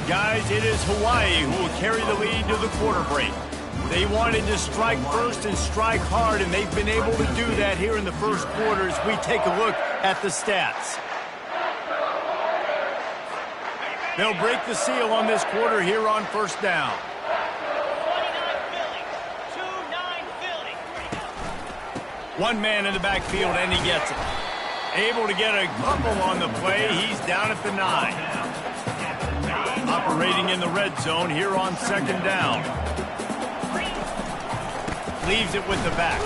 Guys, it is Hawaii who will carry the lead to the quarter break. They wanted to strike first and strike hard, and they've been able to do that here in the first quarter as we take a look at the stats. They'll break the seal on this quarter here on first down. 1 man in the backfield, and he gets it. Able to get a couple on the play. He's down at the 9. Operating in the red zone here on second down. Leaves it with the back.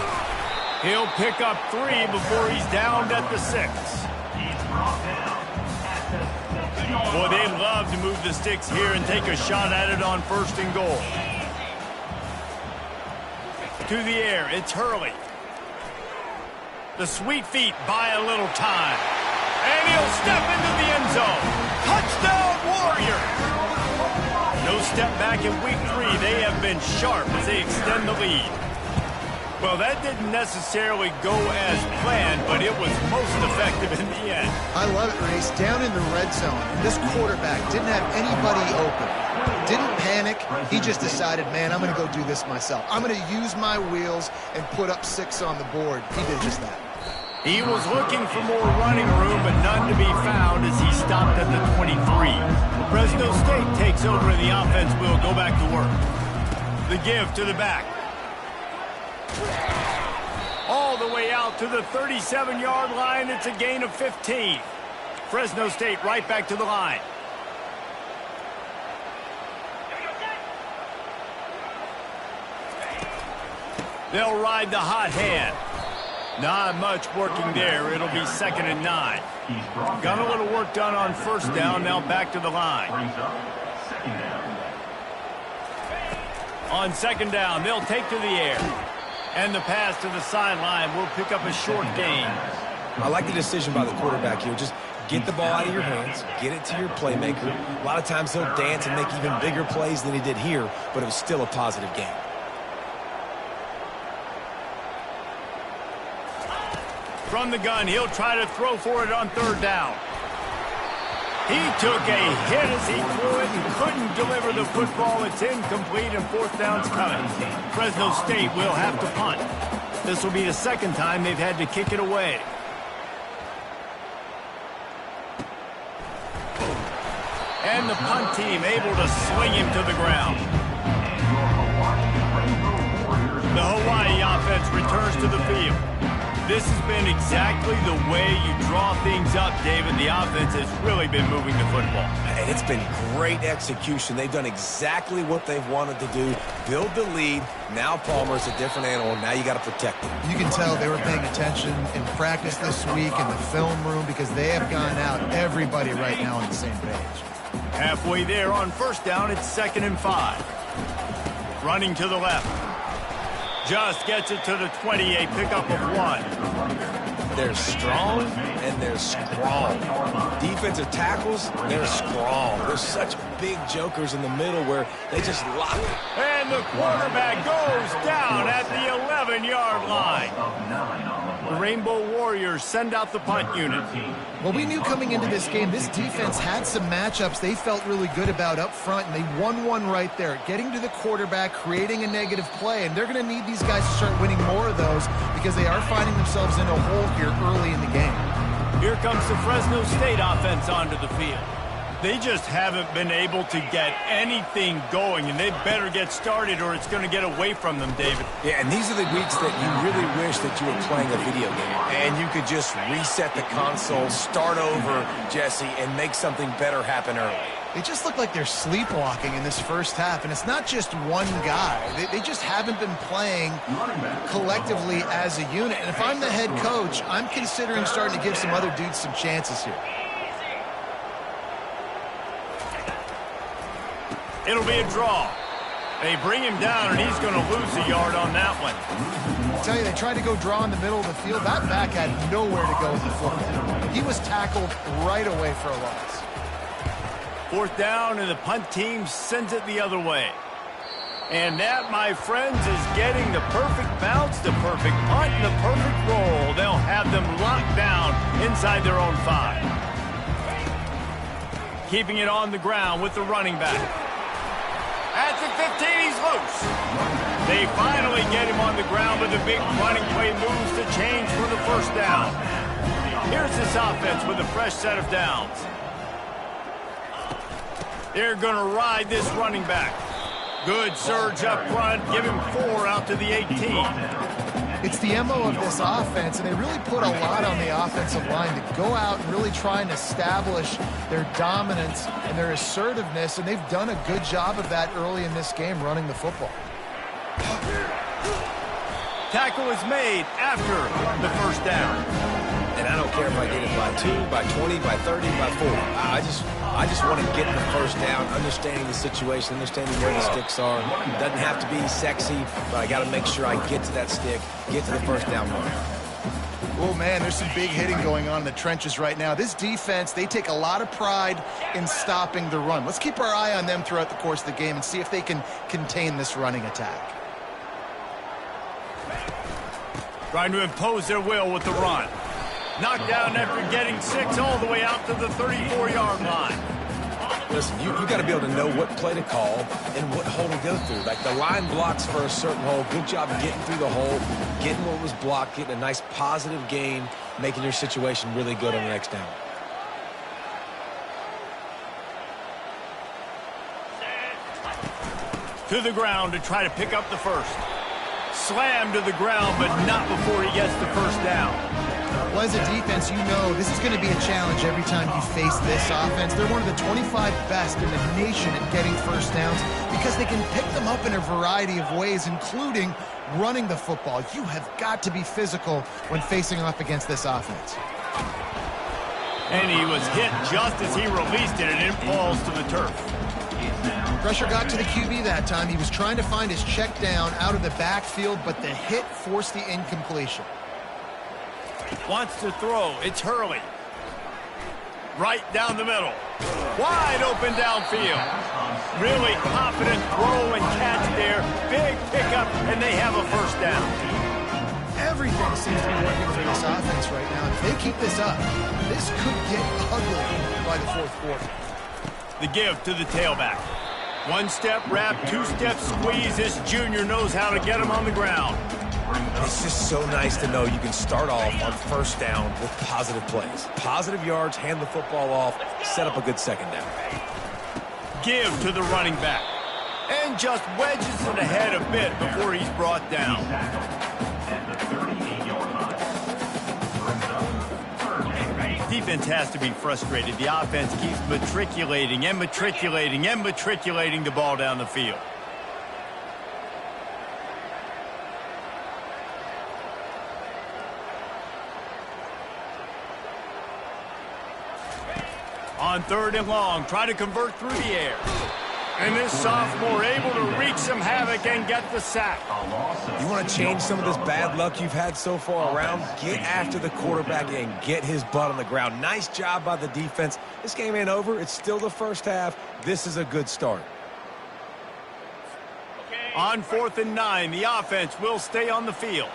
He'll pick up 3 before he's downed at the 6. Boy, they love to move the sticks here and take a shot at it on first and goal. To the air, it's Hurley. The sweet feet buy a little time. And he'll step into the end zone. Touchdown, Warriors! No step back in week 3. They have been sharp as they extend the lead. Well, that didn't necessarily go as planned, but it was most effective in the end. I love it, Reese. Down in the red zone, and this quarterback didn't have anybody open. Didn't panic. He just decided, man, I'm going to go do this myself. I'm going to use my wheels and put up 6 on the board. He did just that. He was looking for more running room, but none to be found as he stopped at the 23. Fresno State takes over and the offense will go back to work. The give to the back. All the way out to the 37-yard line. It's a gain of 15. Fresno State right back to the line. They'll ride the hot hand. Not much working there. It'll be 2nd and 9. Got a little work done on first down. Now back to the line. On 2nd down, they'll take to the air. And the pass to the sideline will pick up a short gain. I like the decision by the quarterback here. Just get the ball out of your hands, get it to your playmaker. A lot of times he'll dance and make even bigger plays than he did here, but it was still a positive game. From the gun, he'll try to throw for it on 3rd down. He took a hit as he threw it and couldn't deliver the football. It's incomplete and 4th down's coming. Fresno State will have to punt. This will be the 2nd time they've had to kick it away. And the punt team able to swing him to the ground. The Hawaii offense returns to the field. This has been exactly the way you draw things up, David. The offense has really been moving the football. And it's been great execution. They've done exactly what they've wanted to do. Build the lead. Now Palmer's a different animal. Now you got to protect him. You can tell they were paying attention in practice this week in the film room because they have gone out, everybody right now on the same page. Halfway there on first down, it's 2nd and 5. Running to the left. Just gets it to the 20, a pickup of 1. They're strong and they're strong. Defensive tackles, they're strong. They're such big jokers in the middle where they just lock it. And the quarterback goes down at the 11-yard line. The Rainbow Warriors send out the punt unit. Well, we knew coming into this game, this defense had some matchups they felt really good about up front, and they won one right there, getting to the quarterback, creating a negative play, and they're going to need these guys to start winning more of those because they are finding themselves in a hole here early in the game. Here comes the Fresno State offense onto the field. They just haven't been able to get anything going, and they better get started or it's going to get away from them, David. Yeah, and these are the weeks that you really wish that you were playing a video game and you could just reset the console, start over, Jesse, and make something better happen early. They just look like they're sleepwalking in this first half, and it's not just one guy. They just haven't been playing collectively as a unit. And if I'm the head coach, I'm considering starting to give some other dudes some chances here. It'll be a draw. They bring him down, and he's going to lose a yard on that one. I tell you, they tried to go draw in the middle of the field. That back had nowhere to go with the football. He was tackled right away for a loss. 4th down, and the punt team sends it the other way. And that, my friends, is getting the perfect bounce, the perfect punt, and the perfect roll. They'll have them locked down inside their own 5. Keeping it on the ground with the running back. At the 15, he's loose. They finally get him on the ground, but the big running play moves the chains for the 1st down. Here's this offense with a fresh set of downs. They're going to ride this running back. Good surge up front. Give him 4 out to the 18. It's the MO of this offense, and they really put a lot on the offensive line to go out and really try and establish their dominance and their assertiveness, and they've done a good job of that early in this game running the football. Tackle is made after the 1st down. And I don't care if I get it by 2, by 20, by 30, by 40. I just want to get the 1st down, understanding the situation, understanding where the sticks are. It doesn't have to be sexy, but I got to make sure I get to that stick, get to the 1st down mark. Oh, man, there's some big hitting going on in the trenches right now. This defense, they take a lot of pride in stopping the run. Let's keep our eye on them throughout the course of the game and see if they can contain this running attack. Trying to impose their will with the run. Knocked down after getting 6 all the way out to the 34-yard line. Listen, you got to be able to know what play to call and what hole to go through. Like the line blocks for a certain hole. Good job of getting through the hole, getting what was blocked, getting a nice positive gain, making your situation really good on the next down. To the ground to try to pick up the 1st. Slammed to the ground, but not before he gets the 1st down. Well, as a defense, you know this is going to be a challenge every time you face this offense. They're one of the 25 best in the nation at getting 1st downs because they can pick them up in a variety of ways, including running the football. You have got to be physical when facing off against this offense. And he was hit just as he released it, and it falls to the turf. Pressure got to the QB that time. He was trying to find his check down out of the backfield, but the hit forced the incompletion. Wants to throw. It's Hurley. Right down the middle. Wide open downfield. Really confident throw and catch there. Big pickup, and they have a 1st down. Everything seems to be working for this offense right now. If they keep this up, this could get ugly by the 4th quarter. The give to the tailback. 1-step wrap, 2-step squeeze. This junior knows how to get him on the ground. It's just so nice to know you can start off on 1st down with positive plays. Positive yards, hand the football off, set up a good 2nd down. Give to the running back. And just wedges it ahead a bit before he's brought down. Defense has to be frustrated. The offense keeps matriculating and matriculating and matriculating the ball down the field. On 3rd and long, try to convert through the air. And this sophomore able to wreak some havoc and get the sack. You want to change some of this bad luck you've had so far around? Get after the quarterback and get his butt on the ground. Nice job by the defense. This game ain't over. It's still the 1st half. This is a good start. On 4th and 9, the offense will stay on the field.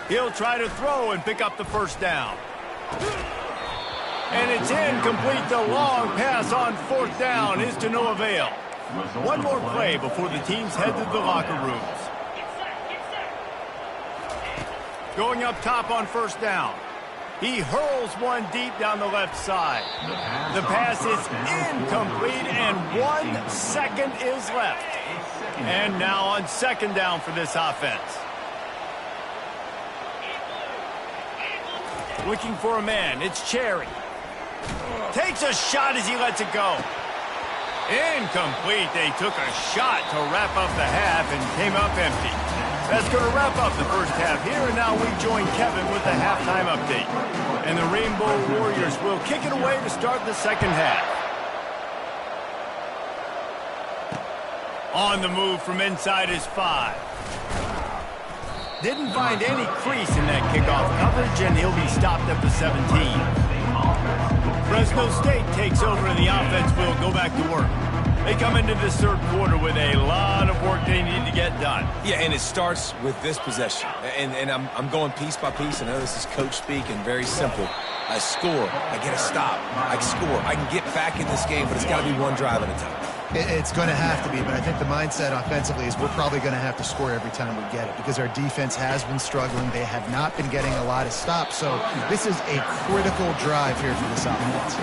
He'll try to throw and pick up the 1st down. And it's incomplete. The long pass on 4th down is to no avail. One more play before the teams head to the locker rooms. Going up top on 1st down. He hurls one deep down the left side. The pass is incomplete, and 1 second is left. And now on 2nd down for this offense. Looking for a man. It's Cherry. Takes a shot as he lets it go. Incomplete. They took a shot to wrap up the half and came up empty. That's going to wrap up the first half here, and now we join Kevin with the halftime update. And the Rainbow Warriors will kick it away to start the second half. On the move from inside is 5. Didn't find any crease in that kickoff coverage, and he'll be stopped at the 17. Fresno State takes over, and the offense will go back to work. They come into this 3rd quarter with a lot of work they need to get done. Yeah, and it starts with this possession. And I'm going piece by piece. I know this is coach speak and very simple. I score. I get a stop. I score. I can get back in this game, but it's got to be one drive at a time. It's going to have to be, but I think the mindset offensively is we're probably going to have to score every time we get it because our defense has been struggling. They have not been getting a lot of stops, so this is a critical drive here for this offense.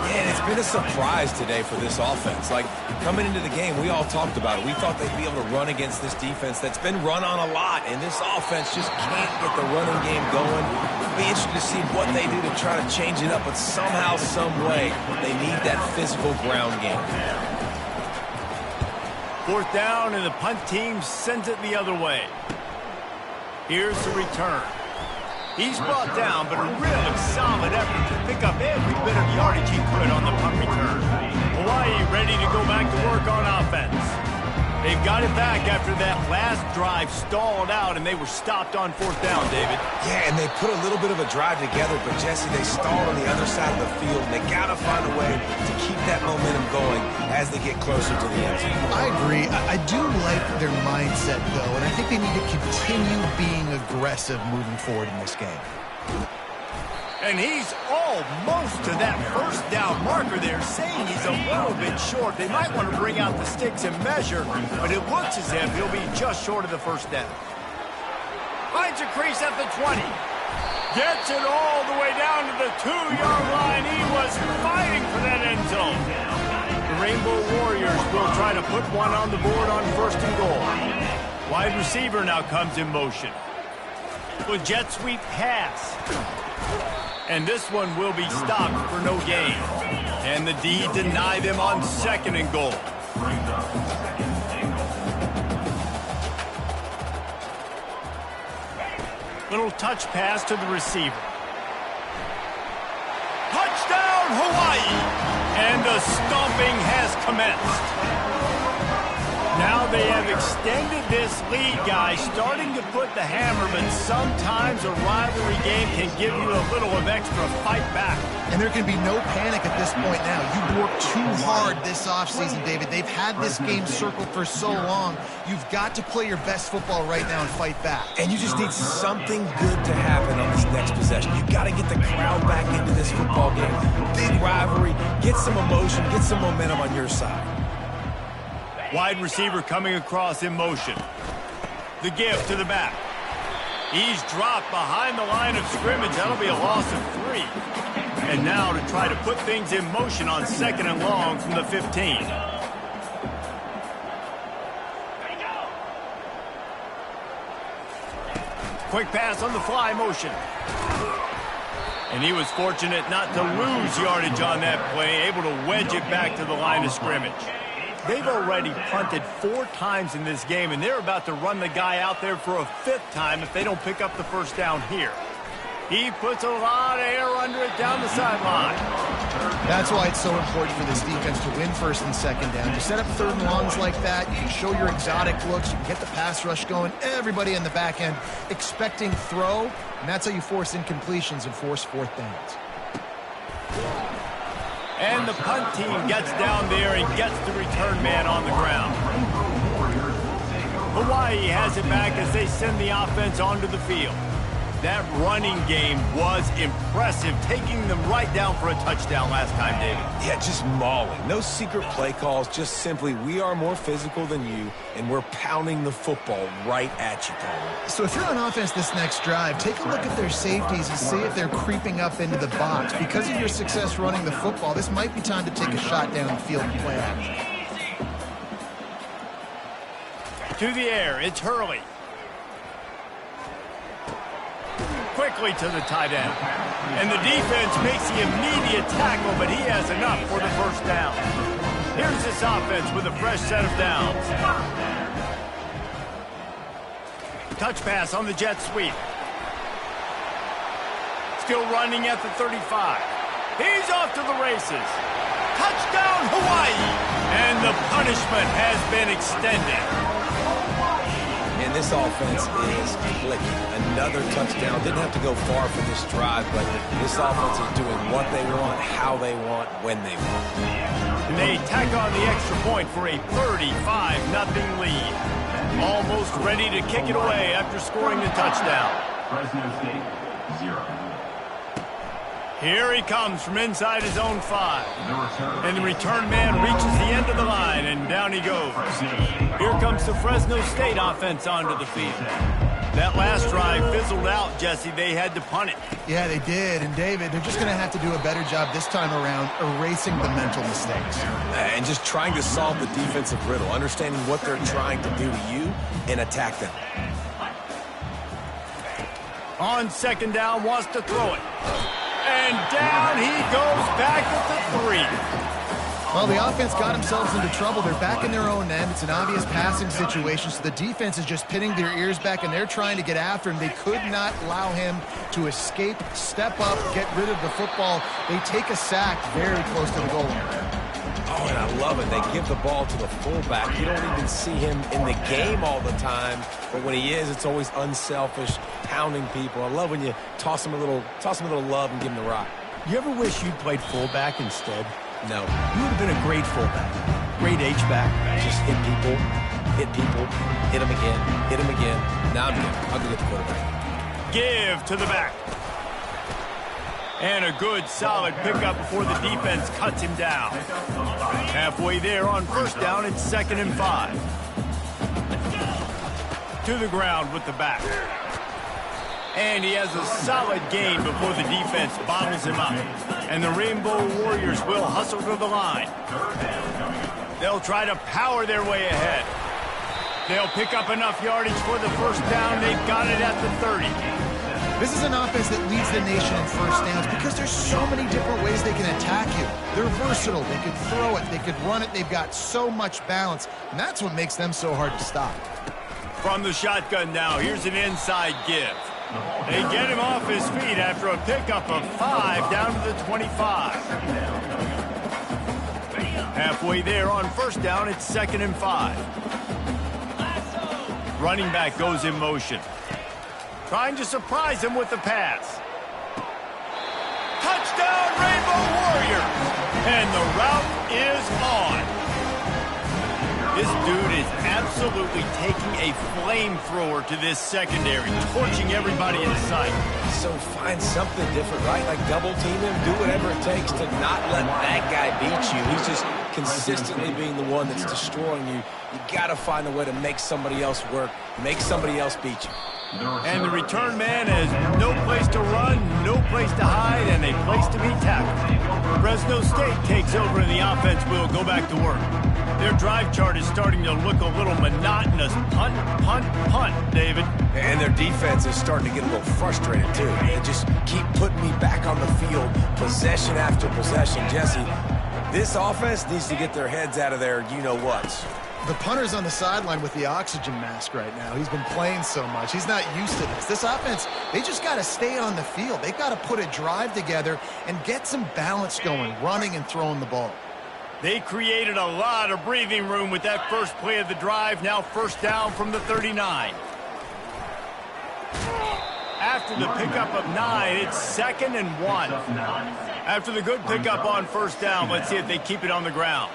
Yeah, and it's been a surprise today for this offense. Like, coming into the game, we all talked about it. We thought they'd be able to run against this defense that's been run on a lot, and this offense just can't get the running game going. It'll be interesting to see what they do to try to change it up, but somehow, some way, they need that physical ground game. 4th down, and the punt team sends it the other way. Here's the return. He's brought down, but a really solid effort to pick up every bit of yardage he could on the punt return. Hawaii ready to go back to work on offense. They've got it back after that last drive stalled out, and they were stopped on 4th down, David. Yeah, and they put a little bit of a drive together, but, Jesse, they stalled on the other side of the field, and they got to find a way to keep that momentum going as they get closer to the end zone. I agree. I do like their mindset, though, and I think they need to continue being aggressive moving forward in this game. And he's almost to that 1st down marker there, saying he's a little bit short. They might want to bring out the sticks and measure, but it looks as if he'll be just short of the 1st down. Finds a crease at the 20. Gets it all the way down to the 2-yard line. He was fighting for that end zone. The Rainbow Warriors will try to put one on the board on 1st and goal. Wide receiver now comes in motion. With jet sweep pass. And this one will be stopped for no gain. And the D deny them on 2nd and goal. Little touch pass to the receiver. Touchdown, Hawaii! And the stomping has commenced. Now they have extended this lead, guys, starting to put the hammer, but sometimes a rivalry game can give you a little of extra fight back. And there can be no panic at this point now. You've worked too hard this offseason, David. They've had this game circled for so long. You've got to play your best football right now and fight back. And you just need something good to happen on this next possession. You've got to get the crowd back into this football game. Big rivalry. Get some emotion. Get some momentum on your side. Wide receiver coming across in motion. The give to the back. He's dropped behind the line of scrimmage. That'll be a loss of 3. And now to try to put things in motion on 2nd and long from the 15. Quick pass on the fly motion. And he was fortunate not to lose yardage on that play, able to wedge it back to the line of scrimmage. They've already punted 4 times in this game, and they're about to run the guy out there for a 5th time if they don't pick up the 1st down here. He puts a lot of air under it down the sideline. That's why it's so important for this defense to win 1st and 2nd down. You set up 3rd and longs like that, you can show your exotic looks, you can get the pass rush going, everybody in the back end expecting throw, and that's how you force incompletions and force 4th downs. And the punt team gets down there and gets the return man on the ground. Hawaii has it back as they send the offense onto the field. That running game was impressive, taking them right down for a touchdown last time, David. Yeah, just mauling. No secret play calls, just simply we are more physical than you, and we're pounding the football right at you, Cole. So if you're on offense this next drive, take a look at their safeties and see if they're creeping up into the box. Because of your success running the football, this might be time to take a shot downfield and play action. To the air, it's Hurley. Quickly to the tight end. And the defense makes the immediate tackle, but he has enough for the first down. Here's this offense with a fresh set of downs. Touch pass on the jet sweep. Still running at the 35. He's off to the races. Touchdown, Hawaii! And the punishment has been extended. And this offense is clicking. Another touchdown. Didn't have to go far for this drive, but this offense is doing what they want, how they want, when they want. And they tack on the extra point for a 35-0 lead. Almost ready to kick it away after scoring the touchdown. Fresno State, 0. Here he comes from inside his own 5. And the return man reaches the end of the line, and down he goes. Here comes the Fresno State offense onto the field. That last drive fizzled out, Jesse. They had to punt it. Yeah, they did. And, David, they're just going to have to do a better job this time around erasing the mental mistakes. And just trying to solve the defensive riddle, understanding what they're trying to do to you and attack them. On second down, wants to throw it. And down he goes back at the 3. Well, the offense got themselves into trouble. They're back in their own end. It's an obvious passing situation, so the defense is just pinning their ears back, and they're trying to get after him. They could not allow him to escape, step up, get rid of the football. They take a sack very close to the goal line. Oh, and I love it. They give the ball to the fullback. You don't even see him in the game all the time, but when he is, it's always unselfish, pounding people. I love when you toss him a little love and give him the rock. You ever wish you'd played fullback instead? No. You would have been a great fullback. Great H-back. Just hit people, hit them again. Now I'm good. I'll go get the quarterback. Give to the back. And a good, solid pickup before the defense cuts him down. Halfway there on first down, it's 2nd and 5. To the ground with the back. And he has a solid gain before the defense bottles him up. And the Rainbow Warriors will hustle to the line. They'll try to power their way ahead. They'll pick up enough yardage for the first down. They've got it at the 30. This is an offense that leads the nation in first downs because there's so many different ways they can attack you. They're versatile. They could throw it. They could run it. They've got so much balance, and that's what makes them so hard to stop. From the shotgun now, here's an inside give. They get him off his feet after a pickup of 5 down to the 25. Halfway there on first down, it's 2nd and 5. Running back goes in motion. Trying to surprise him with the pass. Touchdown, Rainbow Warriors! And the route is on. This dude is absolutely taking a flamethrower to this secondary, torching everybody in sight. So find something different, right? Like double team him, do whatever it takes to not let that guy beat you. He's just consistently being the one that's destroying you. You got to find a way to make somebody else work, make somebody else beat you. And the return man has no place to run, no place to hide, and a place to be tackled. Fresno State takes over and the offense will go back to work. Their drive chart is starting to look a little monotonous. Punt, punt, punt, David. And their defense is starting to get a little frustrated, too. They just keep putting me back on the field, possession after possession. Jesse, this offense needs to get their heads out of their you-know-whats. The punter's on the sideline with the oxygen mask right now. He's been playing so much. He's not used to this. This offense, they just got to stay on the field. They've got to put a drive together and get some balance going, running and throwing the ball. They created a lot of breathing room with that first play of the drive. Now first down from the 39. After the pickup of 9, it's 2nd and 1. After the good pickup on first down, let's see if they keep it on the ground.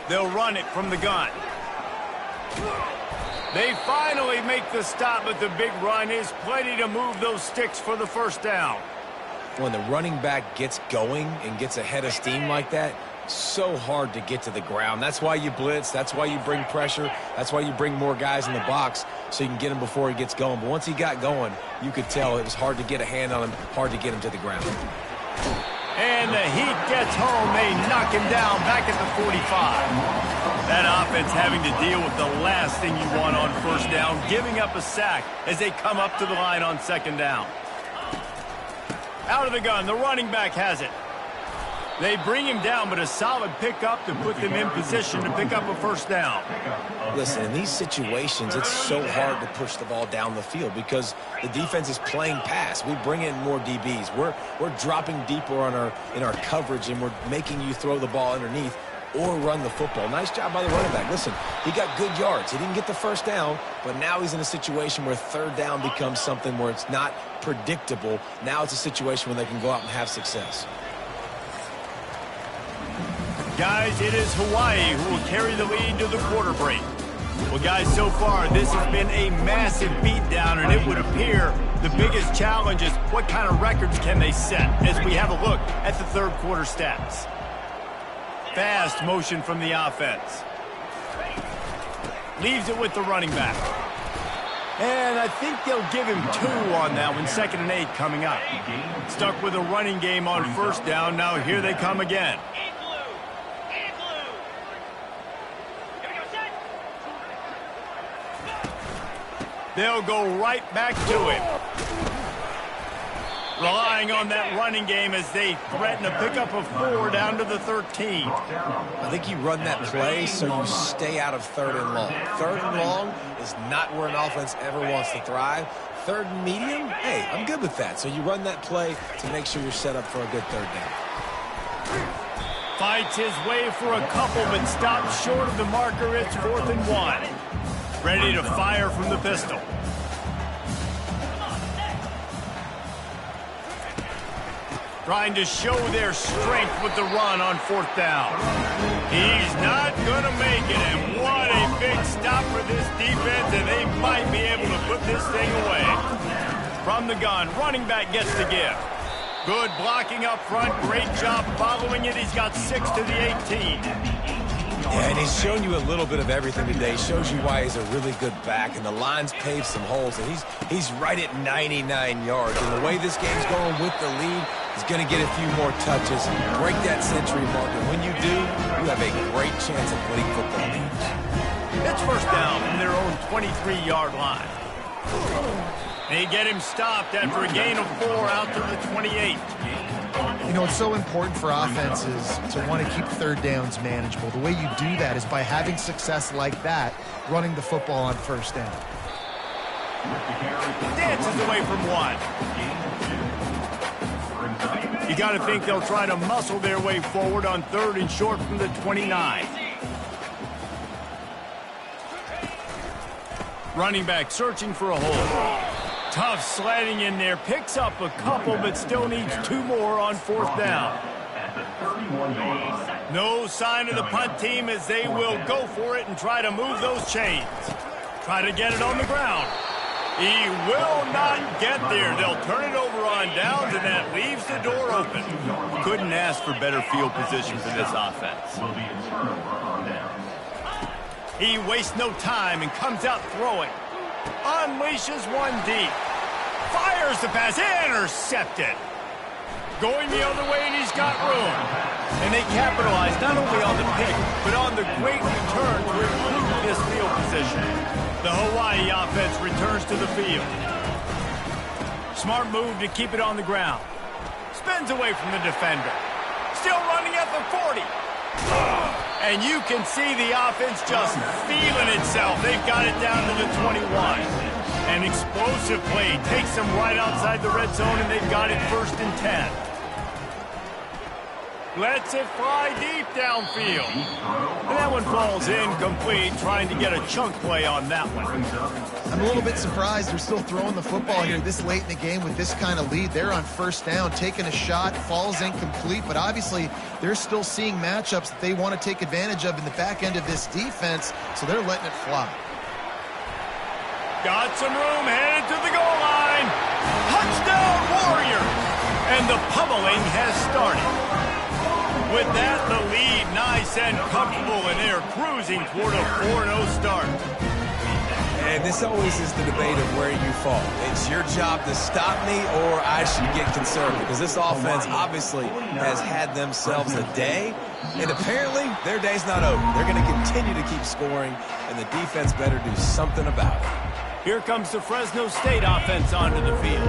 They'll run it from the gun. They finally make the stop, but the big run is plenty to move those sticks for the first down. When the running back gets going and gets ahead of steam like that, so hard to get to the ground. That's why you blitz. That's why you bring pressure. That's why you bring more guys in the box so you can get him before he gets going. But once he got going, you could tell it was hard to get a hand on him, hard to get him to the ground. And the heat gets home. They knock him down back at the 45. That offense having to deal with the last thing you want on first down, giving up a sack as they come up to the line on second down. Out of the gun, the running back has it. They bring him down, but a solid pickup to put them in position to pick up a first down. Listen, in these situations, it's so hard to push the ball down the field because the defense is playing pass. We bring in more DBs. We're dropping deeper in our coverage, and we're making you throw the ball underneath or run the football. Nice job by the running back. Listen, he got good yards. He didn't get the first down, but now he's in a situation where third down becomes something where it's not predictable. Now it's a situation where they can go out and have success. Guys, it is Hawaii who will carry the lead to the quarter break. Well, guys, so far, this has been a massive beatdown, and it would appear the biggest challenge is what kind of records can they set as we have a look at the third quarter stats. Fast motion from the offense. Leaves it with the running back. And I think they'll give him 2 on that one, 2nd and 8 coming up. Stuck with a running game on first down. Now here they come again. They'll go right back to him. Relying on that running game as they threaten a pickup of 4 down to the 13. I think you run that play so you stay out of 3rd and long. 3rd and long is not where an offense ever wants to thrive. 3rd and medium, hey, I'm good with that. So you run that play to make sure you're set up for a good 3rd down. Fights his way for a couple, but stops short of the marker. It's 4th and 1. Ready to fire from the pistol. Trying to show their strength with the run on 4th down. He's not going to make it, and what a big stop for this defense, and they might be able to put this thing away. From the gun, running back gets the give. Good blocking up front, great job following it. He's got 6 to the 18. Yeah, and he's shown you a little bit of everything today. He shows you why he's a really good back, and the line's paved some holes, and he's right at 99 yards. And the way this game's going with the lead, he's going to get a few more touches, break that century mark, and when you do, you have a great chance of winning football games. It's first down from their own 23-yard line. They get him stopped after a gain of 4 out to the 28. You know, it's so important for offenses to want to keep 3rd downs manageable. The way you do that is by having success like that, running the football on first down. Dances away from 1. You got to think they'll try to muscle their way forward on 3rd and short from the 29. Running back searching for a hole. Tough sledding in there, picks up a couple, but still needs 2 more on 4th down. No sign of the punt team as they will go for it and try to move those chains. Try to get it on the ground. He will not get there. They'll turn it over on downs, and that leaves the door open. Couldn't ask for better field position for this offense. He wastes no time and comes out throwing. Unleashes one deep. Fires the pass. Intercepted. Going the other way, and he's got room. And they capitalize not only on the pick, but on the great return to improve this field position. The Hawaii offense returns to the field. Smart move to keep it on the ground. Spins away from the defender. Still running at the 40. And you can see the offense just feeling itself. They've got it down to the 21. An explosive play takes them right outside the red zone, and they've got it 1st and 10. Lets it fly deep downfield. And that one falls incomplete, trying to get a chunk play on that one. I'm a little bit surprised they're still throwing the football here this late in the game with this kind of lead. They're on 1st down, taking a shot, falls incomplete, but obviously they're still seeing matchups that they want to take advantage of in the back end of this defense, so they're letting it fly. Got some room, headed to the goal line. Touchdown, Warriors! And the pummeling has started. With that, the lead nice and comfortable, and they are cruising toward a 4-0 start. And this always is the debate of where you fall. It's your job to stop me, or I should get conservative, because this offense obviously has had themselves a day, and apparently their day's not over. They're going to continue to keep scoring, and the defense better do something about it. Here comes the Fresno State offense onto the field.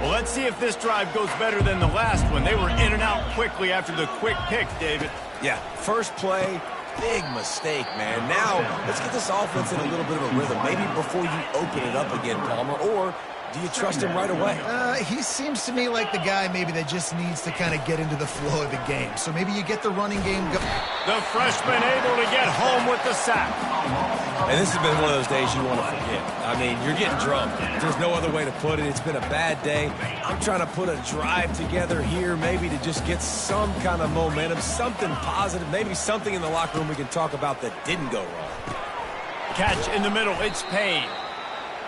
Well, let's see if this drive goes better than the last one. They were in and out quickly after the quick pick, David. Yeah, first play, big mistake, man. Now, let's get this offense in a little bit of a rhythm. Maybe before you open it up again, Palmer, or do you trust him right away? He seems to me like the guy maybe that just needs to kind of get into the flow of the game. So maybe you get the running game going. The freshman able to get home with the sack. And this has been one of those days you want to forget. I mean, you're getting drunk. There's no other way to put it. It's been a bad day. I'm trying to put a drive together here, maybe to just get some kind of momentum, something positive, maybe something in the locker room we can talk about that didn't go wrong. Catch in the middle, it's Payne.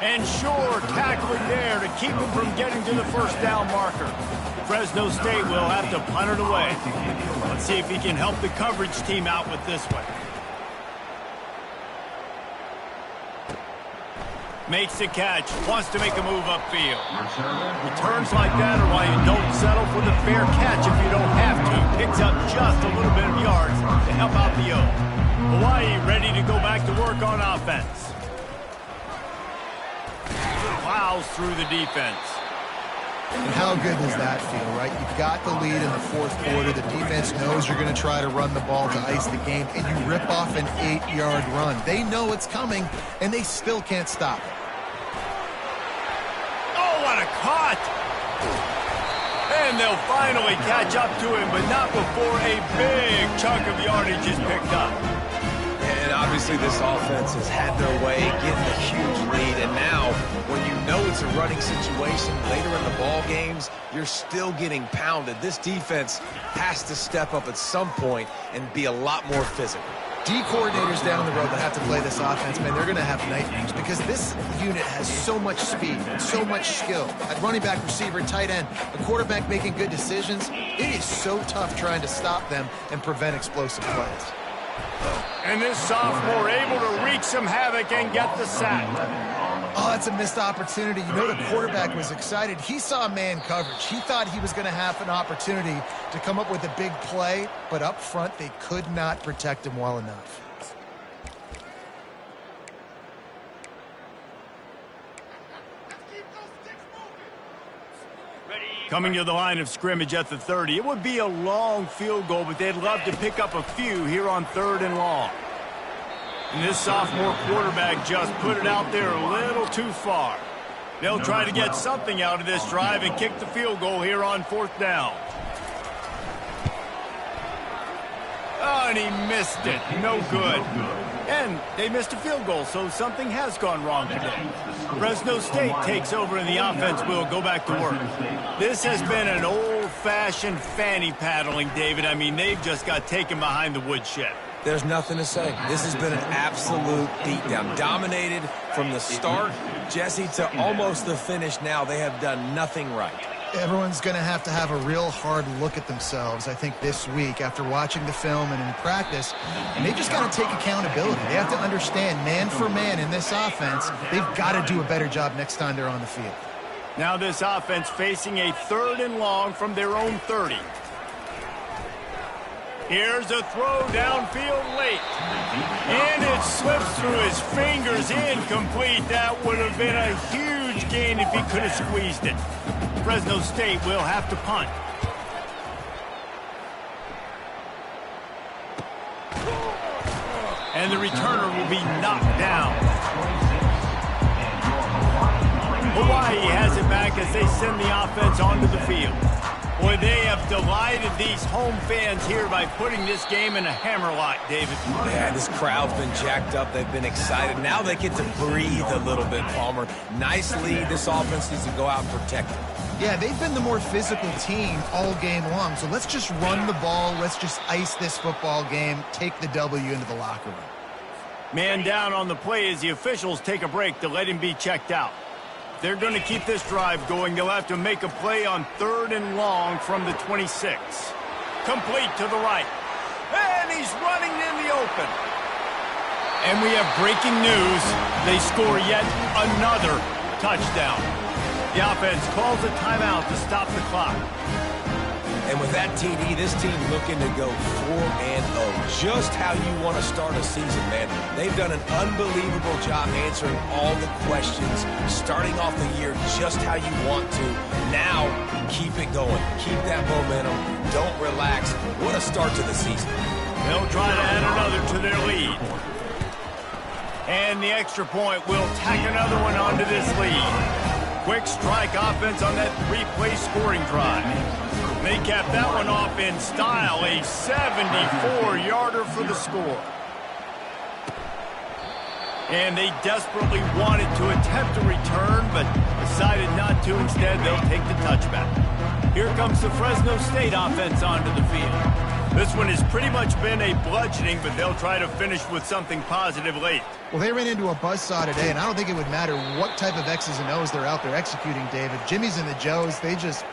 And Shore tackling there to keep him from getting to the first down marker. Fresno State will have to punt it away. Let's see if he can help the coverage team out with this one. Makes the catch, wants to make a move upfield. Returns like that are why you don't settle for the fair catch if you don't have to. Picks up just a little bit of yards to help out the O. Hawaii ready to go back to work on offense. Plows through the defense. And how good does that feel, right? You've got the lead in the fourth quarter. The defense knows you're going to try to run the ball to ice the game, and you rip off an 8-yard run. They know it's coming, and they still can't stop it. Oh, what a cut! And they'll finally catch up to him, but not before a big chunk of yardage is picked up. And obviously this offense has had their way, getting a huge lead. And now, when you know it's a running situation later in the ball games, you're still getting pounded. This defense has to step up at some point and be a lot more physical. D coordinators down the road that have to play this offense, man, they're going to have nightmares because this unit has so much speed and so much skill. At running back, receiver, tight end, the quarterback making good decisions, it is so tough trying to stop them and prevent explosive plays. And this sophomore able to wreak some havoc and get the sack. Oh, that's a missed opportunity. You know the quarterback was excited. He saw man coverage. He thought he was going to have an opportunity to come up with a big play, but up front they could not protect him well enough. Coming to the line of scrimmage at the 30. It would be a long field goal, but they'd love to pick up a few here on 3rd and long. And this sophomore quarterback just put it out there a little too far. They'll try to get something out of this drive and kick the field goal here on 4th down. Oh, and he missed it. No good. And they missed a field goal, so something has gone wrong today. Fresno State takes over and the offense will go back to work. This has been an old-fashioned fanny paddling, David. I mean, they've just got taken behind the woodshed. There's nothing to say. This has been an absolute beatdown. Dominated from the start, Jesse, to almost the finish now. They have done nothing right. Everyone's going to have a real hard look at themselves, I think, this week after watching the film and in practice. And they've just got to take accountability. They have to understand, man for man in this offense, they've got to do a better job next time they're on the field. Now this offense facing a 3rd and long from their own 30. Here's a throw downfield late. And it slips through his fingers, incomplete. That would have been a huge gain if he could have squeezed it. Fresno State will have to punt. And the returner will be knocked down. Hawaii has it back as they send the offense onto the field. Boy, they have delighted these home fans here by putting this game in a hammerlock, David. Yeah, this crowd's been jacked up. They've been excited. Now they get to breathe a little bit, Palmer. Nice lead. This offense needs to go out and protect it. Yeah, they've been the more physical team all game long. So let's just run the ball. Let's just ice this football game, take the W into the locker room. Man down on the play as the officials take a break to let him be checked out. If they're going to keep this drive going, they'll have to make a play on 3rd and long from the 26. Complete to the right. And he's running in the open. And we have breaking news. They score yet another touchdown. The offense calls a timeout to stop the clock. And with that TD, this team looking to go 4-0. Just how you want to start a season, man. They've done an unbelievable job answering all the questions, starting off the year just how you want to. Now, keep it going. Keep that momentum. Don't relax. What a start to the season. They'll try to add another to their lead. And the extra point will tack another one onto this lead. Quick strike offense on that 3-play scoring drive. They capped that one off in style, a 74-yarder for the score. And they desperately wanted to attempt a return, but decided not to. Instead, they'll take the touchback. Here comes the Fresno State offense onto the field. This one has pretty much been a bludgeoning, but they'll try to finish with something positive late. Well, they ran into a buzzsaw today, and I don't think it would matter what type of X's and O's they're out there executing, David. Jimmy's and the Joes, they're just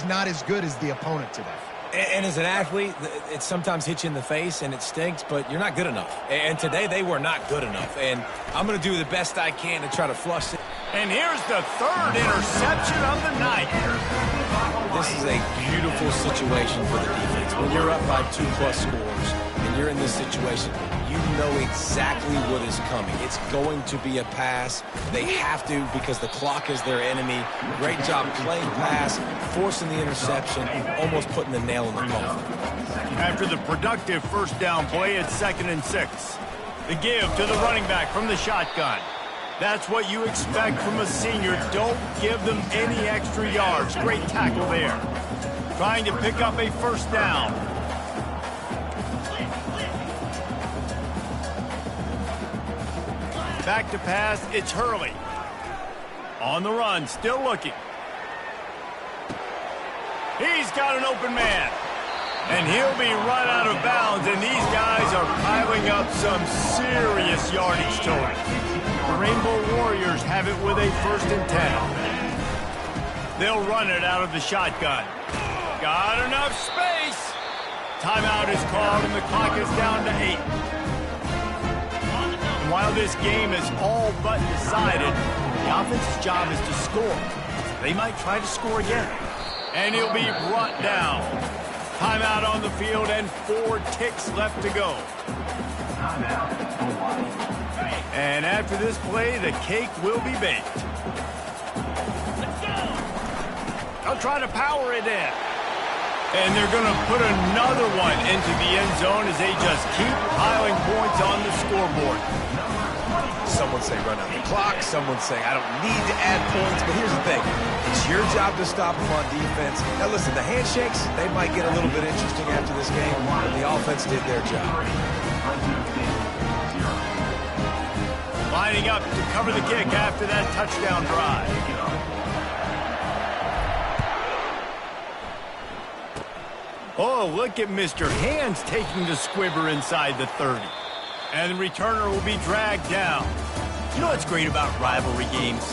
not as good as the opponent today. And as an athlete, it sometimes hits you in the face and it stinks, but you're not good enough. And today they were not good enough. And I'm going to do the best I can to try to flush it. And here's the 3rd interception of the night. This is a beautiful situation for the defense. When you're up by 2+ scores and you're in this situation, you know exactly what is coming. It's going to be a pass. They have to because the clock is their enemy. Great job playing pass, forcing the interception, almost putting the nail in the coffin. After the productive first down play, it's 2nd and 6. The give to the running back from the shotgun. That's what you expect from a senior. Don't give them any extra yards. Great tackle there. Trying to pick up a first down. Back to pass, it's Hurley. On the run, still looking. He's got an open man. And he'll be run out of bounds, and these guys are piling up some serious yardage total. The Rainbow Warriors have it with a 1st and 10. They'll run it out of the shotgun. Got enough space. Timeout is called, and the clock is down to 8. And while this game is all but decided, the offense's job is to score. They might try to score again. And he'll be brought down. Timeout on the field and 4 ticks left to go. And after this play, the cake will be baked. They'll try to power it in. And they're going to put another one into the end zone as they just keep piling points on the scoreboard. Someone say run out the clock. Someone say I don't need to add points. But here's the thing. It's your job to stop them on defense. Now, listen, the handshakes, they might get a little bit interesting after this game, but the offense did their job. Lining up to cover the kick after that touchdown drive. Oh, look at Mr. Hands taking the squibber inside the 30. And the returner will be dragged down. You know what's great about rivalry games?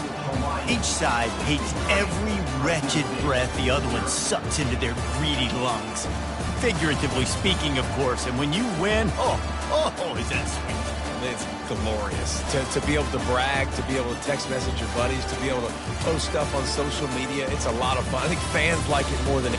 Each side hates every wretched breath the other one sucks into their greedy lungs. Figuratively speaking, of course. And when you win, oh, is that sweet. It's glorious to be able to brag, to be able to text message your buddies, to be able to post stuff on social media. It's a lot of fun. I think fans like it more than